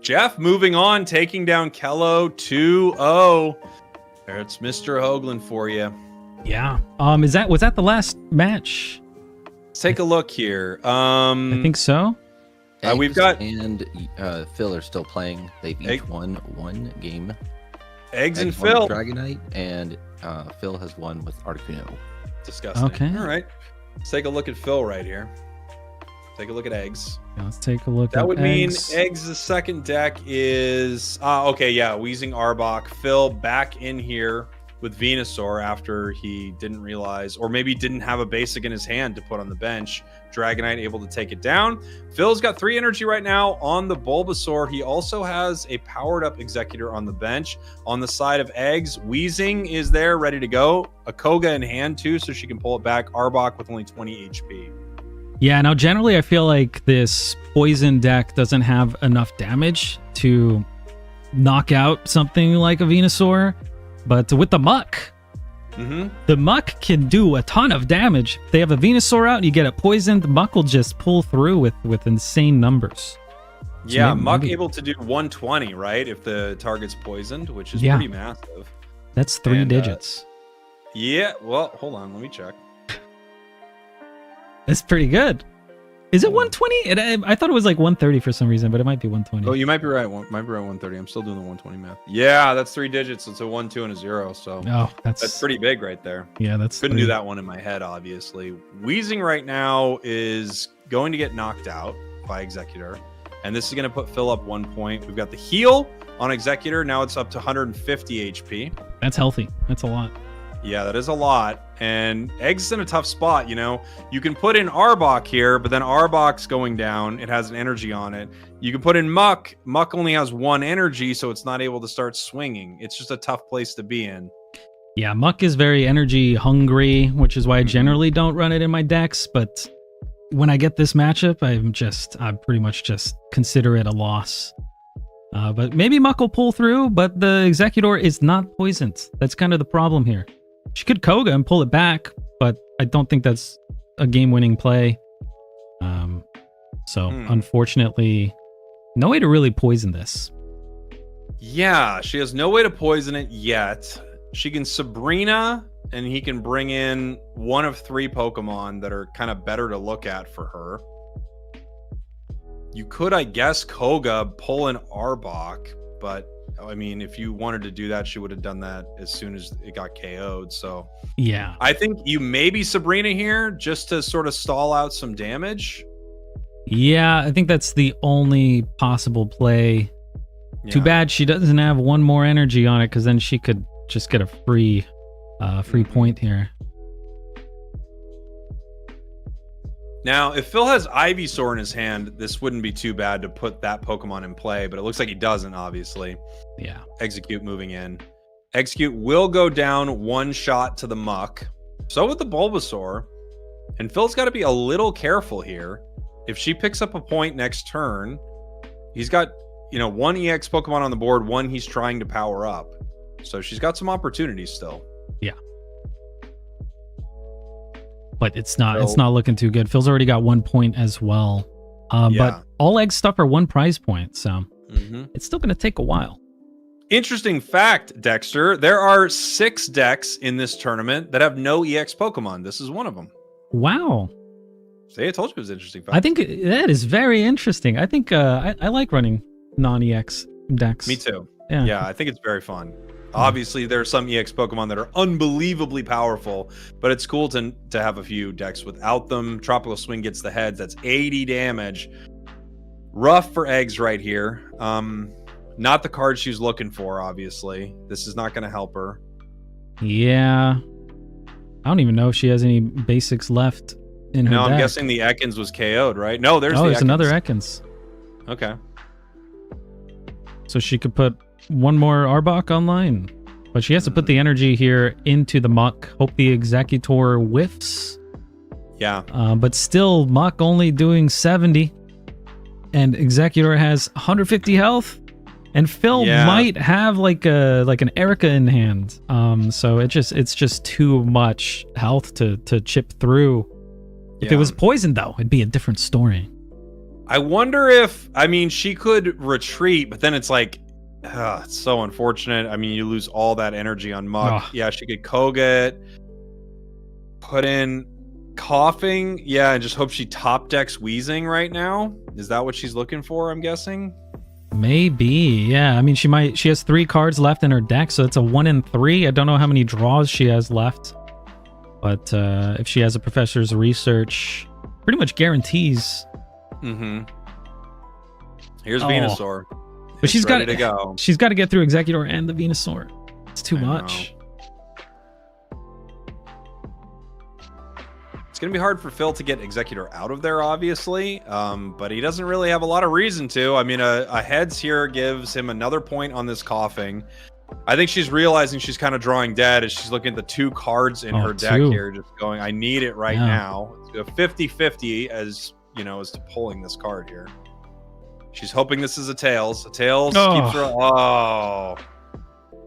Jeff moving on, taking down Kello 2-0. It's Mr. Hoagland for you. Yeah. Was that the last match? Let's take a look here. I think so. We've got and Phil are still playing. They've each won 1 game. Eggs and Phil. Dragonite, and Phil has won with Articuno. Disgusting. Okay. All right. Let's take a look at Phil right here. Take a look at Eggs. Yeah, let's take a look at That would mean Eggs. Eggs' second deck is... okay, yeah. Wheezing Arbok. Phil back in here with Venusaur after he didn't realize, or maybe didn't have a basic in his hand to put on the bench. Dragonite able to take it down. Phil's got 3 energy right now on the Bulbasaur. He also has a powered up Executor on the bench. On the side of Eggs, Wheezing is there ready to go. A Koga in hand too, so she can pull it back. Arbok with only 20 HP. Yeah, now generally I feel like this poison deck doesn't have enough damage to knock out something like a Venusaur, but with the Muck, the Muck can do a ton of damage. If they have a Venusaur out and you get it poisoned, the Muck will just pull through with insane numbers. So Yeah, Muck able to do 120, right? If the target's poisoned, which is pretty massive. That's 3 digits. Yeah, well, hold on, let me check. That's pretty good. Is it 120? I thought it was like 130 for some reason, but it might be 120. Oh, you might be right. Might be right. 130. I'm still doing the 120 math. Yeah, that's 3 digits. It's a 1, 2, and a 0. So that's pretty big right there. Yeah, that's couldn't do that one in my head, obviously. Wheezing right now is going to get knocked out by Executor, and this is going to put Phil up 1 point. We've got the heal on Executor. Now it's up to 150 HP. That's healthy. That's a lot. Yeah, that is a lot. And Egg's in a tough spot, you know. You can put in Arbok here, but then Arbok's going down. It has an energy on it. You can put in Muck. Muck only has 1 energy, so it's not able to start swinging. It's just a tough place to be in. Yeah, Muck is very energy hungry, which is why I generally don't run it in my decks. But when I get this matchup, I pretty much just consider it a loss. But maybe Muck will pull through, but the Executor is not poisoned. That's kind of the problem here. She could Koga and pull it back, but I don't think that's a game-winning play. Unfortunately, no way to really poison this. Yeah, she has no way to poison it yet. She can Sabrina, and he can bring in one of 3 Pokemon that are kind of better to look at for her. You could, I guess, Koga, pull an Arbok, but I mean, if you wanted to do that, she would have done that as soon as it got KO'd. So yeah, I think you maybe Sabrina here just to sort of stall out some damage. Yeah, I think that's the only possible play. Yeah. Too bad she doesn't have 1 more energy on it, because then she could just get a free point here. Now, if Phil has Ivysaur in his hand, this wouldn't be too bad to put that Pokemon in play, but it looks like he doesn't, obviously. Yeah. Execute moving in. Execute will go down 1 shot to the Muck. So would the Bulbasaur. And Phil's got to be a little careful here. If she picks up a point next turn, he's got, 1 EX Pokemon on the board, 1 he's trying to power up. So she's got some opportunities still. Yeah. But it's not looking too good. Phil's already got 1 point as well. But all Egg stuff are 1 prize point, so it's still going to take a while. Interesting fact, Dexter. There are 6 decks in this tournament that have no EX Pokemon. This is one of them. Wow. See, I told you it was an interesting fact. I think that is very interesting. I think I like running non-EX decks. Me too. Yeah, I think it's very fun. Obviously, there are some EX Pokemon that are unbelievably powerful, but it's cool to have a few decks without them. Tropical Swing gets the heads. That's 80 damage. Rough for Eggs right here. Not the card she's looking for, obviously. This is not going to help her. Yeah. I don't even know if she has any basics left in her deck. I'm guessing the Ekans was KO'd, right? No, there's there's another Ekans. Okay. So she could put 1 more Arbok online. But she has to put the energy here into the Muck. Hope the Executor whiffs. Yeah. But still, Muck only doing 70. And Executor has 150 health. And Phil might have like an Erica in hand. So it's just too much health to chip through. If it was poisoned, though, it'd be a different story. I wonder if, she could retreat, but then it's like, it's so unfortunate. You lose all that energy on Muck. Yeah, she could Koga it, put in Coughing, and just hope she top decks Wheezing right now. Is that what she's looking for, I'm guessing? Maybe, yeah. She has 3 cards left in her deck, so it's a 1 in 3. I don't know how many draws she has left. But if she has a Professor's Research, pretty much guarantees. Here's Venusaur. But she's got to go. She's got to get through Executor and the Venusaur. It's too much. It's going to be hard for Phil to get Executor out of there, obviously. But he doesn't really have a lot of reason to. A heads here gives him another point on this Coughing. I think she's realizing she's kind of drawing dead as she's looking at the 2 cards in her deck here, just going, I need it right now. It's a 50-50 as to pulling this card here. She's hoping this is a Tails. A Tails keeps her.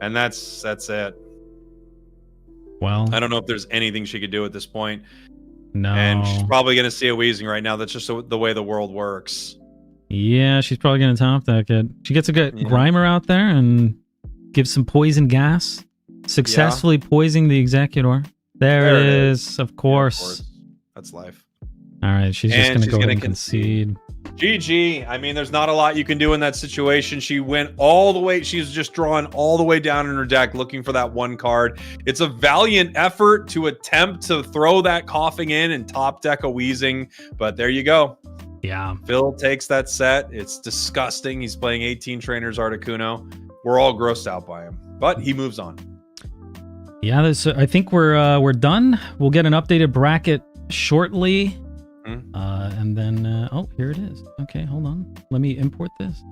And that's it. Well, I don't know if there's anything she could do at this point. No. And she's probably going to see a Wheezing right now. That's just the way the world works. Yeah, she's probably going to top deck it. She gets a good Grimer out there and gives some poison gas. Successfully poisoning the Executor. There it is. Of course. That's life. All right, she's just going to go ahead and concede. GG. There's not a lot you can do in that situation. She went all the way. She's just drawn all the way down in her deck looking for that 1 card. It's a valiant effort to attempt to throw that Coughing in and top deck a Wheezing. But there you go. Yeah. Phil takes that set. It's disgusting. He's playing 18 Trainers Articuno. We're all grossed out by him. But he moves on. Yeah, I think we're done. We'll get an updated bracket shortly. And then, oh, here it is. Okay, hold on. Let me import this.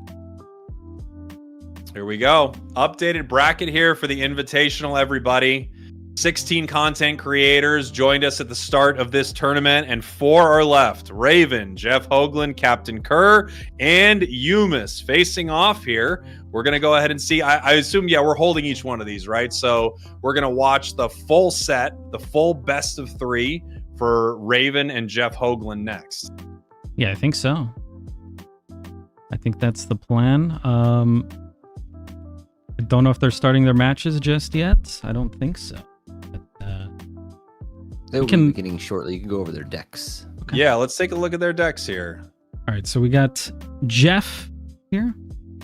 Here we go. Updated bracket here for the Invitational, everybody. 16 content creators joined us at the start of this tournament, and 4 are left. Raven, Jeff Hoagland, Captain Kerr, and Yumis facing off here. We're going to go ahead and see. I assume, yeah, we're holding each one of these, right? So we're going to watch the full set, the full best of 3 for Raven and Jeff Hoagland next. Yeah, I think so. I think that's the plan. I don't know if they're starting their matches just yet. I don't think so. They will be beginning shortly. You can go over their decks. Okay. Yeah, let's take a look at their decks here. All right, so we got Jeff here.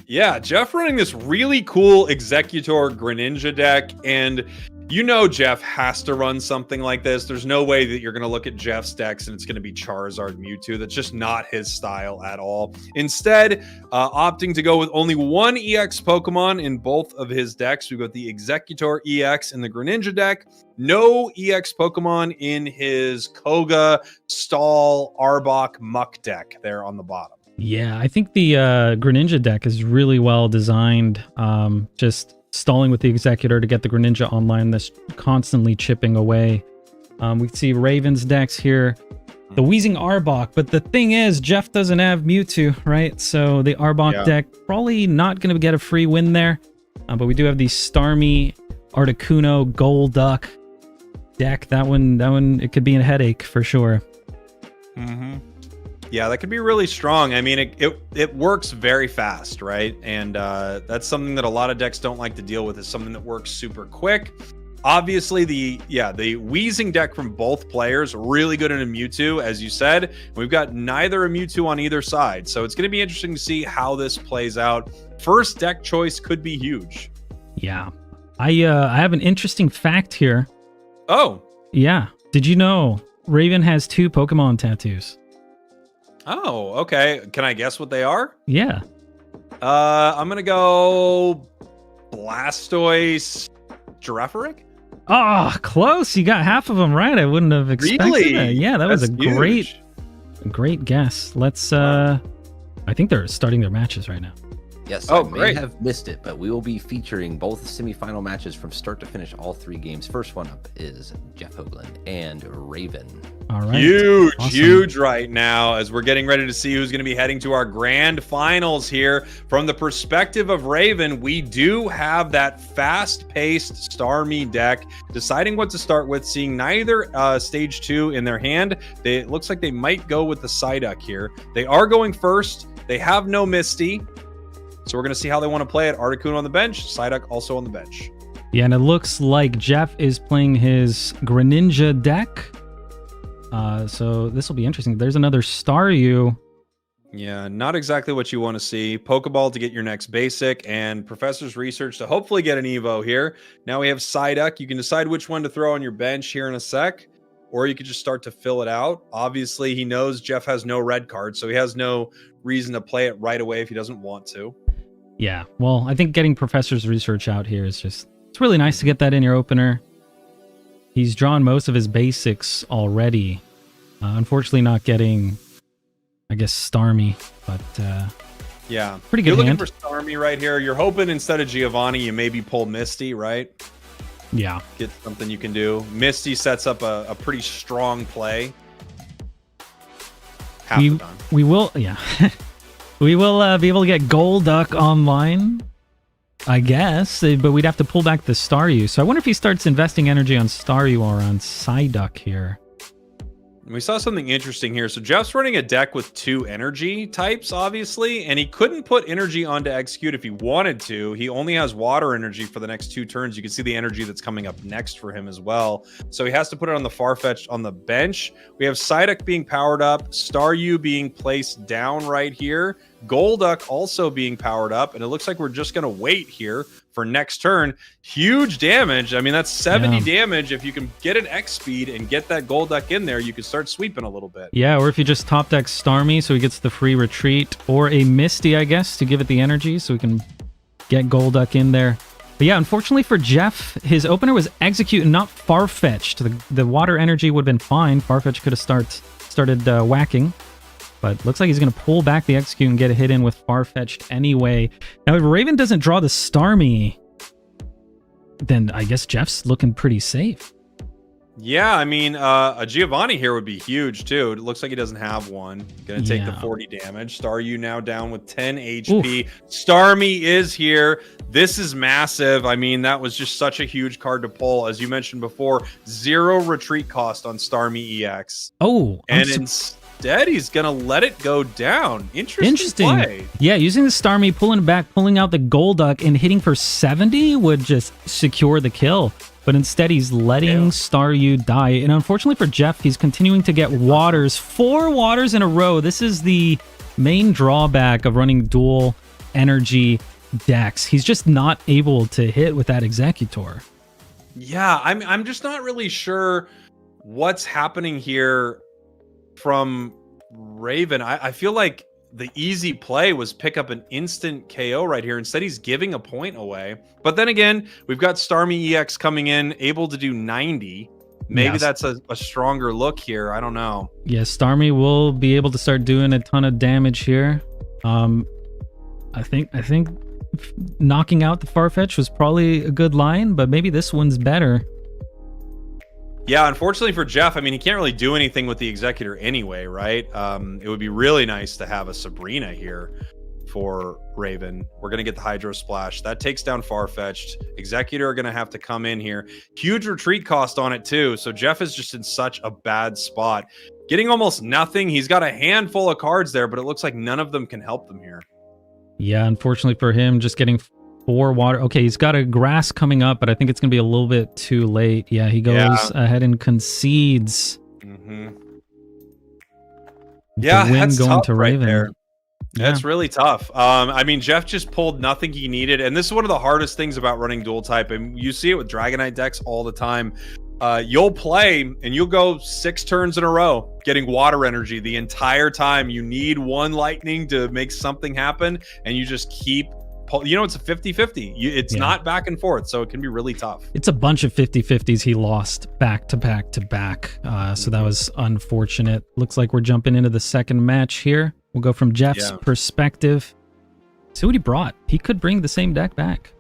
Yeah, Jeff running this really cool Executor Greninja deck, and you know Jeff has to run something like this. There's no way that you're going to look at Jeff's decks and it's going to be Charizard, Mewtwo. That's just not his style at all. Instead, opting to go with only one EX Pokemon in both of his decks. We've got the Executor EX in the Greninja deck. No EX Pokemon in his Koga, Stall, Arbok, Muck deck there on the bottom. Yeah, I think the Greninja deck is really well designed. Just stalling with the Executor to get the Greninja online that's constantly chipping away. We see Raven's decks here. The Wheezing Arbok, but the thing is, Jeff doesn't have Mewtwo, right? So the Arbok deck probably not going to get a free win there. But we do have the Starmie, Articuno, Golduck deck. That one, it could be a headache for sure. Yeah, that could be really strong. I mean, it works very fast, right? And that's something that a lot of decks don't like to deal with, is something that works super quick. Obviously, the Wheezing deck from both players, really good in a Mewtwo, as you said. We've got neither a Mewtwo on either side. So it's going to be interesting to see how this plays out. First deck choice could be huge. Yeah. I have an interesting fact here. Oh. Yeah. Did you know Raven has 2 Pokemon tattoos? Oh, okay. Can I guess what they are? Yeah. I'm going to go Blastoise, Girafarig? Oh, close. You got half of them right. I wouldn't have expected that. Yeah, that's a great guess. Let's I think they're starting their matches right now. Yes, I may have missed it, but we will be featuring both semifinal matches from start to finish, all 3 games. First one up is Jeff Hoagland and Raven. All right. Huge right now, as we're getting ready to see who's going to be heading to our grand finals here. From the perspective of Raven, we do have that fast-paced Starmie deck, deciding what to start with, seeing neither stage 2 in their hand. It looks like they might go with the Psyduck here. They are going first. They have no Misty. So we're going to see how they want to play it. Articuno on the bench, Psyduck also on the bench. Yeah, and it looks like Jeff is playing his Greninja deck. So this will be interesting. There's another Staryu. Yeah, not exactly what you want to see. Pokeball to get your next basic, and Professor's Research to hopefully get an Evo here. Now we have Psyduck. You can decide which one to throw on your bench here in a sec, or you could just start to fill it out. Obviously, he knows Jeff has no red card, so he has no reason to play it right away if he doesn't want to. Yeah, well, I think getting Professor's Research out here is it's really nice to get that in your opener. He's drawn most of his basics already. Unfortunately, not getting, I guess, Starmie, but yeah, pretty good. You're hand. looking for Starmie right here. You're hoping instead of Giovanni, you maybe pull Misty, right? Yeah, get something you can do. Misty sets up a pretty strong play. We will, yeah. We will be able to get Golduck online, I guess, but we'd have to pull back the Staryu. So I wonder if he starts investing energy on Staryu or on Psyduck here. We saw something interesting here. So Jeff's running a deck with 2 energy types, obviously, and he couldn't put energy onto execute if he wanted to. He only has water energy for the next 2 turns. You can see the energy that's coming up next for him as well. So he has to put it on the Farfetch'd on the bench. We have Psyduck being powered up, Staryu being placed down right here, Golduck also being powered up, and it looks like we're just going to wait here for next turn. Huge damage. I mean, that's 70 damage. If you can get an X speed and get that Golduck in there, you can start sweeping a little bit. Yeah, or if you just top deck Starmie so he gets the free retreat, or a Misty, I guess, to give it the energy so we can get Golduck in there. But yeah, unfortunately for Jeff, his opener was Execute and not Farfetch'd. The water energy would have been fine. Farfetch could have started whacking. But looks like he's going to pull back the Execute and get a hit in with Farfetch'd anyway. Now, if Raven doesn't draw the Starmie, then I guess Jeff's looking pretty safe. Yeah, I mean, a Giovanni here would be huge, too. It looks like he doesn't have one. Gonna take the 40 damage. Staryu now down with 10 HP. Oof. Starmie is here. This is massive. I mean, that was just such a huge card to pull. As you mentioned before, 0 retreat cost on Starmie EX. Oh, and instead, he's gonna let it go down. Interesting play. Yeah, using the Starmie, pulling back, pulling out the Golduck, and hitting for 70 would just secure the kill. But instead, he's letting Staryu die. And unfortunately for Jeff, he's continuing to get waters. 4 waters in a row. This is the main drawback of running dual energy decks. He's just not able to hit with that Executor. Yeah, I'm just not really sure what's happening here from Raven. I feel like the easy play was pick up an instant KO right here. Instead, he's giving a point away. But then again, we've got Starmie EX coming in, able to do 90. Maybe that's a stronger look here. I don't know. Yeah, Starmie will be able to start doing a ton of damage here. I think knocking out the Farfetch was probably a good line, but maybe this one's better. Yeah, unfortunately for Jeff, I mean, he can't really do anything with the Executor anyway, right? It would be really nice to have a Sabrina here for Raven. We're going to get the Hydro Splash. That takes down Farfetch'd. Executor are going to have to come in here. Huge retreat cost on it, too. So Jeff is just in such a bad spot. Getting almost nothing. He's got a handful of cards there, but it looks like none of them can help them here. Yeah, unfortunately for him, just getting 4 water. Okay, he's got a grass coming up, but I think it's going to be a little bit too late. Yeah, he goes ahead and concedes. Yeah, the win that's going tough to Raven. Right there. Yeah. That's really tough. I mean, Jeff just pulled nothing he needed, and this is one of the hardest things about running dual type, and you see it with Dragonite decks all the time. You'll play, and you'll go 6 turns in a row, getting water energy the entire time. You need one lightning to make something happen, and you just keep... You know, it's a 50-50. It's not back and forth, so it can be really tough. It's a bunch of 50-50s he lost back to back to back. So that was unfortunate. Looks like we're jumping into the second match here. We'll go from Jeff's perspective. See what he brought. He could bring the same deck back.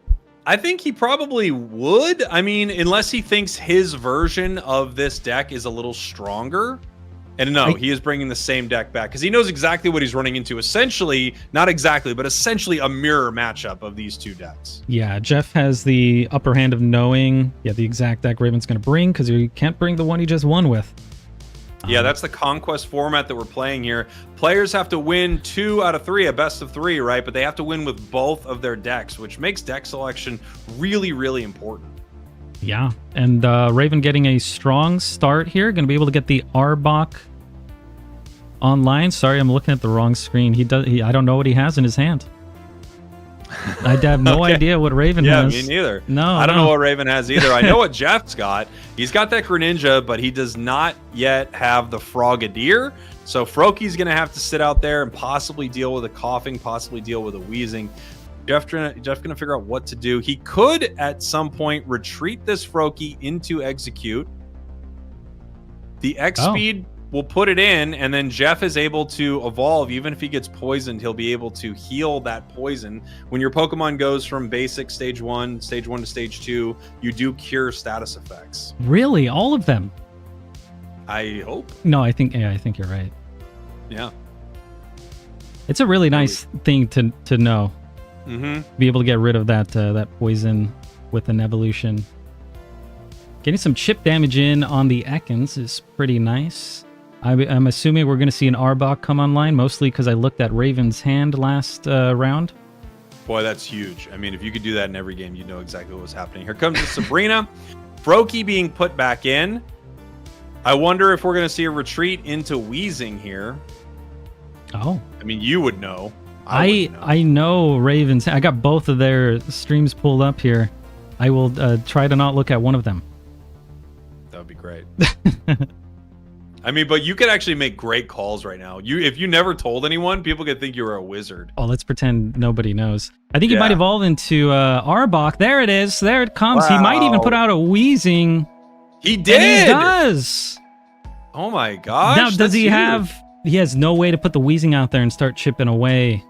I think he probably would. I mean, unless he thinks his version of this deck is a little stronger. And no, he is bringing the same deck back because he knows exactly what he's running into. Essentially, not exactly, but essentially a mirror matchup of these two decks. Yeah, Jeff has the upper hand of knowing the exact deck Raven's going to bring because he can't bring the one he just won with. Yeah, that's the Conquest format that we're playing here. Players have to win 2 out of 3, a best of 3, right? But they have to win with both of their decks, which makes deck selection really, really important. Yeah, and Raven getting a strong start here. Going to be able to get the Arbok online. Sorry, I'm looking at the wrong screen. I don't know what he has in his hand. I have no idea what Raven has. Yeah, me neither. No, I don't know what Raven has either. I know what Jeff's got. He's got that Greninja, but he does not yet have the Frogadier. So Froaky's going to have to sit out there and possibly deal with a coughing, possibly deal with a wheezing. Jeff going to figure out what to do. He could, at some point, retreat this Froaky into Execute. The X-Speed will put it in, and then Jeff is able to evolve. Even if he gets poisoned, he'll be able to heal that poison. When your Pokemon goes from basic stage 1 to stage 2, you do cure status effects. Really? All of them? I hope. No, I think you're right. Yeah. It's a really nice thing to know. Be able to get rid of that poison with an evolution. Getting some chip damage in on the Ekans is pretty nice. I'm assuming we're going to see an Arbok come online, mostly because I looked at Raven's hand last round. Boy, that's huge. I mean, if you could do that in every game, you'd know exactly what was happening. Here comes the Sabrina. Froaky being put back in. I wonder if we're going to see a retreat into Wheezing here. Oh. I mean, you would know. I know Raven's. I got both of their streams pulled up here. I will try to not look at one of them. That would be great. I mean, but you could actually make great calls right now. If you never told anyone, people could think you were a wizard. Oh, let's pretend nobody knows. I think he Yeah. might evolve into Arbok. There it is. There it comes. He might even put out a Wheezing. He did. And he does. Oh my gosh. Now, does that's he huge. have... He has no way to put the Wheezing out there and start chipping away.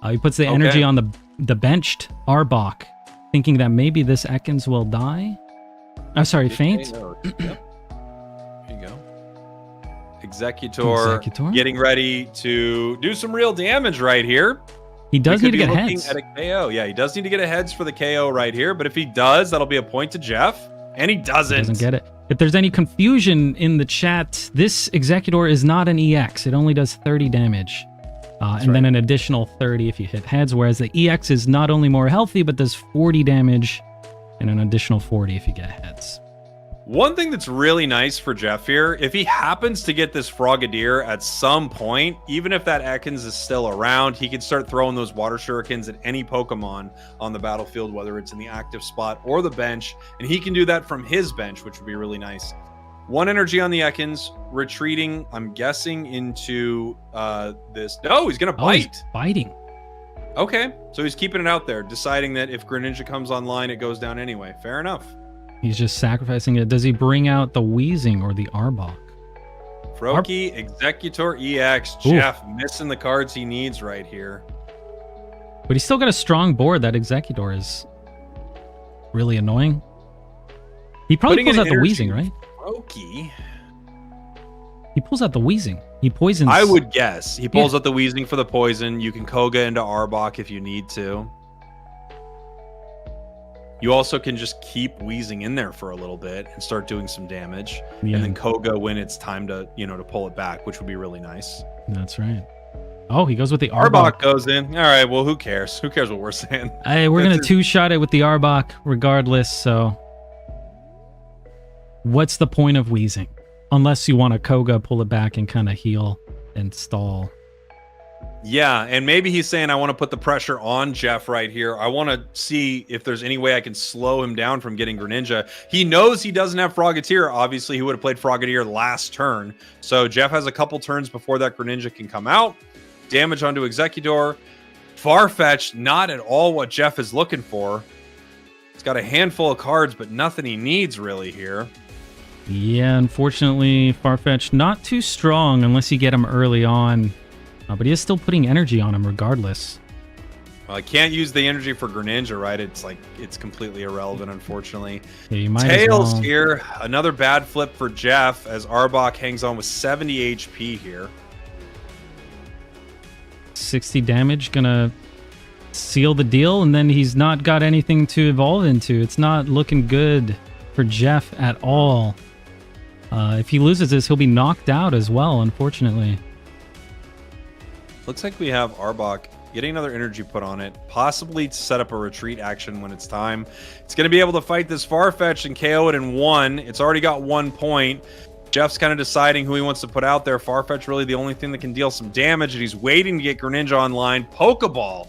He puts the energy on the benched Arbok, thinking that maybe this Ekans will die. Oh, sorry, faint. Yep. There you go. Executor getting ready to do some real damage right here. He does need to get heads. At a KO. Yeah, he does need to get a heads for the KO right here. But if he does, that'll be a point to Jeff. And he doesn't. He doesn't get it. If there's any confusion in the chat, this Executor is not an EX. It only does 30 damage. And then an additional 30 if you hit heads, whereas the EX is not only more healthy, but does 40 damage and an additional 40 if you get heads. One thing that's really nice for Jeff here, if he happens to get this Frogadier at some point, even if that Ekans is still around, he can start throwing those water shurikens at any Pokemon on the battlefield, whether it's in the active spot or the bench, and he can do that from his bench, which would be really nice. One energy on the Ekans, retreating, I'm guessing, into this. No, he's going to bite. He's biting. Okay, so he's keeping it out there, deciding that if Greninja comes online, it goes down anyway. Fair enough. He's just sacrificing it. Does he bring out the Wheezing or the Arbok? Froakie, Executor, EX. Ooh. Jeff missing the cards he needs right here. But he's still got a strong board. That Executor is really annoying. He probably pulls out the Wheezing, right? Froakie. He pulls out the Wheezing. He poisons. I would guess. He pulls out the Wheezing for the poison. You can Koga into Arbok if you need to. You also can just keep Wheezing in there for a little bit and start doing some damage. Yeah. And then Koga when it's time to, to pull it back, which would be really nice. That's right. Oh, he goes with the Arbok goes in. All right, well, who cares? Who cares what we're saying? Hey, we're going to two-shot it with the Arbok regardless, so... What's the point of Wheezing? Unless you want to Koga, pull it back, and kind of heal and stall. Yeah, and maybe he's saying, I want to put the pressure on Jeff right here. I want to see if there's any way I can slow him down from getting Greninja. He knows he doesn't have Frogadier. Obviously, he would have played Frogadier last turn. So Jeff has a couple turns before that Greninja can come out. Damage onto Executor. Farfetch'd, not at all what Jeff is looking for. He's got a handful of cards, but nothing he needs really here. Yeah, unfortunately, Farfetch'd not too strong unless you get him early on. But he is still putting energy on him regardless. Well, I can't use the energy for Greninja, right? It's completely irrelevant, unfortunately. Yeah, you might Tails as well. here. Another bad flip for Jeff as Arbok hangs on with 70 HP here. 60 damage, gonna seal the deal, and then he's not got anything to evolve into. It's not looking good for Jeff at all. If he loses this, he'll be knocked out as well, unfortunately. Looks like we have Arbok getting another energy put on it, possibly to set up a retreat action when it's time. It's going to be able to fight this Farfetch'd and KO it in one. It's already got 1 point. Jeff's kind of deciding who he wants to put out there. Farfetch'd really the only thing that can deal some damage, and he's waiting to get Greninja online. Pokeball,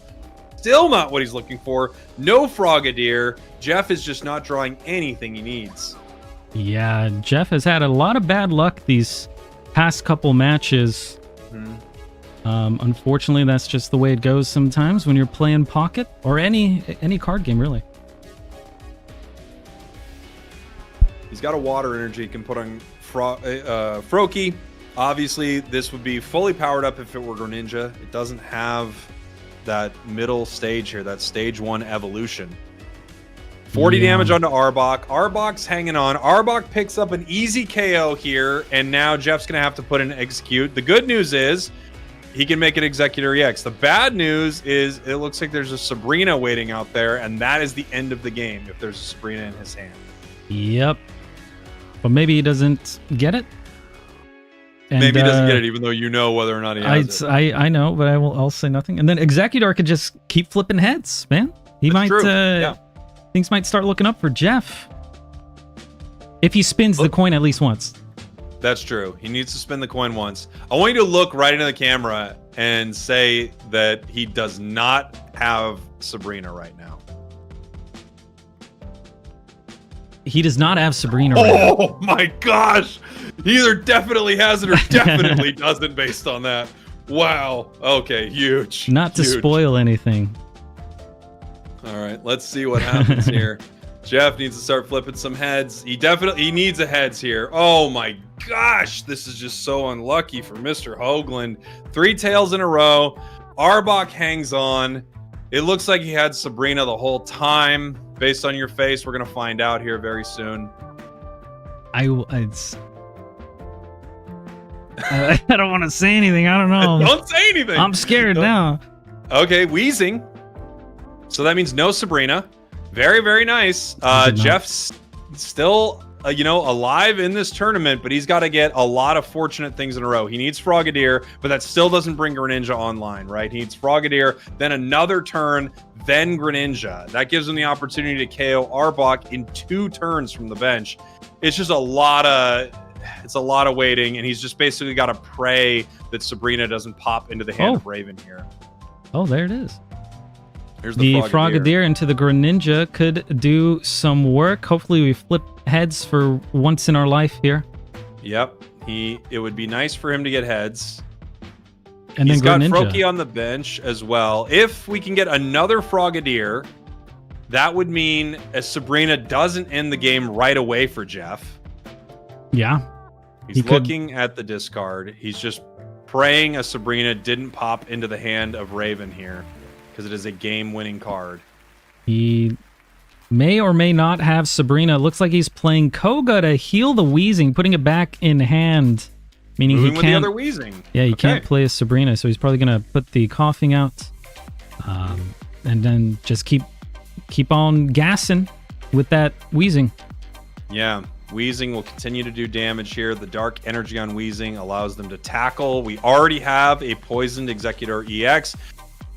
still not what he's looking for. No Frogadier. Jeff is just not drawing anything he needs. Yeah, Jeff has had a lot of bad luck these past couple matches. Unfortunately, that's just the way it goes sometimes when you're playing Pocket or any card game, really. He's got a water energy he can put on Froakie. Obviously, this would be fully powered up if it were Greninja. It doesn't have that middle stage here, that stage 1 evolution. 40 damage onto Arbok. Arbok's hanging on. Arbok picks up an easy KO here, and now Jeff's going to have to put in execute. The good news is he can make it Executor EX. The bad news is it looks like there's a Sabrina waiting out there, and that is the end of the game if there's a Sabrina in his hand. Yep. But maybe he doesn't get it. And, maybe he doesn't get it, even though you know whether or not he has it. I know, but I'll say nothing. And then Executor could just keep flipping heads, man. That's true. Things might start looking up for Jeff. If he spins the coin at least once. That's true. He needs to spin the coin once. I want you to look right into the camera and say that he does not have Sabrina right now. He does not have Sabrina right now. Oh my gosh! He either definitely has it or definitely doesn't based on that. Wow. Okay, huge. Not to Huge. spoil anything. All right, let's see what happens here. Jeff needs to start flipping some heads. He needs a heads here. Oh my gosh, this is just so unlucky for Mr. Hoagland. 3 tails in a row. Arbok hangs on. It looks like he had Sabrina the whole time. Based on your face, we're gonna find out here very soon. I don't want to say anything. I don't know. Don't say anything. I'm scared now. Okay, wheezing. So that means no Sabrina. Very, very nice. Jeff's still, alive in this tournament, but he's got to get a lot of fortunate things in a row. He needs Frogadier, but that still doesn't bring Greninja online, right? He needs Frogadier, then another turn, then Greninja. That gives him the opportunity to KO Arbok in 2 turns from the bench. It's just a lot of waiting, and he's just basically got to pray that Sabrina doesn't pop into the hand of Raven here. Oh, there it is. Here's the Frogadier into the Greninja could do some work. Hopefully we flip heads for once in our life here. Yep. It would be nice for him to get heads. And He's then got Greninja Froakie on the bench as well. If we can get another Frogadier, that would mean Sabrina doesn't end the game right away for Jeff. Yeah. He's looking at the discard. He's just praying a Sabrina didn't pop into the hand of Raven here, because it is a game-winning card. He may or may not have Sabrina. Looks like he's playing Koga to heal the wheezing, putting it back in hand. Meaning Moving he with the can't. other wheezing. Yeah, he can't play a Sabrina, so he's probably gonna put the coughing out, and then just keep on gassing with that wheezing. Yeah, wheezing will continue to do damage here. The dark energy on wheezing allows them to tackle. We already have a poisoned Executor EX,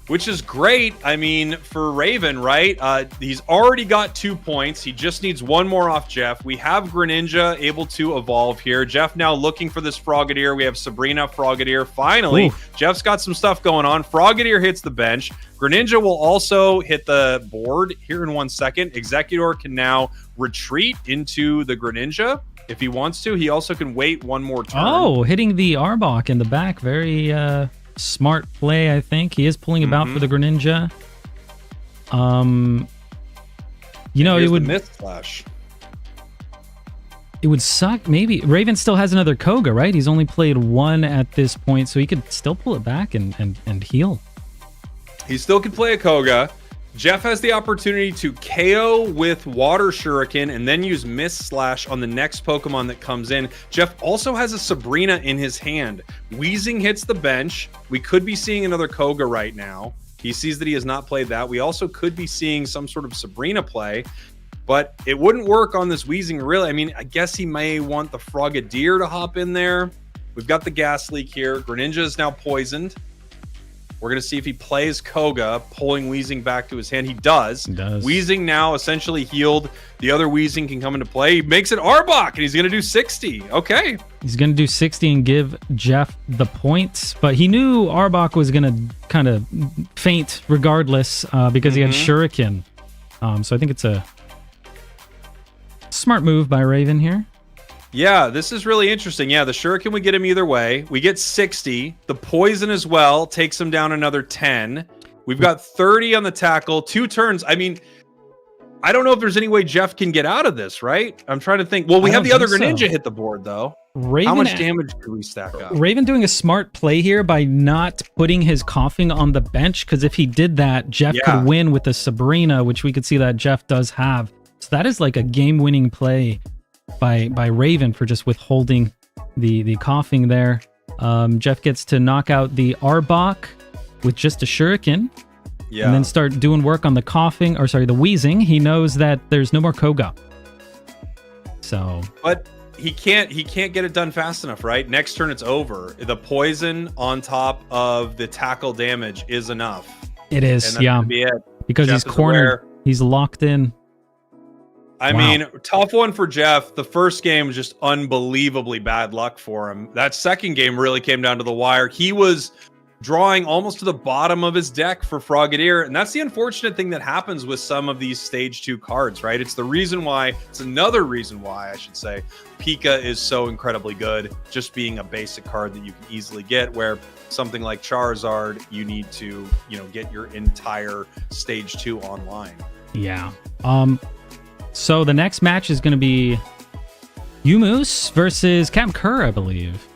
which is great. I mean, for Raven, right? He's already got 2 points. He just needs 1 more off Jeff. We have Greninja able to evolve here. Jeff now looking for this Frogadier. We have Sabrina, Frogadier. Finally, Jeff's got some stuff going on. Frogadier hits the bench. Greninja will also hit the board here in 1 second. Executor can now retreat into the Greninja if he wants to. He also can wait 1 more turn. Oh, hitting the Arbok in the back. Very smart play, I think. He is pulling about for the Greninja. It would Mist Slash. It would suck. Maybe Raven still has another Koga, right? He's only played 1 at this point, so he could still pull it back and heal. He still could play a Koga. Jeff has the opportunity to KO with Water Shuriken and then use Mist Slash on the next Pokemon that comes in. Jeff also has a Sabrina in his hand. Wheezing hits the bench. We could be seeing another Koga right now. He sees that he has not played that. We also could be seeing some sort of Sabrina play, but it wouldn't work on this Wheezing, really. I mean, I guess he may want the Frogadier to hop in there. We've got the Gas Leak here. Greninja is now poisoned. We're going to see if he plays Koga, pulling Wheezing back to his hand. He does. Wheezing now essentially healed. The other Wheezing can come into play. He makes it Arbok, and he's going to do 60. Okay. He's going to do 60 and give Jeff the points, but he knew Arbok was going to kind of faint regardless because he had Shuriken. So I think it's a smart move by Raven here. Yeah, this is really interesting. Yeah, the Shuriken would get him either way. We get 60. The poison as well takes him down another 10. We've got 30 on the tackle. 2 turns. I mean, I don't know if there's any way Jeff can get out of this, right? I'm trying to think. Well, we have the other Greninja hit the board, though. How much damage do we stack up? Raven doing a smart play here by not putting his coughing on the bench, because if he did that, Jeff could win with the Sabrina, which we could see that Jeff does have. So that is like a game-winning play by Raven for just withholding the coughing there. Jeff gets to knock out the Arbok with just a Shuriken. Yeah. And then start doing work on the coughing, or sorry, the wheezing. He knows that there's no more Koga. So, but he can't get it done fast enough, right? Next turn it's over. The poison on top of the tackle damage is enough. It is, yeah. Because Jeff he's cornered. He's locked in. I mean, tough one for Jeff. The first game was just unbelievably bad luck for him. That second game really came down to the wire. He was drawing almost to the bottom of his deck for Frogadier. And that's the unfortunate thing that happens with some of these stage 2 cards, right? It's another reason why I should say Pika is so incredibly good, just being a basic card that you can easily get, where something like Charizard, you need to, get your entire stage 2 online. Yeah. So the next match is going to be Yumus versus Captain Kerr, I believe.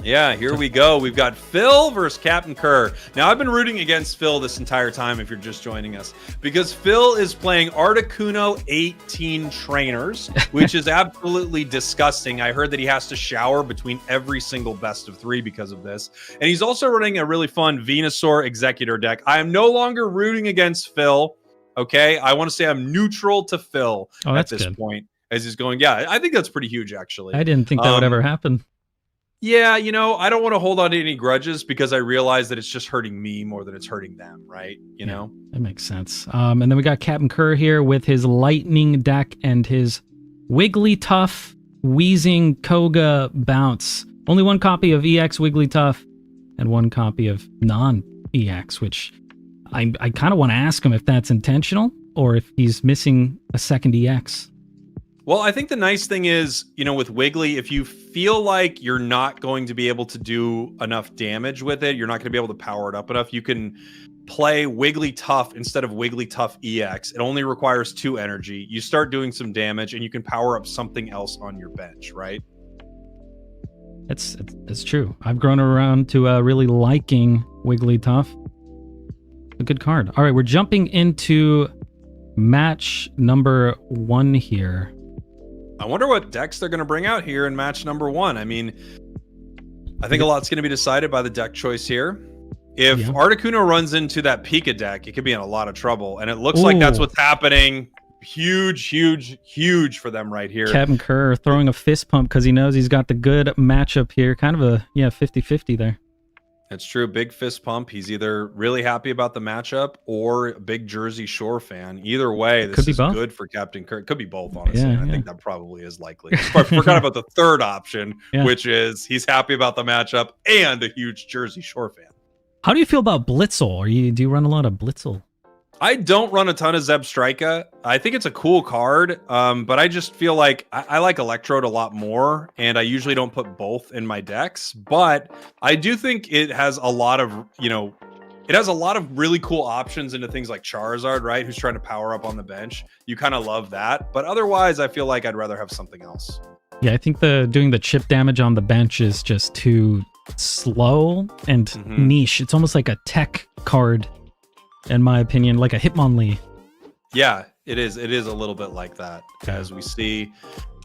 Yeah, here we go. We've got Phil versus Captain Kerr. Now, I've been rooting against Phil this entire time, if you're just joining us, because Phil is playing Articuno 18 trainers, which is absolutely disgusting. I heard that he has to shower between every single best of 3 because of this. And he's also running a really fun Venusaur Executor deck. I am no longer rooting against Phil, okay? I want to say I'm neutral to Phil at this point as he's going. Yeah, I think that's pretty huge, actually. I didn't think that would ever happen. Yeah, I don't want to hold on to any grudges because I realize that it's just hurting me more than it's hurting them, right? You know? That makes sense. And then we got Captain Kerr here with his Lightning deck and his Wigglytuff Wheezing Koga Bounce. Only one copy of EX Wigglytuff and one copy of non-EX, which I kind of want to ask him if that's intentional or if he's missing a second EX. Well, I think the nice thing is, with Wiggly, if you feel like you're not going to be able to do enough damage with it, you're not going to be able to power it up enough, you can play Wigglytuff instead of Wigglytuff EX. It only requires 2 energy. You start doing some damage, and you can power up something else on your bench, right? It's true. I've grown around to really liking Wigglytuff. A good card. All right, we're jumping into match number 1 here. I wonder what decks they're going to bring out here in match number 1. I mean, I think a lot's going to be decided by the deck choice here. If Articuno runs into that Pika deck, it could be in a lot of trouble. And it looks like that's what's happening. Huge, huge, huge for them right here. Captain Kerr throwing a fist pump because he knows he's got the good matchup here. Kind of a 50-50 there. That's true. Big fist pump. He's either really happy about the matchup or a big Jersey Shore fan. Either way, this is good for Captain Kirk. Could be both, honestly. I think that probably is likely. I forgot about the third option, which is he's happy about the matchup and a huge Jersey Shore fan. How do you feel about Blitzel? Do you run a lot of Blitzel? I don't run a ton of Zebstrika. I think it's a cool card, but I just feel like I like Electrode a lot more, and I usually don't put both in my decks. But I do think it has a lot of, it has a lot of really cool options into things like Charizard, right? Who's trying to power up on the bench. You kind of love that. But otherwise, I feel like I'd rather have something else. Yeah, I think doing the chip damage on the bench is just too slow and niche. It's almost like a tech card, in my opinion, like a Hitmonlee. Yeah, it is. It is a little bit like that, as we see.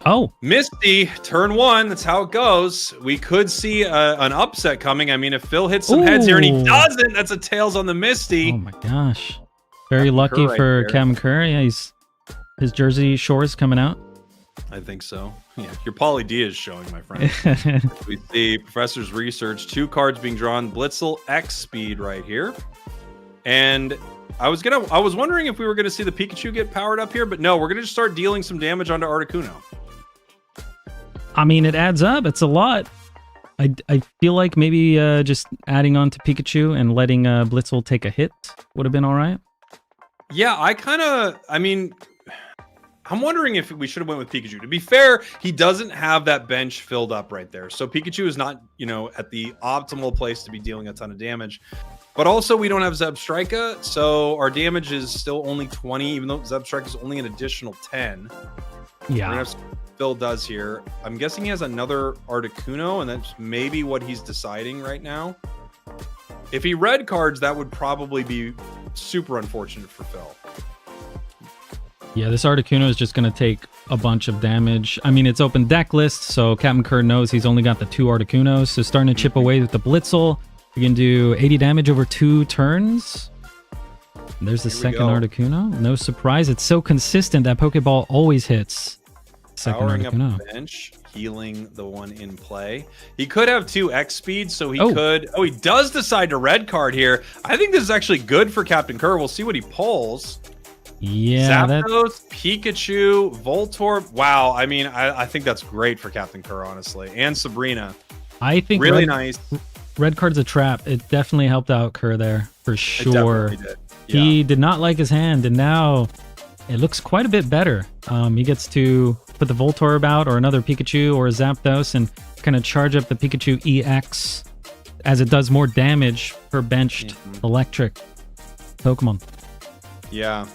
Oh, Misty, turn 1. That's how it goes. We could see an upset coming. I mean, if Phil hits some heads here and he doesn't, that's a tails on the Misty. Oh my gosh. Very lucky for Captain Kerr. Yeah, his Jersey Shore's coming out. I think so. Yeah, your Pauly D is showing, my friend. We see Professor's Research, 2 cards being drawn. Blitzel X Speed right here. And I was wondering if we were gonna see the Pikachu get powered up here, but no, we're gonna just start dealing some damage onto Articuno. I mean, it adds up. It's a lot. I feel like maybe just adding on to Pikachu and letting Blitzel take a hit would have been all right. Yeah, I'm wondering if we should have went with Pikachu. To be fair, he doesn't have that bench filled up right there. So Pikachu is not, at the optimal place to be dealing a ton of damage. But also, we don't have Zebstrika, so our damage is still only 20, even though Zebstrika is only an additional 10. Yeah. We're gonna have Phil does here. I'm guessing he has another Articuno, and that's maybe what he's deciding right now. If he red cards, that would probably be super unfortunate for Phil. Yeah, this Articuno is just going to take a bunch of damage. I mean, it's open deck list, so Captain Kerr knows he's only got the 2 Articunos. So starting to chip away with the Blitzel. You can do 80 damage over 2 turns. And there's the second Articuno. No surprise. It's so consistent that Pokeball always hits. Second Powering Articuno. up the bench, healing the one in play. He could have 2 X speed, so he could... Oh, he does decide to red card here. I think this is actually good for Captain Kerr. We'll see what he pulls. Yeah, Zapdos, Pikachu, Voltorb. Wow, I mean, I think that's great for Captain Kerr, honestly. And Sabrina. I think really nice. red card's a trap. It definitely helped out Kerr there for sure. Did. Yeah. He did not like his hand, and now it looks quite a bit better. He gets to put the Voltorb out, or another Pikachu, or a Zapdos, and kind of charge up the Pikachu EX as it does more damage per benched electric Pokemon. Yeah.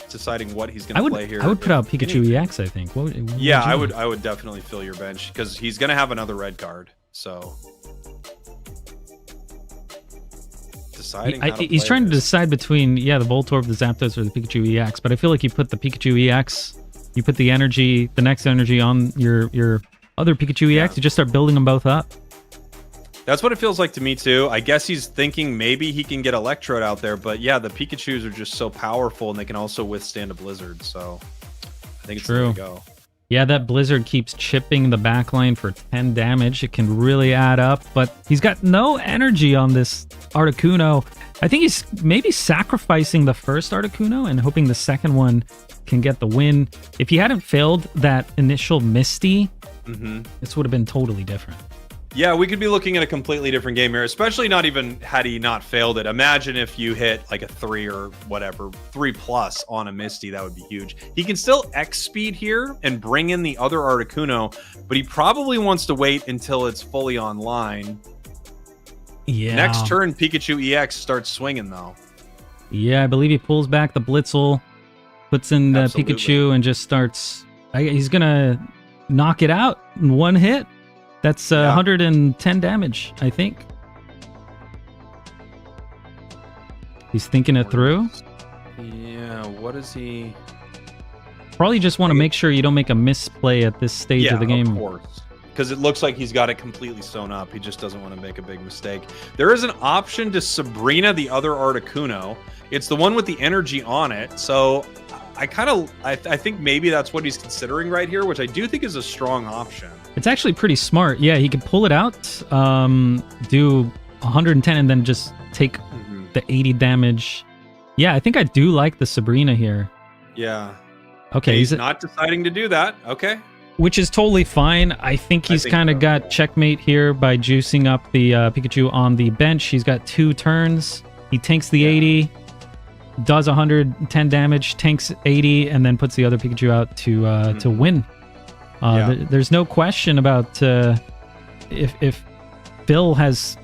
Deciding what he's going to play here. I would put out Pikachu EX, I think. What would yeah, you I would definitely fill your bench because he's going to have another red card. So deciding he's trying to decide between the Voltorb, the Zapdos, or the Pikachu EX, but I feel like you put the Pikachu EX, you put the next energy on your other Pikachu EX, you just start building them both up. That's what it feels like to me too. I guess he's thinking maybe he can get Electrode out there, but yeah, the Pikachus are just so powerful and they can also withstand a Blizzard. So I think it's the way to go. Yeah, that Blizzard keeps chipping the backline for 10 damage. It can really add up, but he's got no energy on this Articuno. I think he's maybe sacrificing the first Articuno and hoping the second one can get the win. If he hadn't failed that initial Misty, this would have been totally different. Yeah, we could be looking at a completely different game here, especially not even had he not failed it. Imagine if you hit like a 3 or whatever, 3+ on a Misty, that would be huge. He can still X speed here and bring in the other Articuno, but he probably wants to wait until it's fully online. Yeah. Next turn, Pikachu EX starts swinging though. Yeah, I believe he pulls back the Blitzel, puts in the Pikachu, and just starts. He's gonna knock it out in one hit. That's 110 damage, I think. He's thinking it through. Yeah, what is he? Probably just want to make sure you don't make a misplay at this stage of the game. Of course. Because it looks like he's got it completely sewn up. He just doesn't want to make a big mistake. There is an option to Sabrina the other Articuno. It's the one with the energy on it. So I think maybe that's what he's considering right here, which I do think is a strong option. It's actually pretty smart. Yeah, he could pull it out, do 110, and then just take the 80 damage. Yeah, I think I do like the Sabrina here. Yeah. Okay. He's not deciding to do that. Okay. Which is totally fine. I think he's kind of got checkmate here by juicing up the Pikachu on the bench. He's got 2 turns. He tanks the 80, does 110 damage, tanks 80, and then puts the other Pikachu out to win. There's no question about if Phil has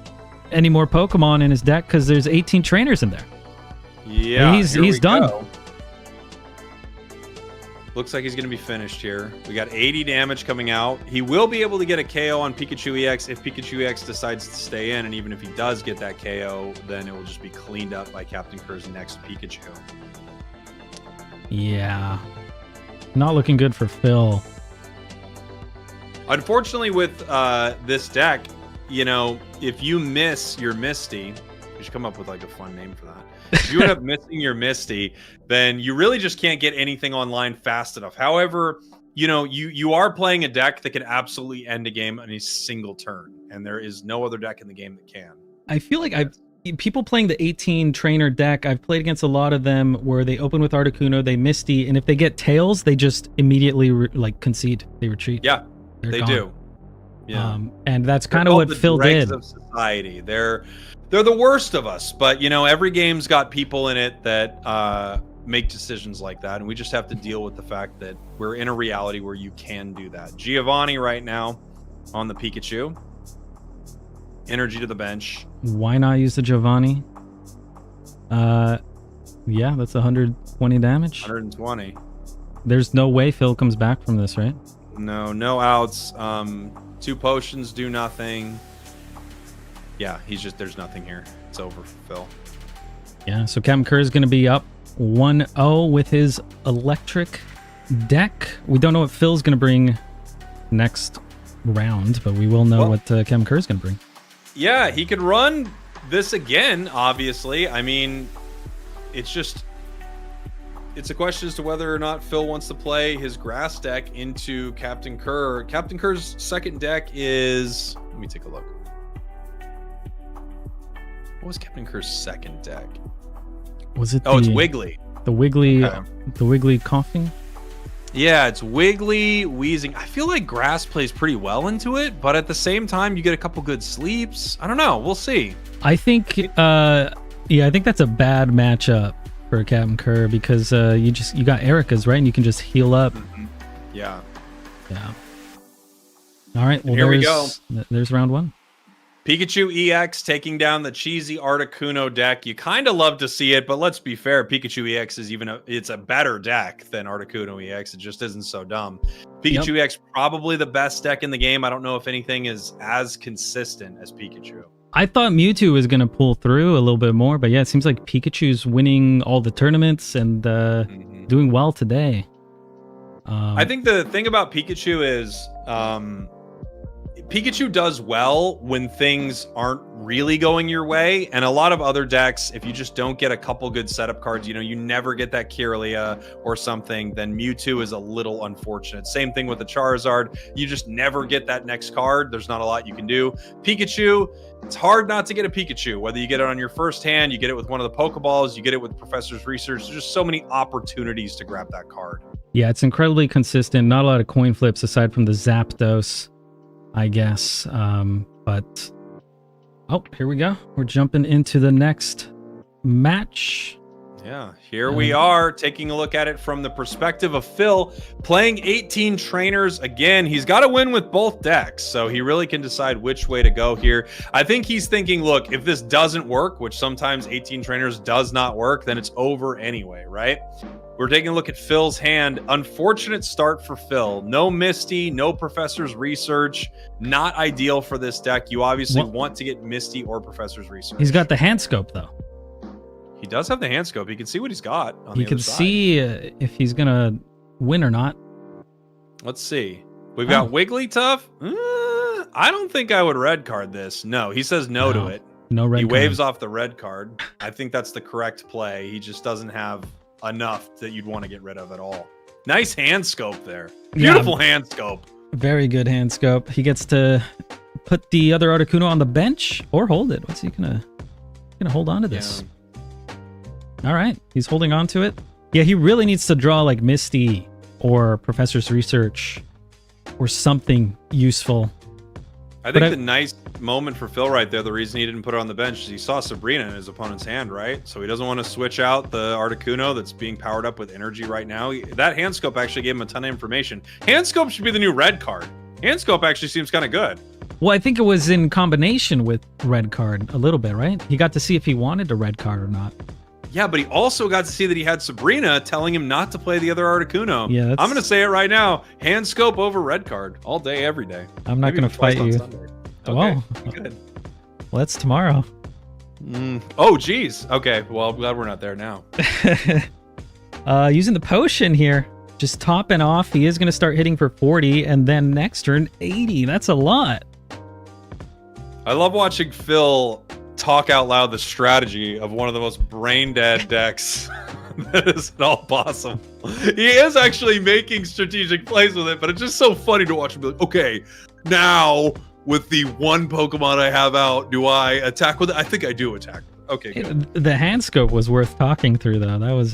any more Pokemon in his deck, because there's 18 trainers in there. Yeah, he's done. Go. Looks like he's going to be finished here. We got 80 damage coming out. He will be able to get a KO on Pikachu EX if Pikachu EX decides to stay in, and even if he does get that KO, then it will just be cleaned up by Captain Kerr's next Pikachu. Yeah. Not looking good for Phil. Unfortunately, with this deck, if you miss your Misty, you should come up with like a fun name for that. If you end up missing your Misty, then you really just can't get anything online fast enough. However, you are playing a deck that can absolutely end a game in a single turn, and there is no other deck in the game that can. I feel like people playing the 18 trainer deck, I've played against a lot of them where they open with Articuno, they Misty, and if they get Tails, they just immediately concede. They retreat. Yeah. They do. Yeah. And that's kind of what Phil did. Of society. They're the worst of us, but every game's got people in it that make decisions like that, and we just have to deal with the fact that we're in a reality where you can do that. Giovanni right now on the Pikachu. Energy to the bench. Why not use the Giovanni? Yeah, that's 120 damage. 120. There's no way Phil comes back from this, right? No outs. 2 potions do nothing. Yeah, there's nothing here. It's over for Phil. Yeah, so Captain Kerr is going to be up 1-0 with his electric deck. We don't know what Phil's going to bring next round, but we will know what Captain Kerr is going to bring. Yeah, he could run this again, obviously. I mean, it's a question as to whether or not Phil wants to play his grass deck into Captain Kerr. Captain Kerr's second deck is... Let me take a look. What was Captain Kerr's second deck? Was it it's Wiggly. The Wiggly coughing? Yeah, it's wiggly, wheezing. I feel like grass plays pretty well into it, but at the same time, you get a couple good sleeps. I don't know. We'll see. I think, I think that's a bad matchup for Captain Kerr because you got Erica's, right? And you can just heal up. Yeah. Yeah. All right. Well, Here we go. There's round one. Pikachu EX taking down the cheesy Articuno deck. You kind of love to see it, but let's be fair. Pikachu EX is it's a better deck than Articuno EX. It just isn't so dumb. Pikachu EX probably the best deck in the game. I don't know if anything is as consistent as Pikachu. I thought Mewtwo was going to pull through a little bit more, but yeah, it seems like Pikachu's winning all the tournaments and doing well today. I think the thing about Pikachu is Pikachu does well when things aren't really going your way, and a lot of other decks, if you just don't get a couple good setup cards, you never get that Kirlia or something, then Mewtwo is a little unfortunate. Same thing with the Charizard. You just never get that next card. There's not a lot you can do. Pikachu, it's hard not to get a Pikachu, whether you get it on your first hand, you get it with one of the Pokeballs, you get it with Professor's Research. There's just so many opportunities to grab that card. Yeah, it's incredibly consistent. Not a lot of coin flips aside from the Zapdos, I guess. But here we go. We're jumping into the next match. Yeah, here we are taking a look at it from the perspective of Phil playing 18 trainers again. He's got to win with both decks, so he really can decide which way to go here. I think he's thinking, look, if this doesn't work, which sometimes 18 trainers does not work, then it's over anyway, right? We're taking a look at Phil's hand. Unfortunate start for Phil. No Misty, no Professor's Research. Not ideal for this deck. You obviously want to get Misty or Professor's Research. He's got the hand scope, though. He does have the hand scope. He can see what he's got on he the can other side. see if he's going to win or not. Let's see. We've got Wigglytuff. I don't think I would red card this. No, he says no to it. No red He card. waves off the red card. I think that's the correct play. He just doesn't have enough that you'd want to get rid of at all. Nice hand scope there. Beautiful hand scope. Very good hand scope. He gets to put the other Articuno on the bench or hold it. What's he gonna hold on to this? All right, he's holding on to it. Yeah, he really needs to draw like Misty or Professor's Research or something useful. I think the nice moment for Phil right there, the reason he didn't put it on the bench is he saw Sabrina in his opponent's hand, right? So he doesn't want to switch out the Articuno that's being powered up with energy right now. That hand scope actually gave him a ton of information. Hand scope should be the new red card. Hand scope actually seems kind of good. Well, I think it was in combination with red card a little bit, right? He got to see if he wanted a red card or not. Yeah, but he also got to see that he had Sabrina telling him not to play the other Articuno. Yeah, I'm going to say it right now. Hand scope over red card. All day, every day. I'm not going to fight you. Okay, well, good. Well, that's tomorrow. Oh, geez. Okay, well, I'm glad we're not there now. Using the potion here. Just topping off. He is going to start hitting for 40, and then next turn, 80. That's a lot. I love watching Phil talk out loud the strategy of one of the most brain dead decks that is at all possible. He is actually making strategic plays with it, but it's just so funny to watch him be like, okay, now with the one Pokemon I have out, do I attack with it? I think I do attack with it. Okay, good. The hand scope was worth talking through, though. That was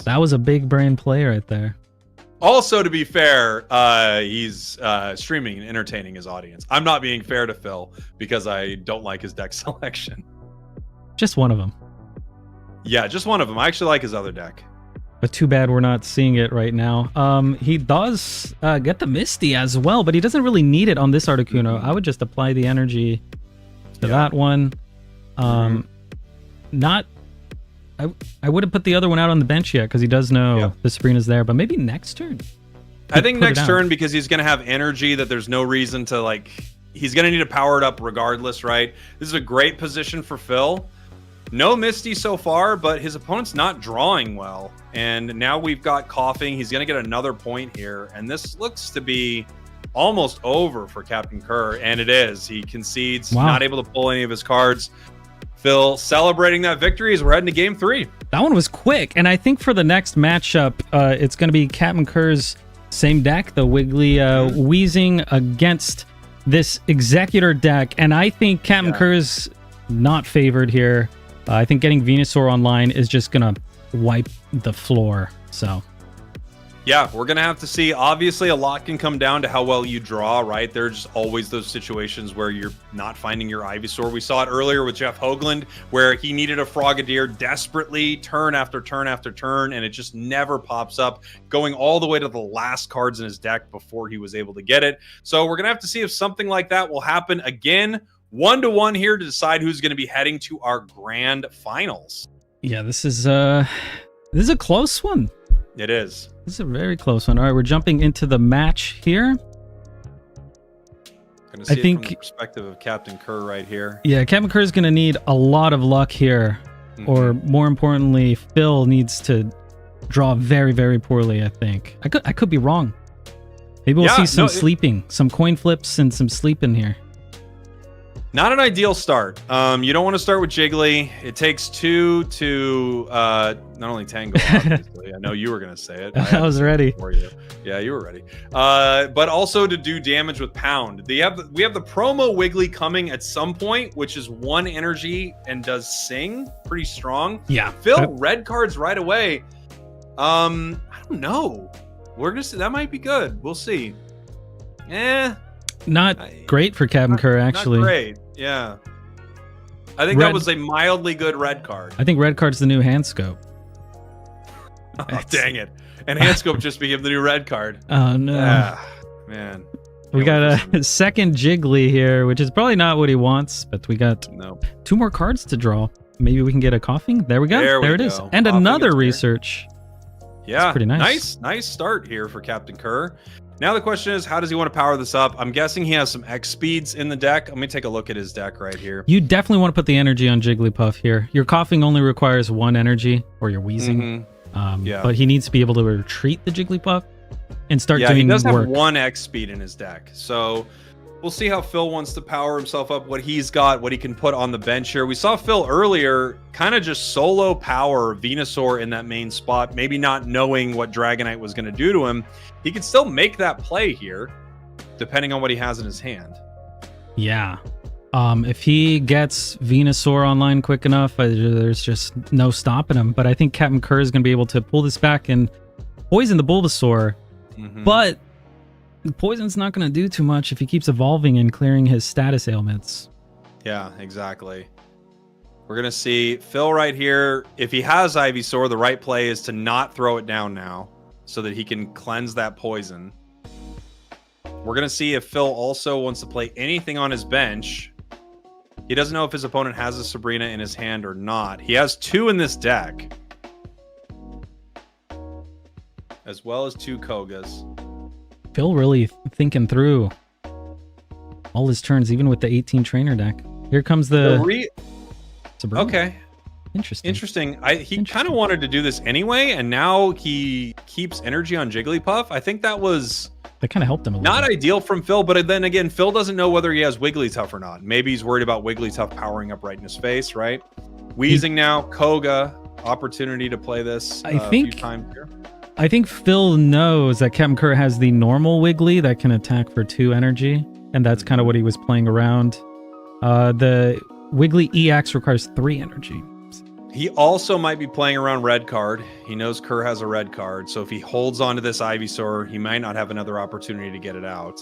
that was a big brain play right there. Also, to be fair, he's streaming and entertaining his audience. I'm not being fair to Phil because I don't like his deck selection. Just one of them. Yeah, just one of them. I actually like his other deck. But too bad we're not seeing it right now. He does get the Misty as well, but he doesn't really need it on this Articuno. I would just apply the energy to that one. I wouldn't put the other one out on the bench yet because he does know the Sabrina's there, but maybe next turn. I think next turn because he's going to have energy that there's no reason to like. He's going to need to power it up regardless, right? This is a great position for Phil. No Misty so far, but his opponent's not drawing well. And now we've got Coughing. He's going to get another point here. And this looks to be almost over for Captain Kerr. And it is. He concedes, not able to pull any of his cards. Phil celebrating that victory as we're heading to game 3. That one was quick. And I think for the next matchup, it's going to be Captain Kerr's same deck, the Wiggly Wheezing against this Executor deck. And I think Captain Kerr's not favored here. I think getting Venusaur online is just going to wipe the floor. So Yeah, we're going to have to see. Obviously, a lot can come down to how well you draw, right? There's always those situations where you're not finding your Ivysaur. We saw it earlier with Jeff Hoagland, where he needed a Frogadier desperately, turn after turn after turn, and it just never pops up, going all the way to the last cards in his deck before he was able to get it. So we're going to have to see if something like that will happen again. 1-1 here to decide who's going to be heading to our grand finals. Yeah, this is a close one. It is. This is a very close one. All right, we're jumping into the match here. Gonna see it from the perspective of Captain Kerr right here. Yeah, Captain Kerr is going to need a lot of luck here. Or more importantly, Phil needs to draw very, very poorly, I think. I could be wrong. Maybe we'll see some sleeping, some coin flips and some sleeping here. Not an ideal start. You don't want to start with Jiggly. It takes two to not only tango, obviously. I know you were going to say it. I was ready. For you. Yeah, you were ready. But also to do damage with Pound. We have the promo Wiggly coming at some point, which is 1 energy and does Sing. Pretty strong. Yeah. Phil, red cards right away. I don't know. We're going to see. That might be good. We'll see. Not great for Captain Kerr, actually. Not great, yeah. I think that was a mildly good red card. I think red card's the new hand scope. Oh, dang it. And hand scope just became the new red card. Oh, no. Man. We got a second Jiggly here, which is probably not what he wants, but we got 2 more cards to draw. Maybe we can get a coughing. There we go. There it is. And coughing another research. Yeah. That's pretty nice. Nice start here for Captain Kerr. Now the question is, how does he want to power this up? I'm guessing he has some X speeds in the deck. Let me take a look at his deck right here. You definitely want to put the energy on Jigglypuff here. Your coughing only requires 1 energy, or your wheezing. But he needs to be able to retreat the Jigglypuff and start doing work. Yeah, he does have 1 X speed in his deck. So we'll see how Phil wants to power himself up, what he's got, what he can put on the bench here. We saw Phil earlier kind of just solo power Venusaur in that main spot, maybe not knowing what Dragonite was going to do to him. He can still make that play here, depending on what he has in his hand. Yeah. If he gets Venusaur online quick enough, there's just no stopping him. But I think Captain Kerr is going to be able to pull this back and poison the Bulbasaur. But poison's not going to do too much if he keeps evolving and clearing his status ailments. Yeah, exactly. We're going to see Phil right here. If he has Ivysaur, the right play is to not throw it down now so that he can cleanse that poison. We're going to see if Phil also wants to play anything on his bench. He doesn't know if his opponent has a Sabrina in his hand or not. He has 2 in this deck, as well as 2 Kogas. Phil really thinking through all his turns, even with the 18 trainer deck. Here comes the Sabrina. Okay. Interesting. He kind of wanted to do this anyway, and now he keeps energy on Jigglypuff. I think that kind of helped him a little not bit. Ideal from Phil, but then again, Phil doesn't know whether he has Wigglytuff or not. Maybe he's worried about Wigglytuff powering up right in his face, right? Wheezing now, Koga, opportunity to play this a few times here. I think Phil knows that Captain Kerr has the normal Wiggly that can attack for 2 energy, and that's kind of what he was playing around. The Wiggly EX requires 3 energy. He also might be playing around red card. He knows Kerr has a red card, so if he holds on to this Ivysaur, he might not have another opportunity to get it out.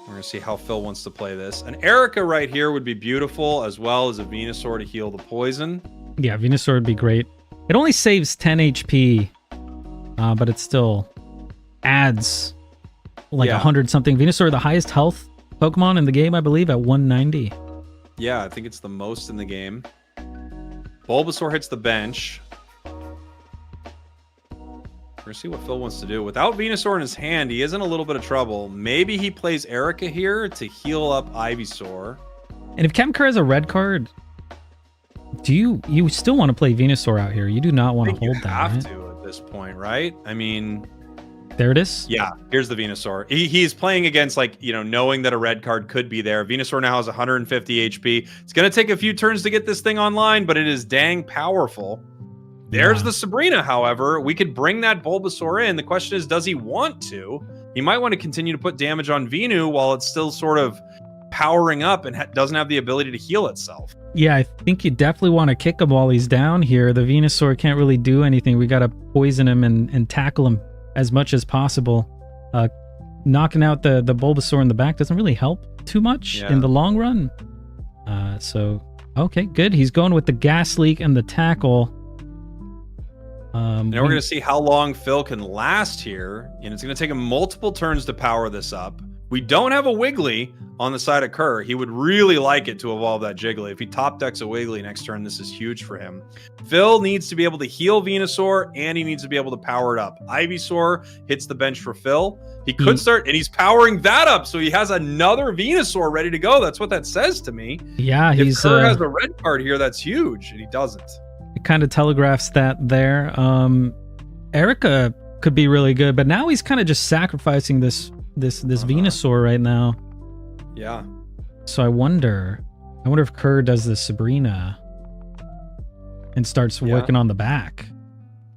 We're going to see how Phil wants to play this. An Erica right here would be beautiful, as well as a Venusaur to heal the poison. Yeah, Venusaur would be great. It only saves 10 HP, but it still adds like 100-something. Venusaur, the highest health Pokemon in the game, I believe, at 190. Yeah, I think it's the most in the game. Bulbasaur hits the bench. We're going to see what Phil wants to do. Without Venusaur in his hand, he is in a little bit of trouble. Maybe he plays Erica here to heal up Ivysaur. And if Captain Kerr has a red card, do you still want to play Venusaur out here? You do not want to hold that, right? You have to at this point, right? I mean... There it is. Yeah, here's the Venusaur. He's playing against, knowing that a red card could be there. Venusaur now has 150 HP. It's going to take a few turns to get this thing online, but it is dang powerful. There's the Sabrina, however. We could bring that Bulbasaur in. The question is, does he want to? He might want to continue to put damage on Venu while it's still sort of powering up and doesn't have the ability to heal itself. Yeah, I think you definitely want to kick him while he's down here. The Venusaur can't really do anything. We got to poison him and tackle him as much as possible. Knocking out the Bulbasaur in the back doesn't really help too much in the long run. So, okay, good. He's going with the Gas Leak and the Tackle. Now we're going to see how long Phil can last here. And it's going to take him multiple turns to power this up. We don't have a Wiggly on the side of Kerr. He would really like it to evolve that Jiggly. If he top decks a Wiggly next turn, this is huge for him. Phil needs to be able to heal Venusaur, and he needs to be able to power it up. Ivysaur hits the bench for Phil. He could start, and he's powering that up, so he has another Venusaur ready to go. That's what that says to me. Yeah, if Kerr has a red card here, that's huge, and he doesn't. It kind of telegraphs that there. Erica could be really good, but now he's kind of just sacrificing this Venusaur right now. Yeah. So I wonder if Kerr does the Sabrina and starts working on the back.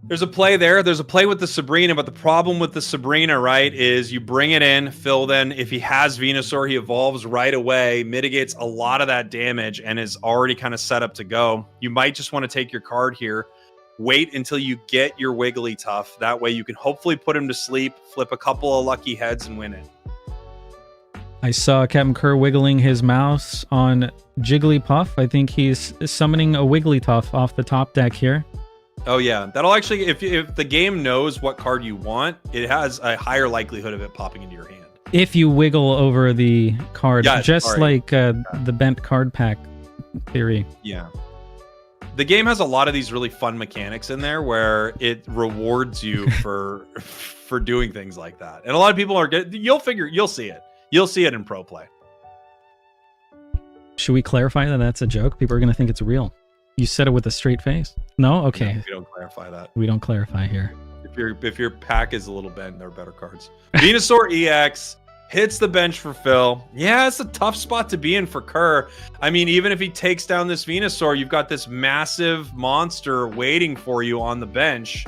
There's a play there. There's a play with the Sabrina, but the problem with the Sabrina, right, is you bring it in. Phil then, if he has Venusaur, he evolves right away, mitigates a lot of that damage, and is already kind of set up to go. You might just want to take your card here. Wait until you get your Wigglytuff. That way you can hopefully put him to sleep, flip a couple of lucky heads, and win it. I saw Captain Kerr wiggling his mouse on Jigglypuff. I think he's summoning a Wigglytuff off the top deck here. Oh yeah, that'll actually, if the game knows what card you want, it has a higher likelihood of it popping into your hand. If you wiggle over the card, just like the bent card pack theory. Yeah. The game has a lot of these really fun mechanics in there where it rewards you for doing things like that. And a lot of people are good. You'll see it. You'll see it in pro play. Should we clarify that that's a joke? People are going to think it's real. You said it with a straight face. No? Okay. No, we don't clarify that. We don't clarify here. If your pack is a little bent, they're better cards. Venusaur EX hits the bench for Phil. Yeah, it's a tough spot to be in for Kerr. I mean, even if he takes down this Venusaur, you've got this massive monster waiting for you on the bench.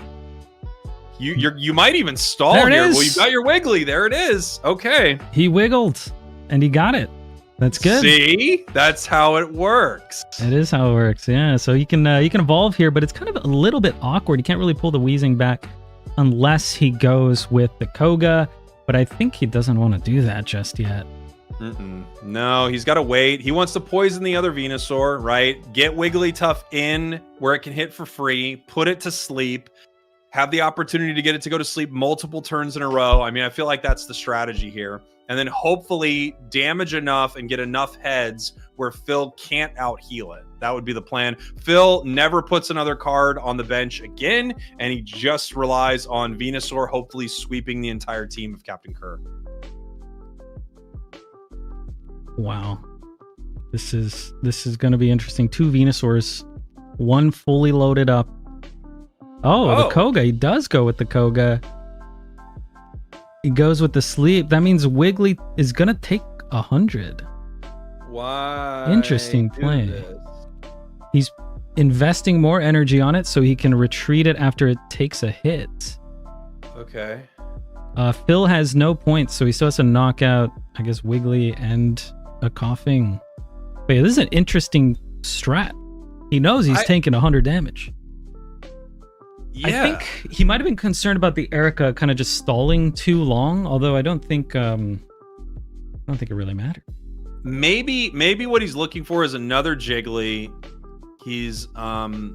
You might even stall here. Well, you got your Wiggly. There it is. Okay. He wiggled, and he got it. That's good. See? That's how it works. It is how it works, yeah. So you can evolve here, but it's kind of a little bit awkward. You can't really pull the Weezing back unless he goes with the Koga, but I think he doesn't want to do that just yet. No, he's got to wait. He wants to poison the other Venusaur, right? Get Wigglytuff in where it can hit for free, put it to sleep, have the opportunity to get it to go to sleep multiple turns in a row. I mean, I feel like that's the strategy here. And then hopefully damage enough and get enough heads where Phil can't out-heal it. That would be the plan. Phil never puts another card on the bench again, and he just relies on Venusaur, hopefully sweeping the entire team of Captain Kerr. Wow. This is going to be interesting. 2 Venusaurs, 1 fully loaded up. Oh, the Koga. He does go with the Koga. He goes with the sleep. That means Wiggly is going to take 100. Why? Interesting play. He's investing more energy on it so he can retreat it after it takes a hit. Okay. Phil has no points, so he still has to knock out, I guess, Wiggly and a Coughing. But yeah, this is an interesting strat. He knows he's taking 100 damage. Yeah. I think he might have been concerned about the Erica kind of just stalling too long, although I don't think it really mattered. Maybe what he's looking for is another Jiggly. He's man,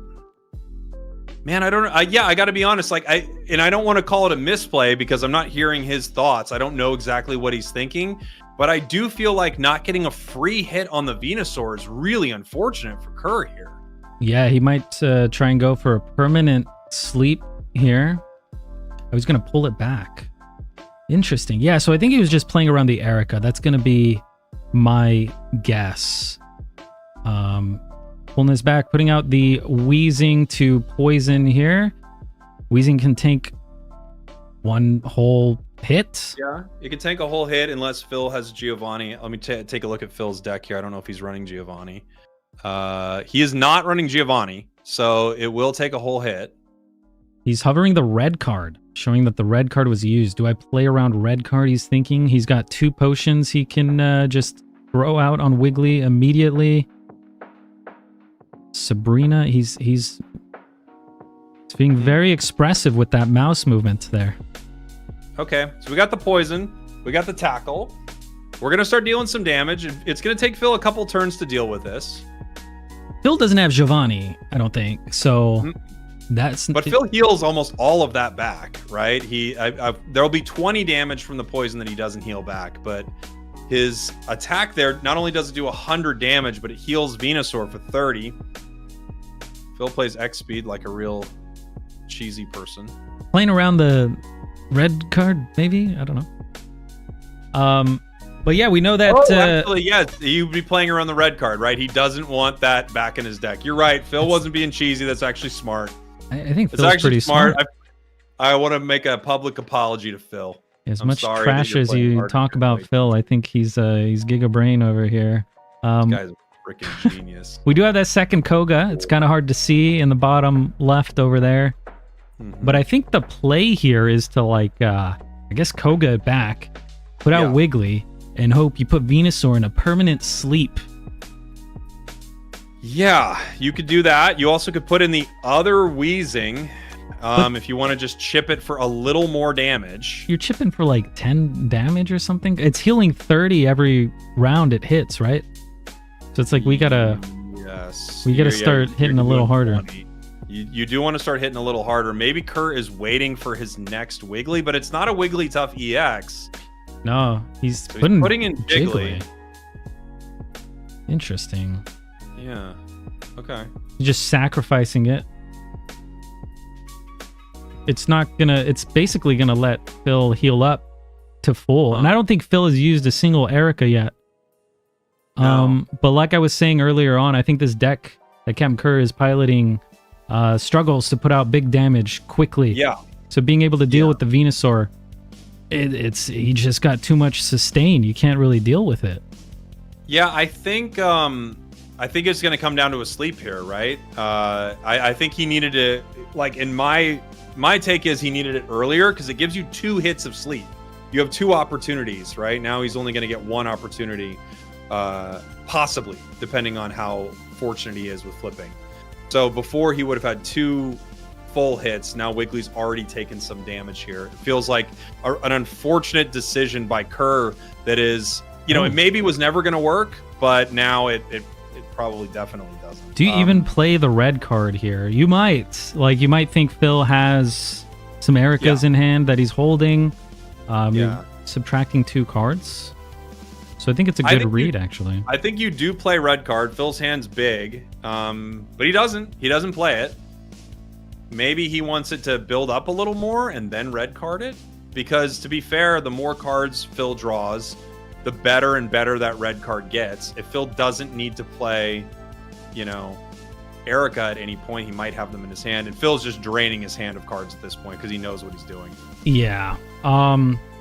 I don't know. I got to be honest, I don't want to call it a misplay because I'm not hearing his thoughts. I don't know exactly what he's thinking, but I do feel like not getting a free hit on the Venusaur is really unfortunate for Kerr here. Yeah, he might try and go for a permanent sleep here. I was going to pull it back. Interesting. Yeah, so I think he was just playing around the Erica. That's going to be my guess. Pulling this back, putting out the Weezing to poison here. Weezing can take 1 whole hit. Yeah, it can take a whole hit unless Phil has Giovanni. Let me take a look at Phil's deck here. I don't know if he's running Giovanni. He is not running Giovanni, so it will take a whole hit. He's hovering the red card, showing that the red card was used. Do I play around red card? He's thinking he's got 2 potions he can just throw out on Wiggly immediately. Sabrina, he's being very expressive with that mouse movement there. Okay, so we got the poison, we got the tackle. We're gonna start dealing some damage. It's gonna take Phil a couple turns to deal with this. Phil doesn't have Giovanni, I don't think. So But Phil heals almost all of that back, right? There'll be 20 damage from the poison that he doesn't heal back, but his attack there not only does it do 100 damage, but it heals Venusaur for 30. Phil plays X speed like a real cheesy person. Playing around the red card, maybe? I don't know. But yeah, we know that. Actually, yes, he'd be playing around the red card, right? He doesn't want that back in his deck. You're right. Phil wasn't being cheesy. That's actually smart. I think It's Phil's actually pretty smart. smart. I want to make a public apology to Phil. As I'm much sorry that trash you're as playing you hard talk here, about Blake. Phil, I think he's Giga Brain over here. This guy's a freaking genius. We do have that second Koga. It's kind of hard to see in the bottom left over there. But I think the play here is to I guess Koga it back, put out Wiggly, and hope you put Venusaur in a permanent sleep. Yeah, you could do that. You also could put in the other Wheezing if you want to just chip it for a little more damage. You're chipping for like 10 damage or something. It's healing 30 every round it hits, right? So it's like we gotta start hitting a little harder. You do want to start hitting a little harder. Maybe Kurt is waiting for his next Wiggly, but it's not a Wigglytuff EX. No, he's So putting in Jiggly. Interesting. Yeah. Okay. He's just sacrificing it. It's basically gonna let Phil heal up to full. And I don't think Phil has used a single Erica yet. No. But like I was saying earlier on, I think this deck that Captain Kerr is piloting struggles to put out big damage quickly. Yeah. So being able to deal with the Venusaur, he just got too much sustain. You can't really deal with it. Yeah, I think it's going to come down to a sleep here, right? I think he needed to, in my take is he needed it earlier because it gives you 2 hits of sleep. You have 2 opportunities, right? Now he's only going to get 1 opportunity, possibly, depending on how fortunate he is with flipping. So before he would have had 2 full hits. Now Wiggly's already taken some damage here. It feels like an unfortunate decision by Kerr that is, it maybe was never going to work, but now it probably definitely doesn't. Do you even play the red card here? You might. You might think Phil has some Ericas in hand that he's holding. You're subtracting 2 cards. So I think it's a good read, actually. I think you do play red card. Phil's hand's big, but he doesn't. He doesn't play it. Maybe he wants it to build up a little more and then red card it. Because to be fair, the more cards Phil draws, the better and better that red card gets. If Phil doesn't need to play, Erica at any point, he might have them in his hand. And Phil's just draining his hand of cards at this point because he knows what he's doing. Yeah.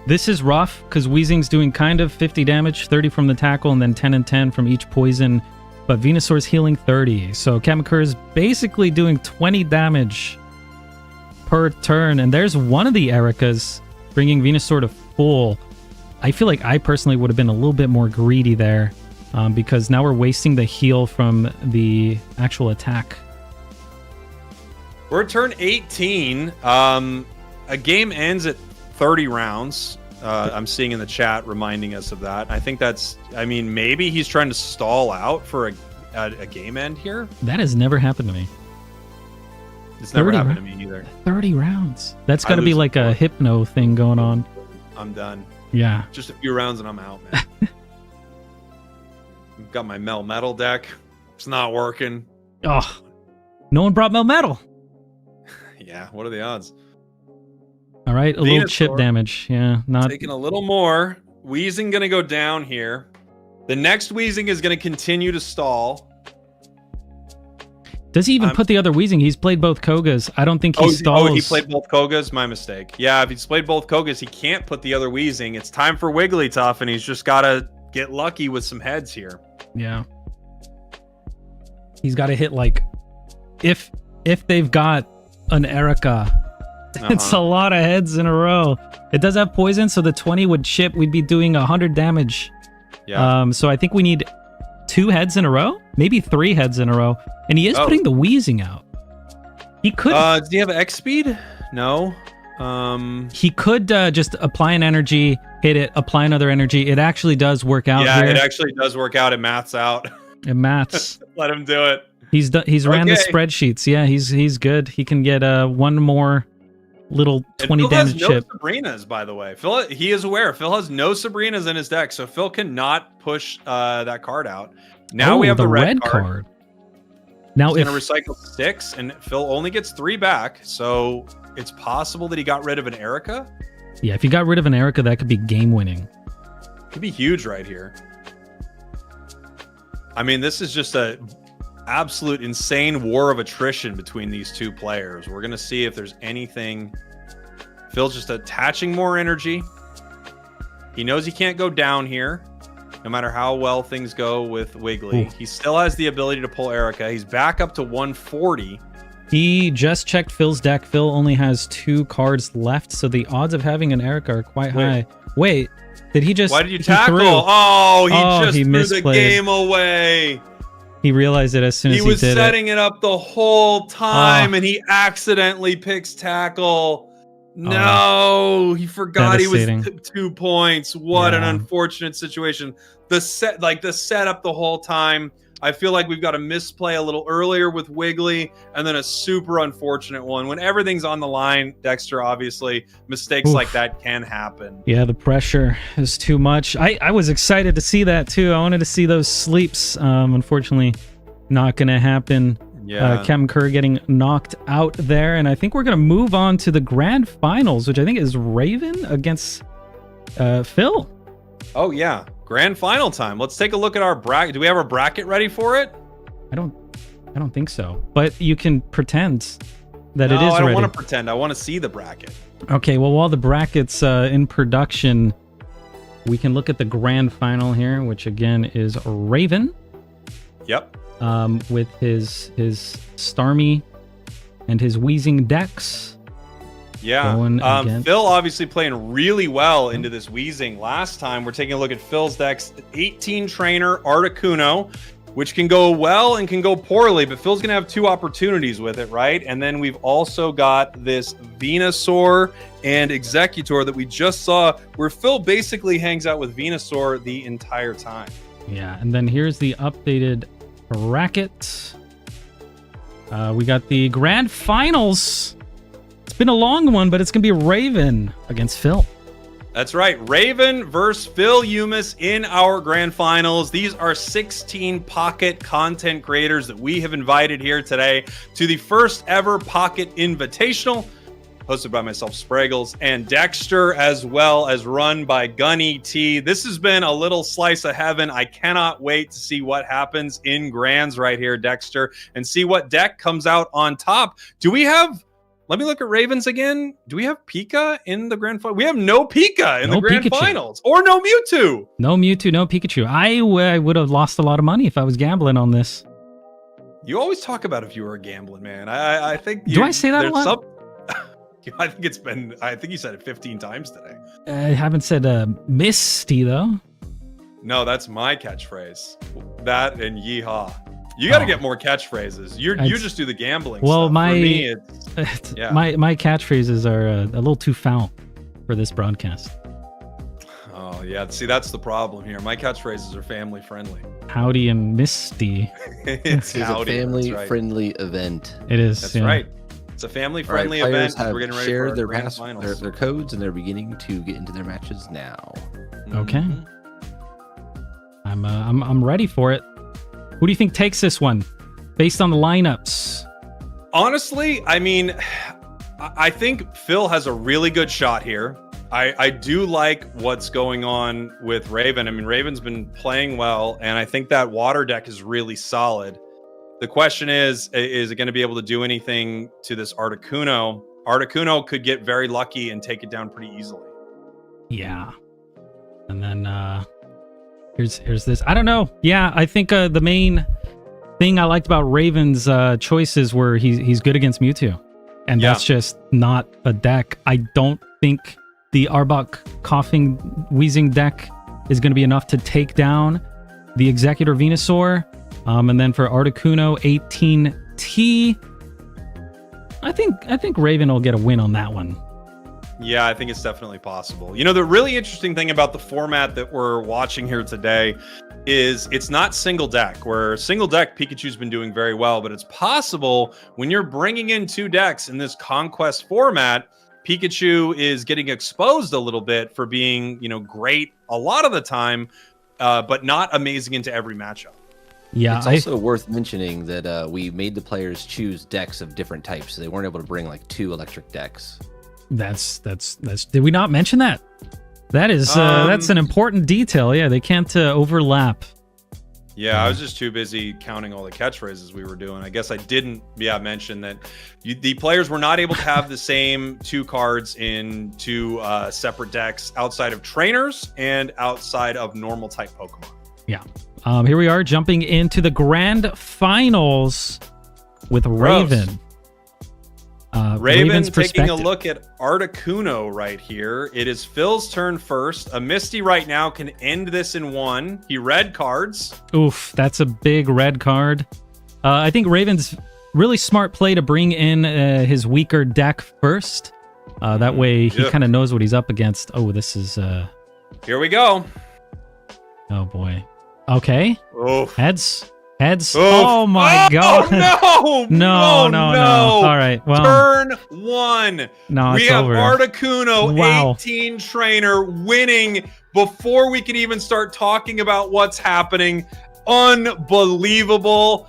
This is rough because Weezing's doing kind of 50 damage, 30 from the tackle, and then 10 and 10 from each poison. But Venusaur's healing 30. So Kamakur is basically doing 20 damage per turn. And there's one of the Ericas bringing Venusaur to full. I feel like I personally would have been a little bit more greedy there because now we're wasting the heal from the actual attack. We're at turn 18. A game ends at 30 rounds. I'm seeing in the chat reminding us of that. I think maybe he's trying to stall out for a game end here. That has never happened to me. It's never happened to me either. 30 rounds. That's got to be like a hypno thing going on. I'm done. Yeah. Just a few rounds and I'm out, man. I've got my Mel Metal deck. It's not working. Oh, no one brought Mel Metal. Yeah, what are the odds? All right, a little chip damage. Yeah, not taking a little more. Weezing gonna go down here. The next Weezing is gonna continue to stall. Does he even put the other Weezing? He's played both Kogas. I don't think he stalls. Oh, he played both Kogas? My mistake. Yeah, if he's played both Kogas, he can't put the other Weezing. It's time for Wigglytuff, and he's just gotta get lucky with some heads here. Yeah. He's got to hit if they've got an Erica, it's a lot of heads in a row. It does have poison, so the 20 would chip. We'd be doing 100 damage Yeah. So I think we need 2 heads in a row, maybe 3 heads in a row, and he is putting the wheezing out. He could. Does he have X speed? No. He could just apply an energy, hit it, apply another energy. It actually does work out. Yeah, here. it actually does work out. It maths out. It maths. Let him do it. He's ran the spreadsheets. Yeah, he's good. He can get one more little 20 Phil damage has no chip. Sabrinas, by the way. Phil, he is aware. Phil has no Sabrinas in his deck, so Phil cannot push that card out. Now we have the red card. Now he's going to recycle 6, and Phil only gets 3 back, so it's possible that he got rid of an Erica. Yeah, if you got rid of an Erica, that could be game winning. Could be huge right here. I mean, this is just a absolute insane war of attrition between these two players. We're going to see if there's anything. Phil's just attaching more energy. He knows he can't go down here, no matter how well things go with Wiggly. Ooh. He still has the ability to pull Erica. He's back up to 140. He just checked Phil's deck. Phil only has 2 cards left, so the odds of having an Erica are quite high. Wait, did he just... Why did you tackle? He threw the game away. He realized it as soon as he did it. He was setting it up the whole time, and he accidentally picks tackle. No, he forgot he was 2 points. What an unfortunate situation. The setup the whole time. I feel like we've got a misplay a little earlier with Wiggly, and then a super unfortunate one. When everything's on the line, Dexter, obviously, mistakes like that can happen. Yeah, the pressure is too much. I was excited to see that, too. I wanted to see those sleeps. Unfortunately, not going to happen. Yeah. Captain Kerr getting knocked out there, and I think we're going to move on to the grand finals, which I think is Raven against Phil. Oh, yeah. Grand final time. Let's take a look at our bracket. Do we have our bracket ready for it? I don't think so. But you can pretend that it is ready. I don't want to pretend. I want to see the bracket. Okay, well, while the bracket's in production, we can look at the grand final here, which again is Raven. Yep. With his Starmie and his Wheezing decks. Yeah, Phil obviously playing really well into this Wheezing. Last time, we're taking a look at Phil's decks. 18 Trainer Articuno, which can go well and can go poorly, but Phil's going to have 2 opportunities with it, right? And then we've also got this Venusaur and Executor that we just saw, where Phil basically hangs out with Venusaur the entire time. Yeah, and then here's the updated bracket. We got the grand finals. It's been a long one, but it's going to be Raven against Phil. That's right. Raven versus Phil Umis in our grand finals. These are 16 Pocket content creators that we have invited here today to the first ever Pocket Invitational, hosted by myself, Spragels, and Dexter, as well as run by Gunny T. This has been a little slice of heaven. I cannot wait to see what happens in grands right here, Dexter, and see what deck comes out on top. Do we have... Let me look at Ravens again. Do we have Pika in the grand final? We have no Pika in the grand finals. Or no Mewtwo. No Mewtwo, no Pikachu. I would have lost a lot of money if I was gambling on this. You always talk about if you were a gambling man. I think... Do I say that a lot? I think you said it 15 times today. I haven't said Misty, though. No, that's my catchphrase. That and Yeehaw. You got to get more catchphrases. You just do the gambling stuff. For me, my catchphrases are a little too foul for this broadcast. Oh, yeah. See, that's the problem here. My catchphrases are family friendly. Howdy and Misty. It's a family friendly event. It is. That's right. It's a family friendly event. We're getting ready for their codes, and they're beginning to get into their matches now. Okay. I'm ready for it. Who do you think takes this one based on the lineups? Honestly, I mean, I think Phil has a really good shot here. I do like what's going on with Raven. I mean, Raven's been playing well, and I think that water deck is really solid. The question is it going to be able to do anything to this Articuno? Articuno could get very lucky and take it down pretty easily. Yeah. And then here's this. I don't know. Yeah, I think the main thing I liked about Raven's choices were he's good against Mewtwo. And that's just not a deck. I don't think the Arbok coughing wheezing deck is going to be enough to take down the Executor Venusaur. And then for Articuno 18T, I think Raven will get a win on that one. Yeah, I think it's definitely possible. You know, the really interesting thing about the format that we're watching here today is it's not single deck, where single deck Pikachu's been doing very well, but it's possible when you're bringing in 2 decks in this Conquest format, Pikachu is getting exposed a little bit for being, you know, great a lot of the time, but not amazing into every matchup. Yeah, it's also worth mentioning that we made the players choose decks of different types, so they weren't able to bring like 2 electric decks. That's did we not mention that? That's an important detail. Yeah, they can't overlap. Yeah, I was just too busy counting all the catchphrases we were doing. I guess I didn't mention that the players were not able to have the same 2 cards in 2 separate decks outside of trainers and outside of normal type Pokemon. Yeah. Here we are jumping into the grand finals with Raven. Raven taking a look at Articuno right here. It is Phil's turn first. A Misty right now can end this in 1. He red cards. Oof, that's a big red card. I think Raven's really smart play to bring in his weaker deck first. That way he kind of knows what he's up against. Oh, this is... Here we go. Oh, boy. Okay. Oof. Heads. Oof. Oh my God. No. No. All right. Well, turn 1. No, we it's have over. Articuno 18 trainer winning before we can even start talking about what's happening. Unbelievable.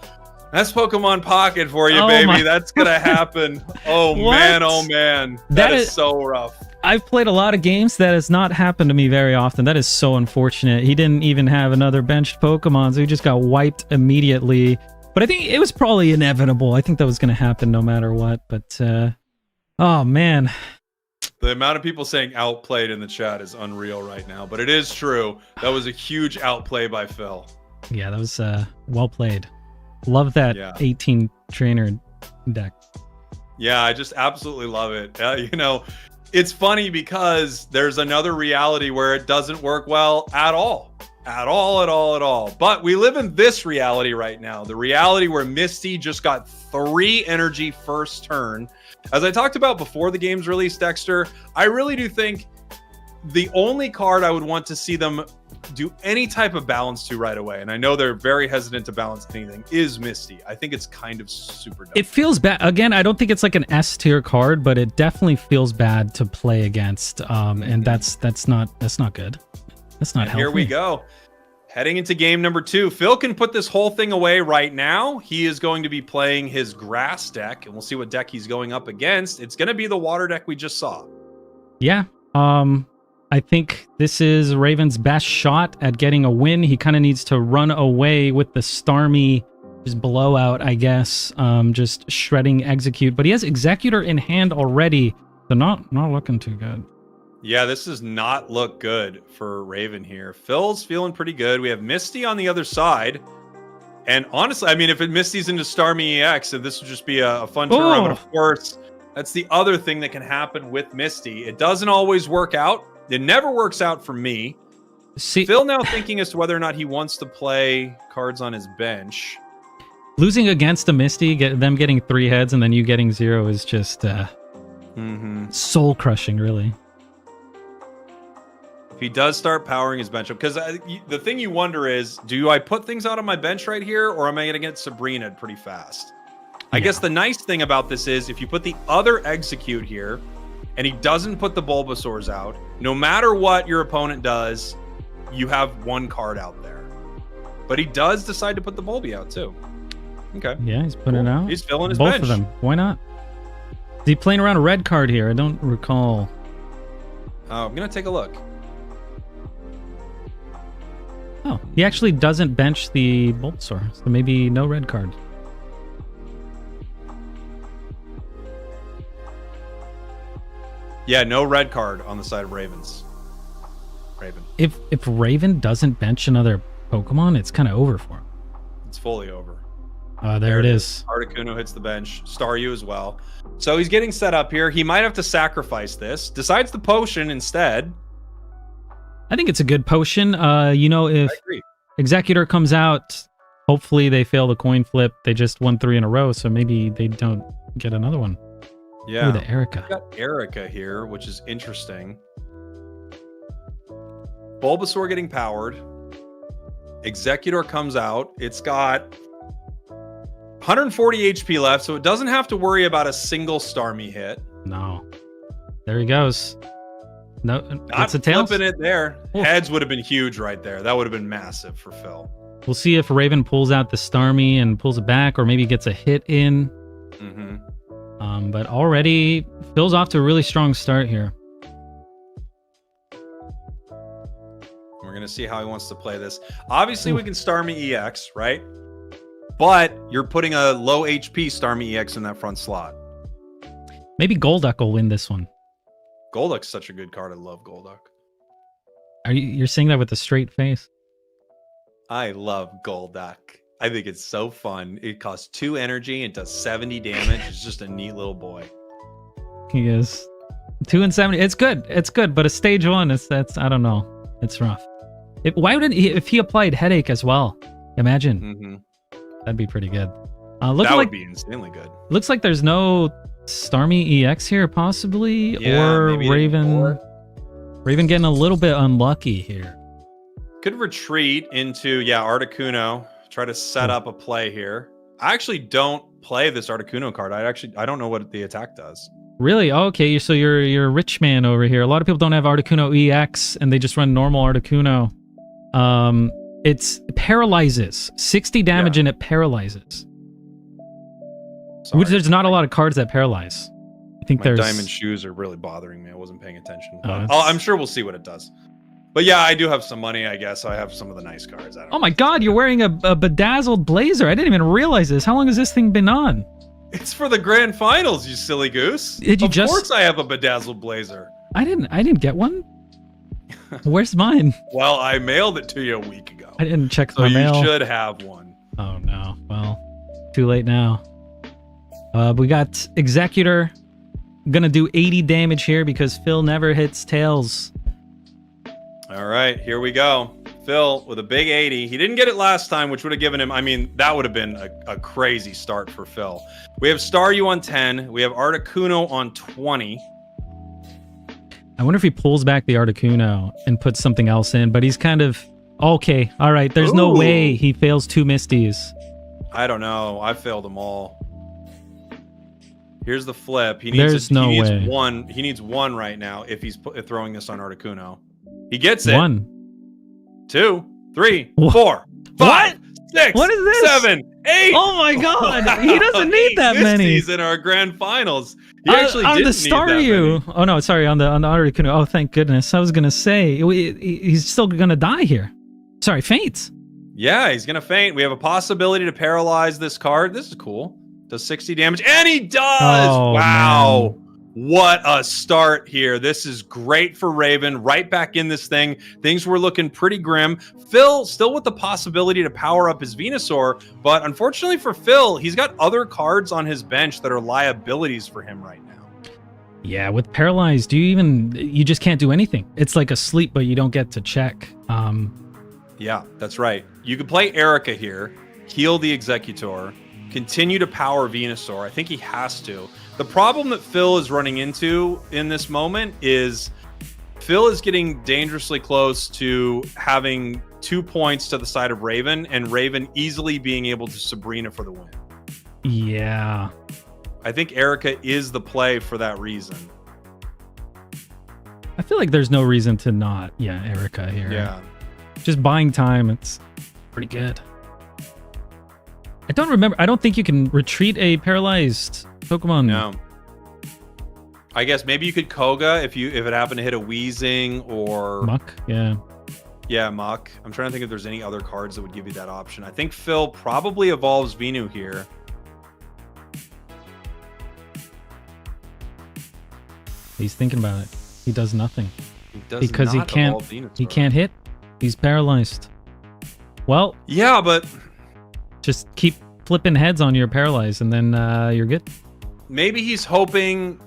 That's Pokemon Pocket for you, baby. That's gonna happen. Oh man. That is so rough. I've played a lot of games. That has not happened to me very often. That is so unfortunate. He didn't even have another benched Pokemon, so he just got wiped immediately. But I think it was probably inevitable. I think that was going to happen no matter what. But, oh, man. The amount of people saying outplayed in the chat is unreal right now. But it is true. That was a huge outplay by Phil. Yeah, that was well played. Love that 18 trainer deck. Yeah, I just absolutely love it. You know... It's funny because there's another reality where it doesn't work well at all. But we live in this reality right now. The reality where Misty just got 3 energy first turn. As I talked about before the game's release, Dexter, I really do think the only card I would want to see them do any type of balance to right away, and I know they're very hesitant to balance anything, is Misty. I think it's kind of super dumb. It feels bad. Again, I don't think it's like an S tier card, but it definitely feels bad to play against. And that's not good. That's not healthy. Here we go. Heading into game number 2. Phil can put this whole thing away right now. He is going to be playing his grass deck, and we'll see what deck he's going up against. It's going to be the water deck we just saw. Yeah. I think this is Raven's best shot at getting a win. He kind of needs to run away with the Starmie just blowout, I guess. Just shredding Execute. But he has Executor in hand already. So not looking too good. Yeah, this does not look good for Raven here. Phil's feeling pretty good. We have Misty on the other side. And honestly, I mean, if Misty's into Starmie EX, then this would just be a fun turnaround. But of course, that's the other thing that can happen with Misty. It doesn't always work out. It never works out for me. See, Phil now thinking as to whether or not he wants to play cards on his bench. Losing against a Misty, them getting 3 heads and then you getting 0 is just soul crushing, really. If he does start powering his bench up, because the thing you wonder is, do I put things out on my bench right here, or am I going to get Sabrina pretty fast? I guess the nice thing about this is if you put the other Execute here, and he doesn't put the Bulbasaurs out, no matter what your opponent does, you have 1 card out there. But he does decide to put the Bulby out too. Okay. Yeah, he's putting it out. He's filling his Both bench. of them. Why not? Is he playing around a red card here? I don't recall. I'm going to take a look. Oh, he actually doesn't bench the Bulbasaur, so maybe no red card. Yeah, no red card on the side of Raven. If Raven doesn't bench another Pokemon, it's kind of over for him. It's fully over. There it is. Articuno hits the bench. Staryu as well. So he's getting set up here. He might have to sacrifice this. Decides the potion instead. I think it's a good potion. You know, if I agree. Executor comes out, hopefully they fail the coin flip. They just won 3 in a row, so maybe they don't get another one. Yeah. Ooh, the Erica. We got Erica here, which is interesting. Bulbasaur getting powered. Executor comes out. It's got 140 HP left, so it doesn't have to worry about a single Starmie hit. No. There he goes. No, Not it's a tails. flipping it there. Oof. Heads would have been huge right there. That would have been massive for Phil. We'll see if Raven pulls out the Starmie and pulls it back, or maybe gets a hit in. But already, Phil's off to a really strong start here. We're going to see how he wants to play this. Obviously, we can Starmie EX, right? But you're putting a low HP Starmie EX in that front slot. Maybe Golduck will win this one. Golduck's such a good card. I love Golduck. You're saying that with a straight face? I love Golduck. I think it's so fun. It costs 2 energy and does 70 damage. It's just a neat little boy. He is 2 and 70. It's good. It's good. But a stage 1, that's I don't know. It's rough. Why wouldn't he, if he applied Headache as well? Imagine. That'd be pretty good. That would be insanely good. Looks like there's no Starmie EX here, possibly, or Raven. Raven getting a little bit unlucky here. Could retreat into Articuno. Try to set up a play here. I actually don't play this Articuno card. I don't know what the attack does. Really? Okay, so you're a rich man over here. A lot of people don't have Articuno EX and they just run normal Articuno. It's paralyzes 60 damage and it paralyzes. Sorry. Which there's not a lot of cards that paralyze. I think My diamond shoes are really bothering me. I wasn't paying attention. Oh, I'm sure we'll see what it does. But yeah, I do have some money, I guess. I have some of the nice cards. Oh my god, you're wearing a bedazzled blazer. I didn't even realize this. How long has this thing been on? It's for the grand finals, you silly goose. Did you Of course I have a bedazzled blazer. I didn't get one. Where's mine? Well, I mailed it to you a week ago. I didn't check so my mail. You should have one. Oh no. Well, too late now. We got Executor. Gonna do 80 damage here because Phil never hits tails. All right, here we go. Phil with a big 80. He didn't get it last time, which would have given him, I mean, that would have been a crazy start for Phil. We have Staryu on 10. We have Articuno on 20. I wonder if he pulls back the Articuno and puts something else in, but he's kind of... Okay, all right. There's no way he fails 2 Misties. I don't know. I failed them all. Here's the flip. He needs way. One. He needs 1 right now if he's throwing this on Articuno. He gets it. 1, 2, 3, 4, 5, 6, what is this? 7, 8. Oh my god! He doesn't need that many. He's in our grand finals. He actually on didn't the need that Staryu. many. Oh no, sorry, on the Articuno. Oh, thank goodness. I was gonna say he's still gonna die here. Sorry, faints. Yeah, he's gonna faint. We have a possibility to paralyze this card. This is cool. Does 60 damage, and he does. Oh, wow. Man. What a start here. This is great for Raven. Right back in this thing. Things were looking pretty grim. Phil still with the possibility to power up his Venusaur, but unfortunately for Phil, he's got other cards on his bench that are liabilities for him right now. Yeah, with Paralyzed, you just can't do anything. It's like a sleep, but you don't get to check. Yeah, that's right. You could play Erica here, heal the Executor, continue to power Venusaur. I think he has to. The problem that Phil is running into in this moment is Phil is getting dangerously close to having 2 points to the side of Raven, and Raven easily being able to Sabrina for the win. Yeah. I think Erica is the play for that reason. I feel like there's no reason to not. Yeah, Erica here. Yeah. Just buying time. It's pretty good. I don't remember. I don't think you can retreat a paralyzed Pokemon. No. I guess maybe you could Koga if it happened to hit a Weezing or Muck. Yeah. Yeah, Muck. I'm trying to think if there's any other cards that would give you that option. I think Phil probably evolves Venu here. He's thinking about it. He does nothing. He does because not evolve Venusaur. He can't hit. He's paralyzed. Well, yeah, but just keep flipping heads on your paralyzed and then you're good. Maybe he's hoping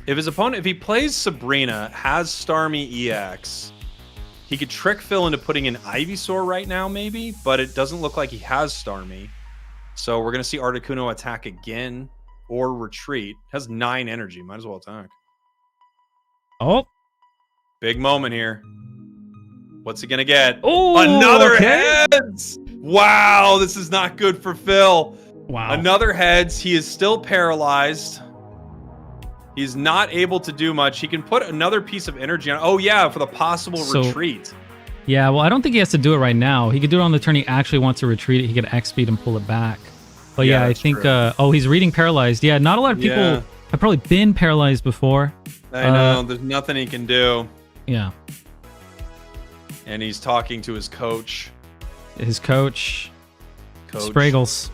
If his opponent, if he plays Sabrina, has Starmie EX, he could trick Phil into putting in Ivysaur right now, maybe, but it doesn't look like he has Starmie. So we're going to see Articuno attack again or retreat. Has 9 energy. Might as well attack. Oh. Big moment here. What's he going to get? Oh, another okay. heads! Wow, this is not good for Phil. Wow. Another heads. He is still paralyzed. He's not able to do much. He can put another piece of energy on. Oh, yeah, for the possible retreat. Yeah, well, I don't think he has to do it right now. He could do it on the turn he actually wants to retreat it. He could X-speed and pull it back. But yeah, I think... oh, he's reading paralyzed. Yeah, not a lot of people have probably been paralyzed before. I know. There's nothing he can do. Yeah. And he's talking to his coach. His coach. Spragels.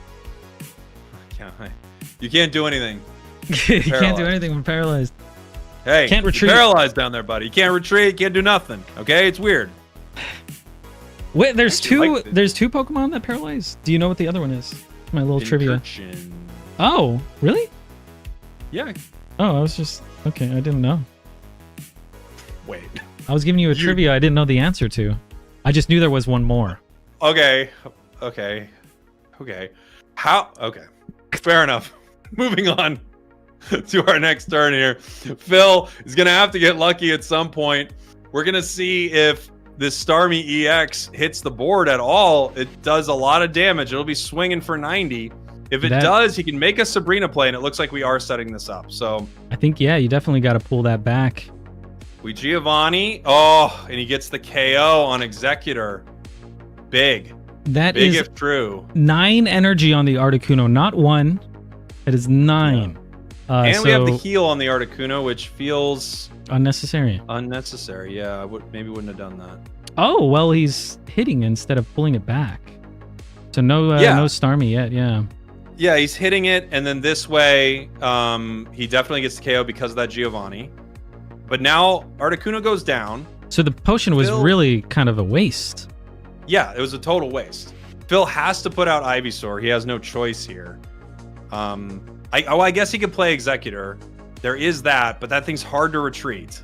You can't do anything. You can't do anything when paralyzed. Hey, can't retreat. You're paralyzed down there, buddy. You can't retreat. Can't do nothing. Okay, it's weird. Wait, there's two Pokemon that paralyze. Do you know what the other one is? My little trivia. Oh, really? Yeah. Oh, I was just okay. I didn't know. Wait. I was giving you a trivia I didn't know the answer to. I just knew there was one more. Okay. How? Okay. Fair enough. Moving on to our next turn here. Phil is going to have to get lucky at some point. We're going to see if this Starmie EX hits the board at all. It does a lot of damage. It'll be swinging for 90. If it does, he can make a Sabrina play, and it looks like we are setting this up. So I think, yeah, you definitely got to pull that back. We Giovanni. Oh, and he gets the KO on Executor. Big. That big is if true. 9 energy on the Articuno, not 1. It is 9. Yeah. And we have the heal on the Articuno, which feels unnecessary. Unnecessary, yeah. I maybe wouldn't have done that. Oh, well, he's hitting instead of pulling it back. So no Starmie yet, yeah. Yeah, he's hitting it, and then this way, he definitely gets the KO because of that Giovanni. But now Articuno goes down. So the potion was really kind of a waste. Yeah, it was a total waste. Phil has to put out Ivysaur. He has no choice here. I guess he could play Executor. There is that, but that thing's hard to retreat.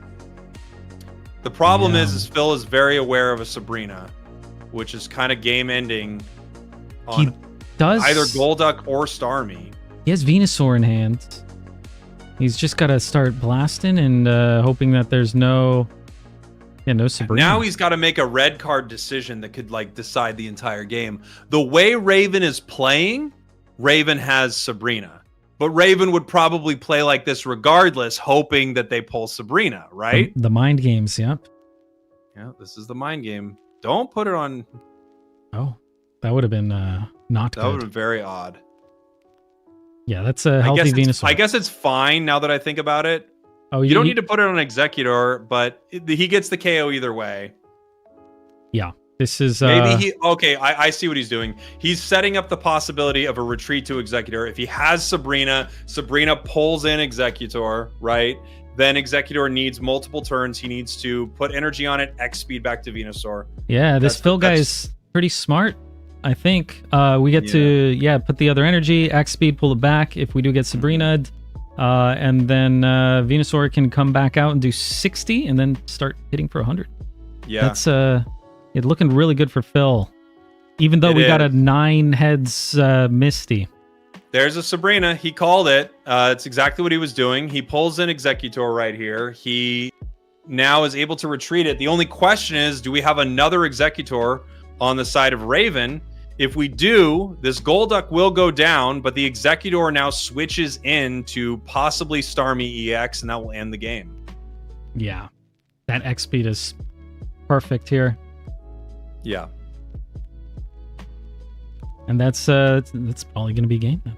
The problem is Phil is very aware of a Sabrina, which is kind of game ending on either Golduck or Starmie. He has Venusaur in hand. He's just got to start blasting and hoping that there's no Sabrina. Now he's got to make a red card decision that could decide the entire game. The way Raven is playing, Raven has Sabrina. But Raven would probably play like this regardless, hoping that they pull Sabrina, right? The mind games, yep. Yeah, this is the mind game. Don't put it on... Oh, that would have been not good. That would have been very odd. Yeah, that's a healthy Venusaur. I guess it's fine now that I think about it. Oh, you don't need to put it on Executor, but he gets the KO either way. Yeah, this is... Maybe he... Okay, I see what he's doing. He's setting up the possibility of a retreat to Executor. If he has Sabrina pulls in Executor, right? Then Executor needs multiple turns. He needs to put energy on it, X speed back to Venusaur. Yeah, this Phil guy is pretty smart, I think. We get to, put the other energy, X speed, pull it back if we do get Sabrina. And then Venusaur can come back out and do 60 and then start hitting for 100. Yeah. That's it's looking really good for Phil. Even though we got a 9 heads Misty. There's a Sabrina. He called it. It's exactly what he was doing. He pulls in Executor right here. He now is able to retreat it. The only question is, do we have another Executor on the side of Raven? If we do, this Golduck will go down, but the Executor now switches in to possibly Starmie EX, and that will end the game. Yeah. That X speed is perfect here. Yeah. And that's probably going to be game now.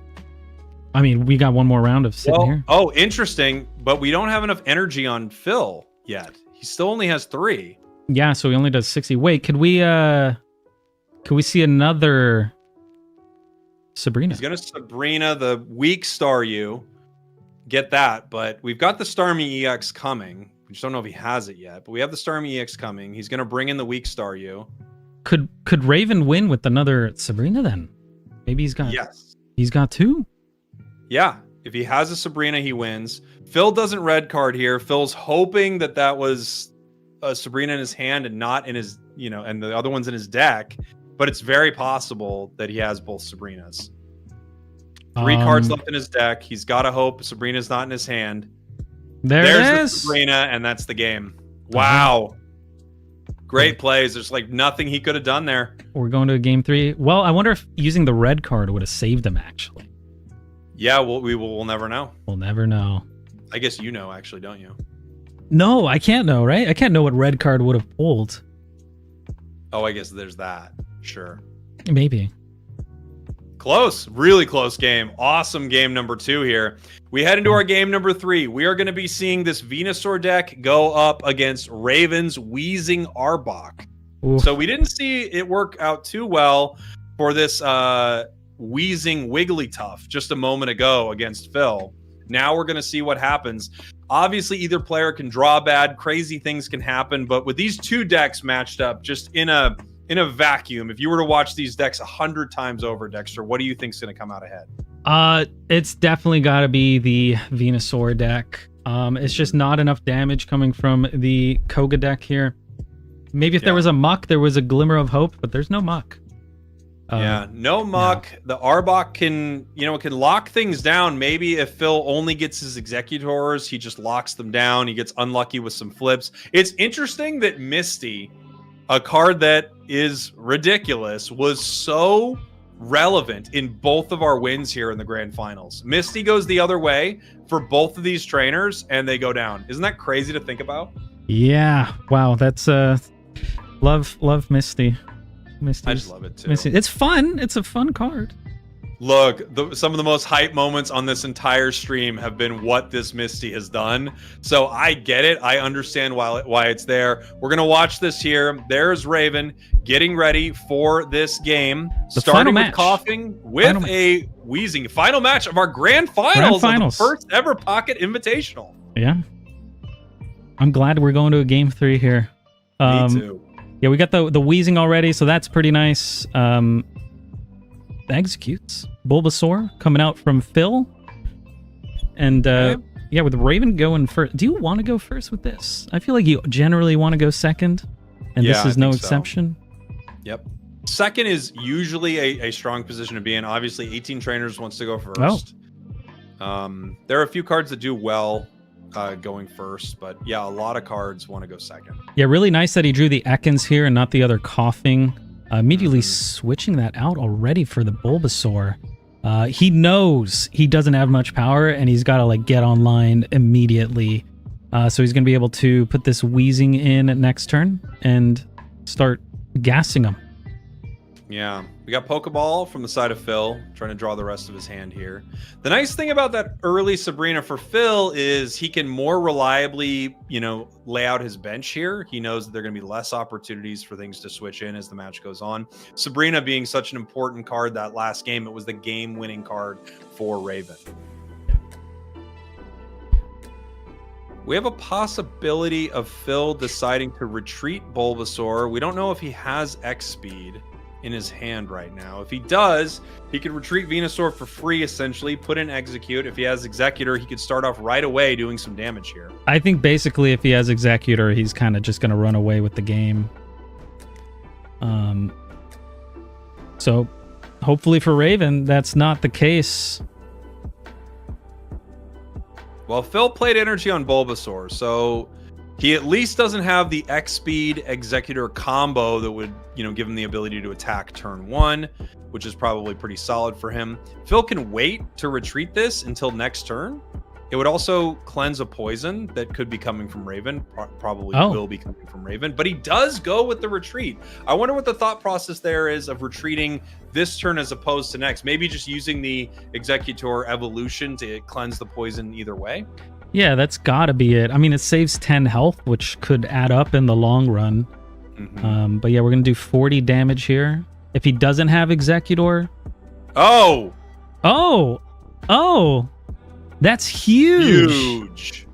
I mean, we got one more round of sitting here. Oh, interesting. But we don't have enough energy on Phil yet. He still only has 3. Yeah, so he only does 60. Wait, could we see another Sabrina? He's going to Sabrina the weak Staryu. Get that. But we've got the Starmie EX coming. We just don't know if he has it yet. But we have the Starmie EX coming. He's going to bring in the weak Staryu. Could Raven win with another Sabrina then? Maybe he's got... Yes. He's got 2? Yeah. If he has a Sabrina, he wins. Phil doesn't red card here. Phil's hoping that that was a Sabrina in his hand and not in his, and the other one's in his deck. But it's very possible that he has both Sabrinas. 3 cards left in his deck. He's got to hope Sabrina's not in his hand. There's it is. the Sabrina, and that's the game. Wow. Great plays. There's like nothing he could have done there. We're going to a game 3. Well, I wonder if using the red card would have saved him, actually. Yeah, we'll never know. We'll never know. I guess you know, actually, don't you? No, I can't know, right? I can't know what red card would have pulled. Oh, I guess there's that. Sure. Maybe. Close. Really close game. Awesome game number 2 here. We head into our game number 3. We are going to be seeing this Venusaur deck go up against Raven's Wheezing Arbok. Oof. So we didn't see it work out too well for this Wheezing Wigglytuff just a moment ago against Phil. Now we're going to see what happens. Obviously, either player can draw bad. Crazy things can happen. But with these 2 decks matched up just in a vacuum, if you were to watch these decks 100 times over, Dexter, what do you think is going to come out ahead? It's definitely got to be the Venusaur deck. It's just not enough damage coming from the Koga deck here. Maybe if there was a Muck, there was a glimmer of hope, but there's no Muck. No Muck. Yeah. The Arbok can lock things down. Maybe if Phil only gets his Executors, he just locks them down. He gets unlucky with some flips. It's interesting that Misty, a card that is ridiculous, was so relevant in both of our wins here in the grand finals. Misty goes the other way for both of these trainers and they go down. Isn't that crazy to think about? Yeah. Wow. That's love Misty. I just love it too. Misty. It's fun. It's a fun card. Look, some of the most hype moments on this entire stream have been what this Misty has done. So I get it. I understand why it's there. We're going to watch this here. There's Raven getting ready for this game. Starting with coughing with a wheezing. Final match of our grand finals. Of the first ever Pocket Invitational. Yeah. I'm glad we're going to a game 3 here. Me too. Yeah, we got the wheezing already, so that's pretty nice. Executes. Bulbasaur coming out from Phil. And yeah, with Raven going first. Do you want to go first with this? I feel like you generally want to go second, and this is no exception. So. Yep. Second is usually a strong position to be in. Obviously, 18 trainers wants to go first. Oh. There are a few cards that do well going first, but yeah, a lot of cards want to go second. Yeah, really nice that he drew the Ekans here and not the other coughing. Immediately switching that out already for the Bulbasaur. He knows he doesn't have much power and he's got to get online immediately. So he's going to be able to put this wheezing in next turn and start gassing him. Yeah, we got Pokeball from the side of Phil, trying to draw the rest of his hand here. The nice thing about that early Sabrina for Phil is he can more reliably, lay out his bench here. He knows that there are going to be less opportunities for things to switch in as the match goes on. Sabrina being such an important card that last game, it was the game-winning card for Raven. We have a possibility of Phil deciding to retreat Bulbasaur. We don't know if he has X speed in his hand right now. If he does, he could retreat Venusaur for free, essentially, put in Execute. If he has Executor, he could start off right away doing some damage here. I think basically if he has Executor, he's kind of just going to run away with the game. So hopefully for Raven, that's not the case. Well, Phil played energy on Bulbasaur, so he at least doesn't have the X-Speed Executor combo that would, give him the ability to attack turn 1, which is probably pretty solid for him. Phil can wait to retreat this until next turn. It would also cleanse a poison that could be coming from Raven, probably will be coming from Raven, but he does go with the retreat. I wonder what the thought process there is of retreating this turn as opposed to next. Maybe just using the Executor evolution to cleanse the poison either way. Yeah, that's gotta be it. I mean, it saves 10 health, which could add up in the long run. Mm-hmm. But yeah, we're gonna do 40 damage here. If he doesn't have Executor... Oh! That's huge!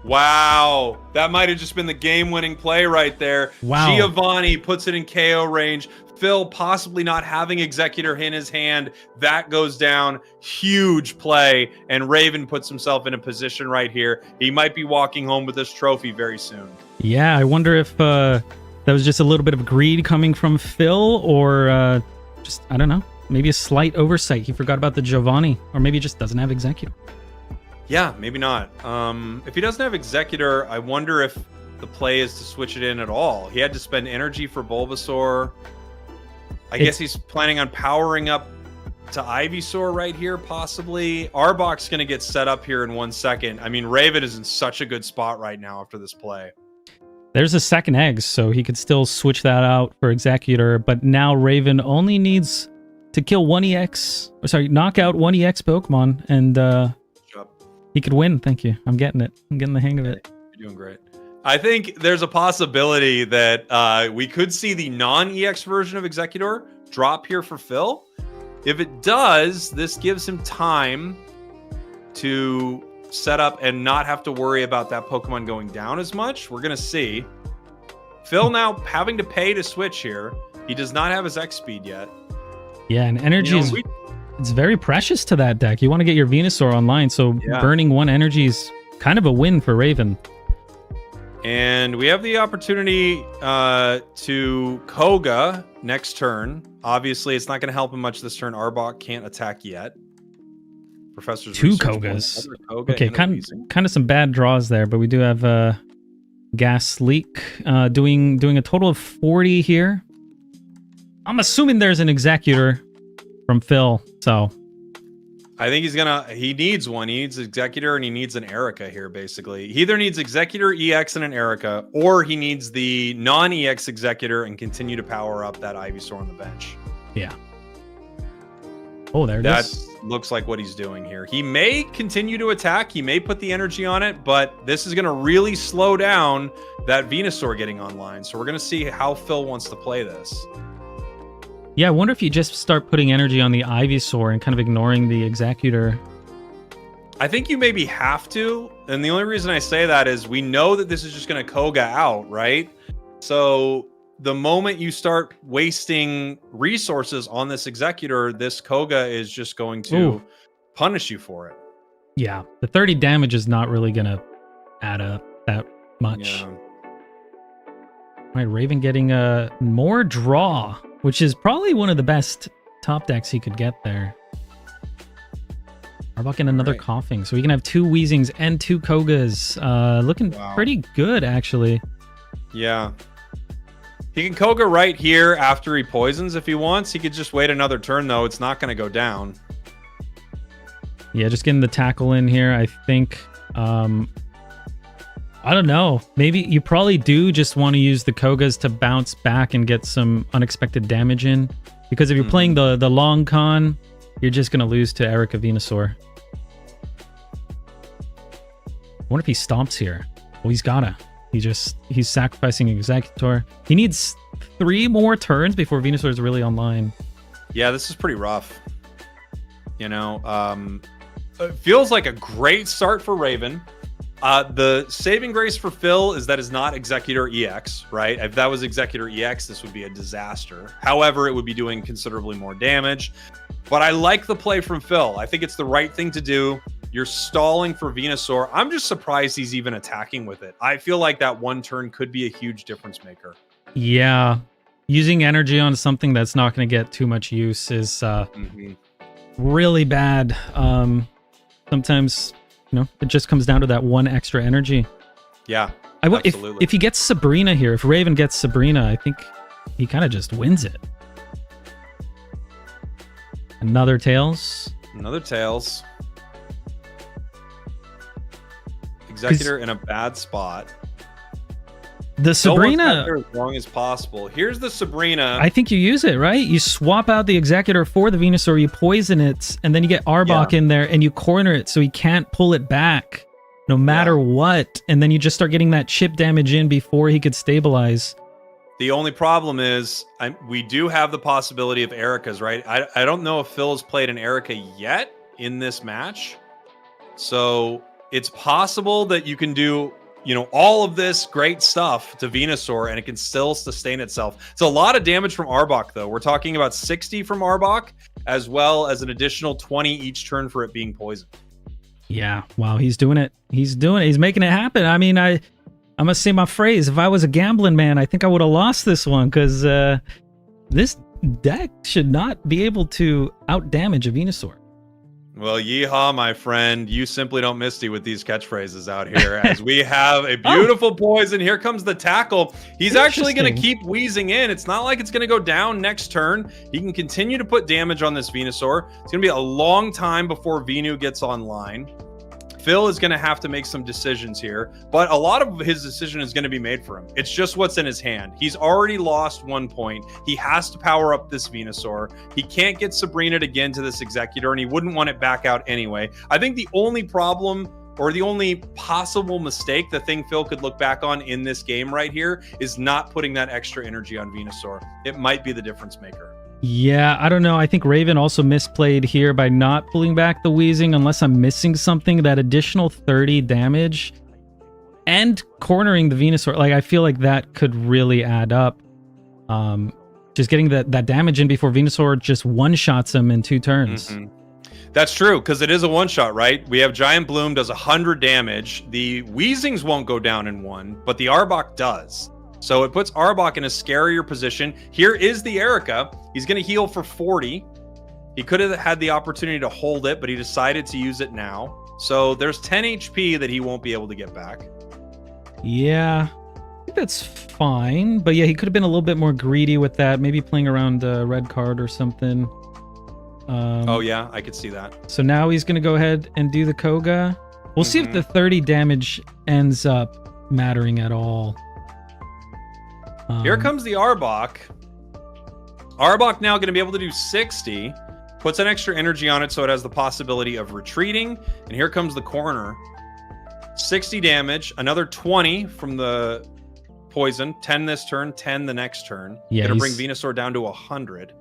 Wow. That might have just been the game-winning play right there. Wow. Giovanni puts it in KO range. Phil possibly not having Executor in his hand, that goes down. Huge play, and Raven puts himself in a position right here. He might be walking home with this trophy very soon. Yeah, I wonder if that was just a little bit of greed coming from Phil, or just, I don't know, maybe a slight oversight. He forgot about the Giovanni, or maybe he just doesn't have Executor. Yeah, maybe not. If he doesn't have Executor, I wonder if the play is to switch it in at all. He had to spend energy for Bulbasaur. I guess he's planning on powering up to Ivysaur right here, possibly. Arbok's going to get set up here in 1 second. I mean, Raven is in such a good spot right now after this play. There's a second egg, so he could still switch that out for Executor, but now Raven only needs to kill one EX, or sorry, knock out one EX Pokemon, and he could win. Thank you. I'm getting it. I'm getting the hang of it. You're doing great. I think there's a possibility that we could see the non-EX version of Executor drop here for Phil. If it does, this gives him time to set up and not have to worry about that Pokemon going down as much. We're going to see. Phil now having to pay to switch here. He does not have his X speed yet. Yeah, and energy is it's very precious to that deck. You want to get your Venusaur online, so burning one energy is kind of a win for Raven. And we have the opportunity to Koga next turn. Obviously, it's not going to help him much this turn. Arbok can't attack yet. Professor's two Kogas. Okay, kind of some bad draws there, but we do have Gas Leak doing a total of 40 here. I'm assuming there's an Executor from Phil, so I think he needs one. He needs Executor and he needs an Erica here, basically. He either needs Executor, EX, and an Erica, or he needs the non-EX Executor and continue to power up that Ivysaur on the bench. Yeah. Oh, there it is. That looks like what he's doing here. He may continue to attack. He may put the energy on it, but this is going to really slow down that Venusaur getting online. So we're going to see how Phil wants to play this. Yeah, I wonder if you just start putting energy on the Ivysaur and kind of ignoring the Executor. I think you maybe have to. And the only reason I say that is we know that this is just going to Koga out, right? So the moment you start wasting resources on this Executor, this Koga is just going to punish you for it. Yeah, the 30 damage is not really going to add up that much. Yeah. All right, Raven getting more draw, which is probably one of the best top decks he could get there. Arbok and another coughing. So we can have two Weezings and two Kogas. Looking pretty good, actually. Yeah. He can Koga right here after he poisons if he wants. He could just wait another turn, though. It's not going to go down. Yeah, just getting the tackle in here, I think. I don't know. Maybe you probably do just want to use the Kogas to bounce back and get some unexpected damage in. Because if you're playing the long con, you're just going to lose to Erica Venusaur. I wonder if he stomps here. Well, he's gotta. He's sacrificing Executor. He needs 3 more turns before Venusaur is really online. Yeah, this is pretty rough. You know, it feels like a great start for Raven. The saving grace for Phil is that is not Executor EX, right? If that was Executor EX, this would be a disaster. However, it would be doing considerably more damage. But I like the play from Phil. I think it's the right thing to do. You're stalling for Venusaur. I'm just surprised he's even attacking with it. I feel like that one turn could be a huge difference maker. Yeah. Using energy on something that's not going to get too much use is really bad. Sometimes, you know, it just comes down to that one extra energy. Yeah, absolutely. If he gets Sabrina here, if Raven gets Sabrina, I think he kind of just wins it. Another Tails. Another Tails. Executor in a bad spot. The Sabrina, as long as possible. Here's the Sabrina. I think you use it, right? You swap out the Executor for the Venusaur, you poison it, and then you get Arbok in there and you corner it so he can't pull it back no matter what. And then you just start getting that chip damage in before he could stabilize. The only problem is we do have the possibility of Erica's, right? I don't know if Phil has played an Erica yet in this match. So it's possible that you can do all of this great stuff to Venusaur, and it can still sustain itself. It's a lot of damage from Arbok, though. We're talking about 60 from Arbok, as well as an additional 20 each turn for it being poisoned. Yeah, wow, he's doing it. He's making it happen. I mean, I must say my phrase. If I was a gambling man, I think I would have lost this one, because this deck should not be able to out-damage a Venusaur. Well, yeehaw, my friend. You simply don't Misty with these catchphrases out here, as we have a beautiful poison. Here comes the tackle. He's actually going to keep wheezing in. It's not like it's going to go down next turn. He can continue to put damage on this Venusaur. It's going to be a long time before Venu gets online. Phil is going to have to make some decisions here, but a lot of his decision is going to be made for him. It's just what's in his hand. He's already lost 1 point. He has to power up this Venusaur. He can't get Sabrina again to this Executor, and he wouldn't want it back out anyway. I think the only problem, or the only possible mistake, the thing Phil could look back on in this game right here, is not putting that extra energy on Venusaur. It might be the difference maker. Yeah, I don't know. I think Raven also misplayed here by not pulling back the wheezing, unless I'm missing something. That additional 30 damage and cornering the Venusaur, like, I feel like that could really add up. Just getting that damage in before Venusaur just one-shots him in 2 turns. Mm-hmm. That's true, because it is a one-shot, right? We have Giant Bloom does 100 damage. The Weezings won't go down in 1, but the Arbok does. So it puts Arbok in a scarier position. Here is the Erica. He's going to heal for 40. He could have had the opportunity to hold it, but he decided to use it now. So there's 10 HP that he won't be able to get back. Yeah, I think that's fine. But yeah, he could have been a little bit more greedy with that. Maybe playing around a red card or something. Oh yeah, I could see that. So now he's going to go ahead and do the Koga. We'll see if the 30 damage ends up mattering at all. Here comes the Arbok. Arbok now going to be able to do 60. Puts an extra energy on it so it has the possibility of retreating. And here comes the corner. 60 damage. Another 20 from the poison. 10 this turn, 10 the next turn. Yeah, going to bring Venusaur down to 100.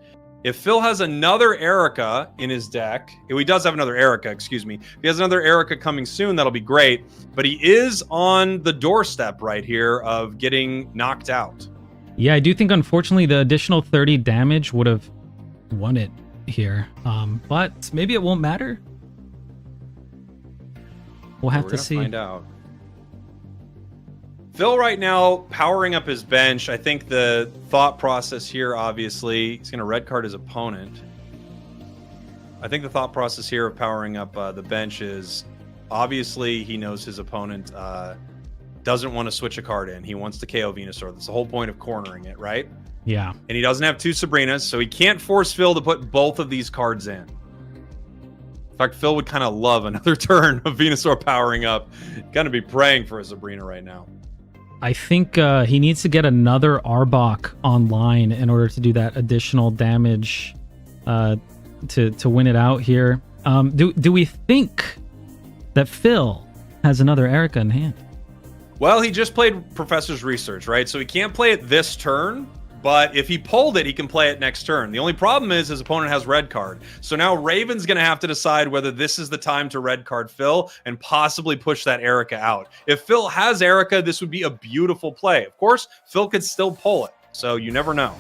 If Phil has another Erica in his deck, he does have another Erica, excuse me. If he has another Erica coming soon, that'll be great. But he is on the doorstep right here of getting knocked out. Yeah, I do think, unfortunately, the additional 30 damage would have won it here. But maybe it won't matter. We'll have to see. Find out. Phil right now powering up his bench. I think the thought process here, obviously, he's going to red card his opponent. I think the thought process here of powering up the bench is, obviously, he knows his opponent doesn't want to switch a card in. He wants to KO Venusaur. That's the whole point of cornering it, right? Yeah. And he doesn't have 2 Sabrinas, so he can't force Phil to put both of these cards in. In fact, Phil would kind of love another turn of Venusaur powering up. Gonna be praying for a Sabrina right now. I think he needs to get another Arbok online in order to do that additional damage to win it out here. Do we think that Phil has another Erica in hand? Well, he just played Professor's Research, right? So he can't play it this turn, but if he pulled it, he can play it next turn. The only problem is his opponent has red card. So now Raven's going to have to decide whether this is the time to red card Phil and possibly push that Erica out. If Phil has Erica, this would be a beautiful play. Of course, Phil could still pull it, so you never know.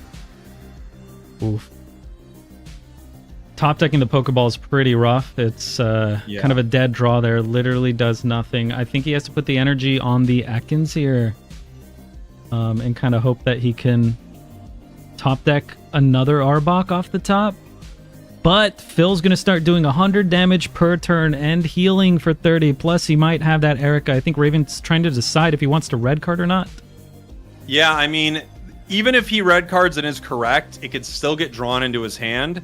Oof. Top decking the Pokeball is pretty rough. It's kind of a dead draw there. Literally does nothing. I think he has to put the energy on the Ekans here and kind of hope that he can top deck another Arbok off the top. But Phil's going to start doing 100 damage per turn and healing for 30. Plus, he might have that Erica. I think Raven's trying to decide if he wants to red card or not. Yeah, I mean, even if he red cards and is correct, it could still get drawn into his hand.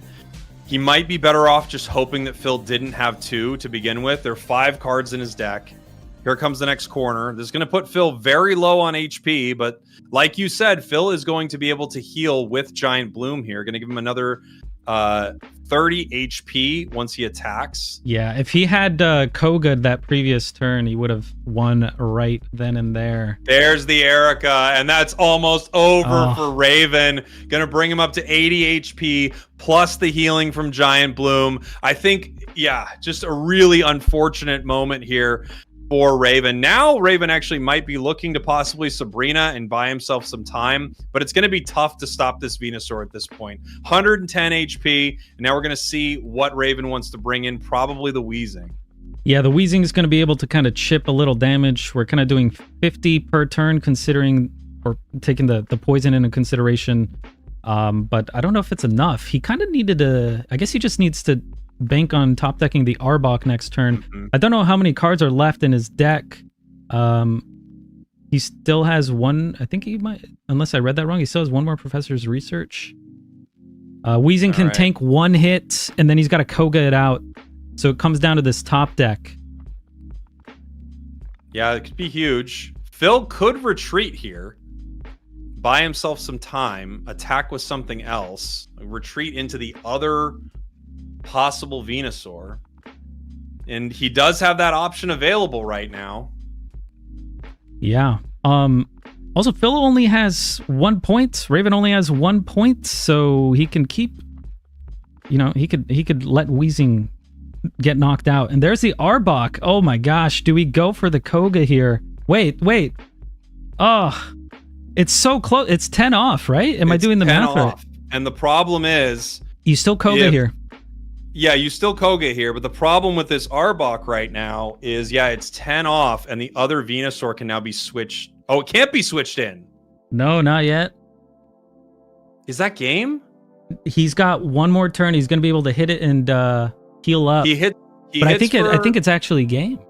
He might be better off just hoping that Phil didn't have 2 to begin with. There are 5 cards in his deck. Here comes the next corner. This is going to put Phil very low on HP, but like you said, Phil is going to be able to heal with Giant Bloom here. Going to give him another 30 HP once he attacks. Yeah, if he had Koga that previous turn, he would have won right then and there. There's the Erica, and that's almost over for Raven. Gonna bring him up to 80 HP, plus the healing from Giant Bloom. I think, yeah, just a really unfortunate moment here. for Raven. Now Raven actually might be looking to possibly Sabrina and buy himself some time, but it's going to be tough to stop this Venusaur at this point. 110 HP, and now we're going to see what Raven wants to bring in, probably the Wheezing. Yeah, the Wheezing is going to be able to kind of chip a little damage. We're kind of doing 50 per turn, considering, or taking the poison into consideration. But I don't know if it's enough. He kind of needed to, I guess he just needs to bank on top decking the Arbok next turn. I don't know how many cards are left in his deck. He still has one, I think he might, unless I read that wrong, he still has one more Professor's Research. Wheezing can tank one hit, and then he's got to Koga it out. So it comes down to this top deck. Yeah, it could be huge. Phil could retreat here, buy himself some time, attack with something else, retreat into the other possible Venusaur. And he does have that option available right now. Yeah. Also, Phil only has 1 point. Raven only has 1 point, so he can keep, you know, he could let Wheezing get knocked out. And there's the Arbok. Oh my gosh, do we go for the Koga here? Wait. Oh, it's so close. It's 10 off, right? Am I doing the math right? And the problem is, you still Koga here. Yeah, you still Koga here, but the problem with this Arbok right now is, yeah, it's 10 off, and the other Venusaur can now be switched. Oh, it can't be switched in. No, not yet. Is that game? He's got one more turn. He's going to be able to hit it and heal up. But I think it's actually game.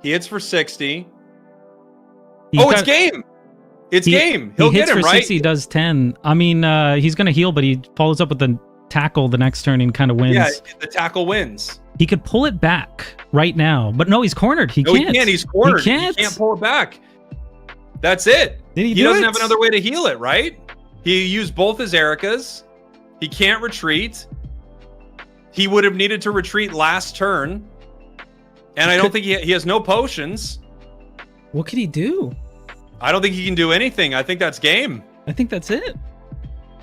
He hits for 60. It's game. It's game. He'll get him, for right? 60, he does 10. I mean, he's going to heal, but he follows up with the tackle the next turn and kind of wins. Yeah, the tackle wins. He could pull it back right now, but no, he's cornered. He can't. He's cornered. He can't pull it back. That's it. He doesn't have another way to heal it, right? He used both his Ericas. He can't retreat. He would have needed to retreat last turn. And I don't think he has no potions. What could he do? I don't think he can do anything. I think that's game. I think that's it.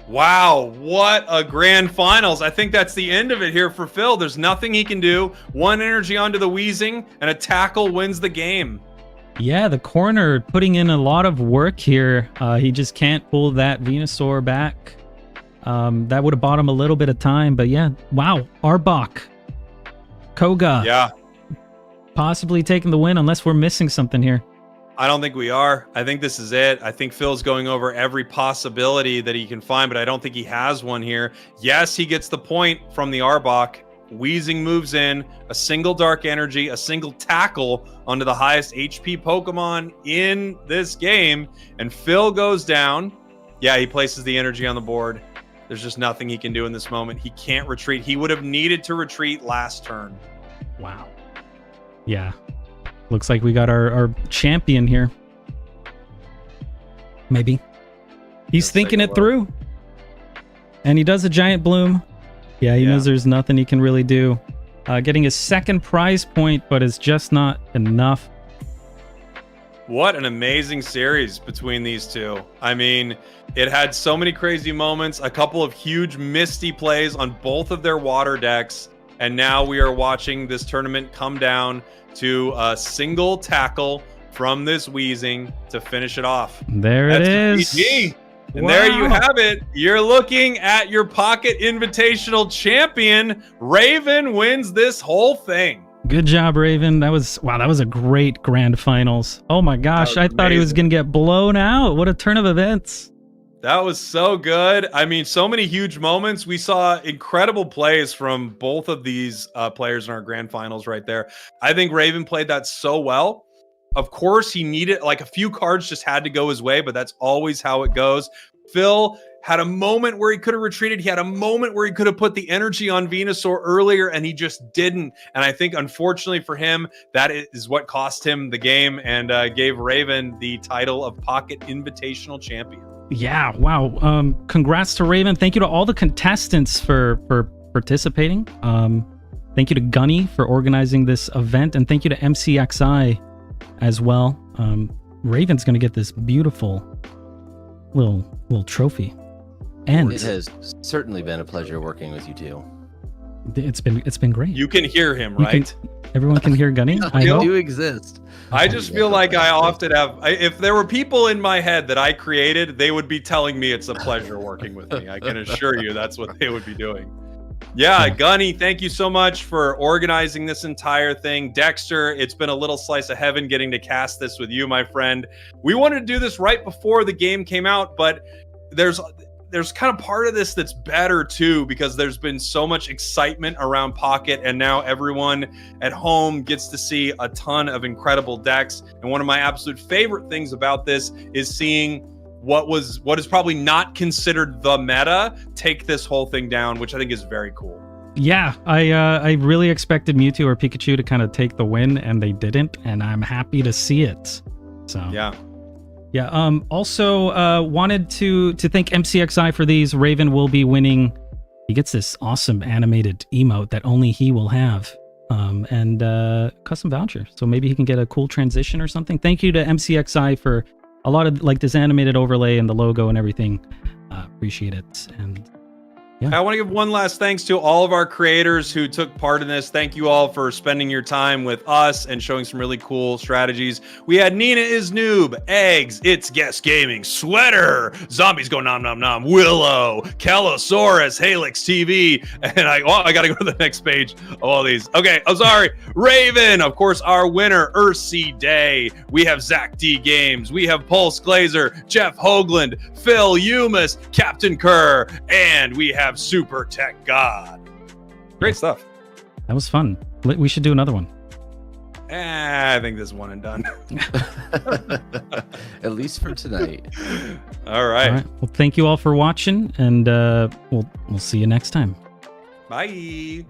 Wow, what a grand finals. I think that's the end of it here for Phil. There's nothing he can do. One energy onto the Wheezing, and a tackle wins the game. Yeah, the corner putting in a lot of work here. He just can't pull that Venusaur back. That would have bought him a little bit of time, but yeah. Wow, Arbok. Koga. Yeah. Possibly taking the win, unless we're missing something here. I don't think we are. I think this is it. I think Phil's going over every possibility that he can find, but I don't think he has one here. Yes, he gets the point from the Arbok. Wheezing moves in, a single Dark Energy, a single tackle onto the highest HP Pokemon in this game, and Phil goes down. Yeah, he places the energy on the board. There's just nothing he can do in this moment. He can't retreat. He would have needed to retreat last turn. Wow. Yeah. Looks like we got our champion here. Maybe. He's thinking it through. And he does a giant bloom. Yeah, he knows there's nothing he can really do. Getting his second prize point, but it's just not enough. What an amazing series between these two. I mean, it had so many crazy moments, a couple of huge Misty plays on both of their water decks, and now we are watching this tournament come down to a single tackle from this Wheezing to finish it off. There it is. GG. And there you have it. You're looking at your Pocket Invitational champion. Raven wins this whole thing. Good job, Raven. That was a great grand finals. Oh my gosh, I thought he was going to get blown out. What a turn of events. That was so good. I mean, so many huge moments. We saw incredible plays from both of these players in our grand finals right there. I think Raven played that so well. Of course, he needed, like, a few cards just had to go his way, but that's always how it goes. Phil had a moment where he could have retreated. He had a moment where he could have put the energy on Venusaur earlier, and he just didn't. And I think, unfortunately for him, that is what cost him the game and gave Raven the title of Pocket Invitational champion. Yeah, wow. Congrats to Raven. Thank you to all the contestants for participating. Thank you to Gunny for organizing this event, and thank you to MCXI as well. Raven's going to get this beautiful little trophy. And it has certainly been a pleasure working with you two. It's been great. You can hear him, You right? Everyone can hear Gunny. I They hope. do exist. I just feel like I often have. If there were people in my head that I created, they would be telling me it's a pleasure working with me. I can assure you that's what they would be doing. Yeah, Gunny, thank you so much for organizing this entire thing. Dexter, it's been a little slice of heaven getting to cast this with you, my friend. We wanted to do this right before the game came out, but there's kind of part of this that's better too, because there's been so much excitement around Pocket, and now everyone at home gets to see a ton of incredible decks. And one of my absolute favorite things about this is seeing what is probably not considered the meta take this whole thing down, which I think is very cool. Yeah, I really expected Mewtwo or Pikachu to kind of take the win, and they didn't, and I'm happy to see it. So Yeah. Also, wanted to thank MCXI for these. Raven will be winning. He gets this awesome animated emote that only he will have, and custom voucher. So maybe he can get a cool transition or something. Thank you to MCXI for a lot of like this animated overlay and the logo and everything. Appreciate it. And I want to give one last thanks to all of our creators who took part in this. Thank you all for spending your time with us and showing some really cool strategies. We had Nina is Noob, Eggs, It's Guest Gaming, Sweater, Zombies Go Nom Nom Nom, Willow, Kellosaurus, Halix TV, and I got to go to the next page of all these. Okay, I'm sorry. Raven, of course, our winner, Ursi Day. We have Zach D Games. We have Pulse Glazer, Jeff Hoagland, Phil Umas, Captain Kerr, and we have Super Tech God. Great stuff. that was fun. We should do another one. I think this is one and done. At least for tonight. All right. All right. Well, thank you all for watching, and we'll see you next time. Bye.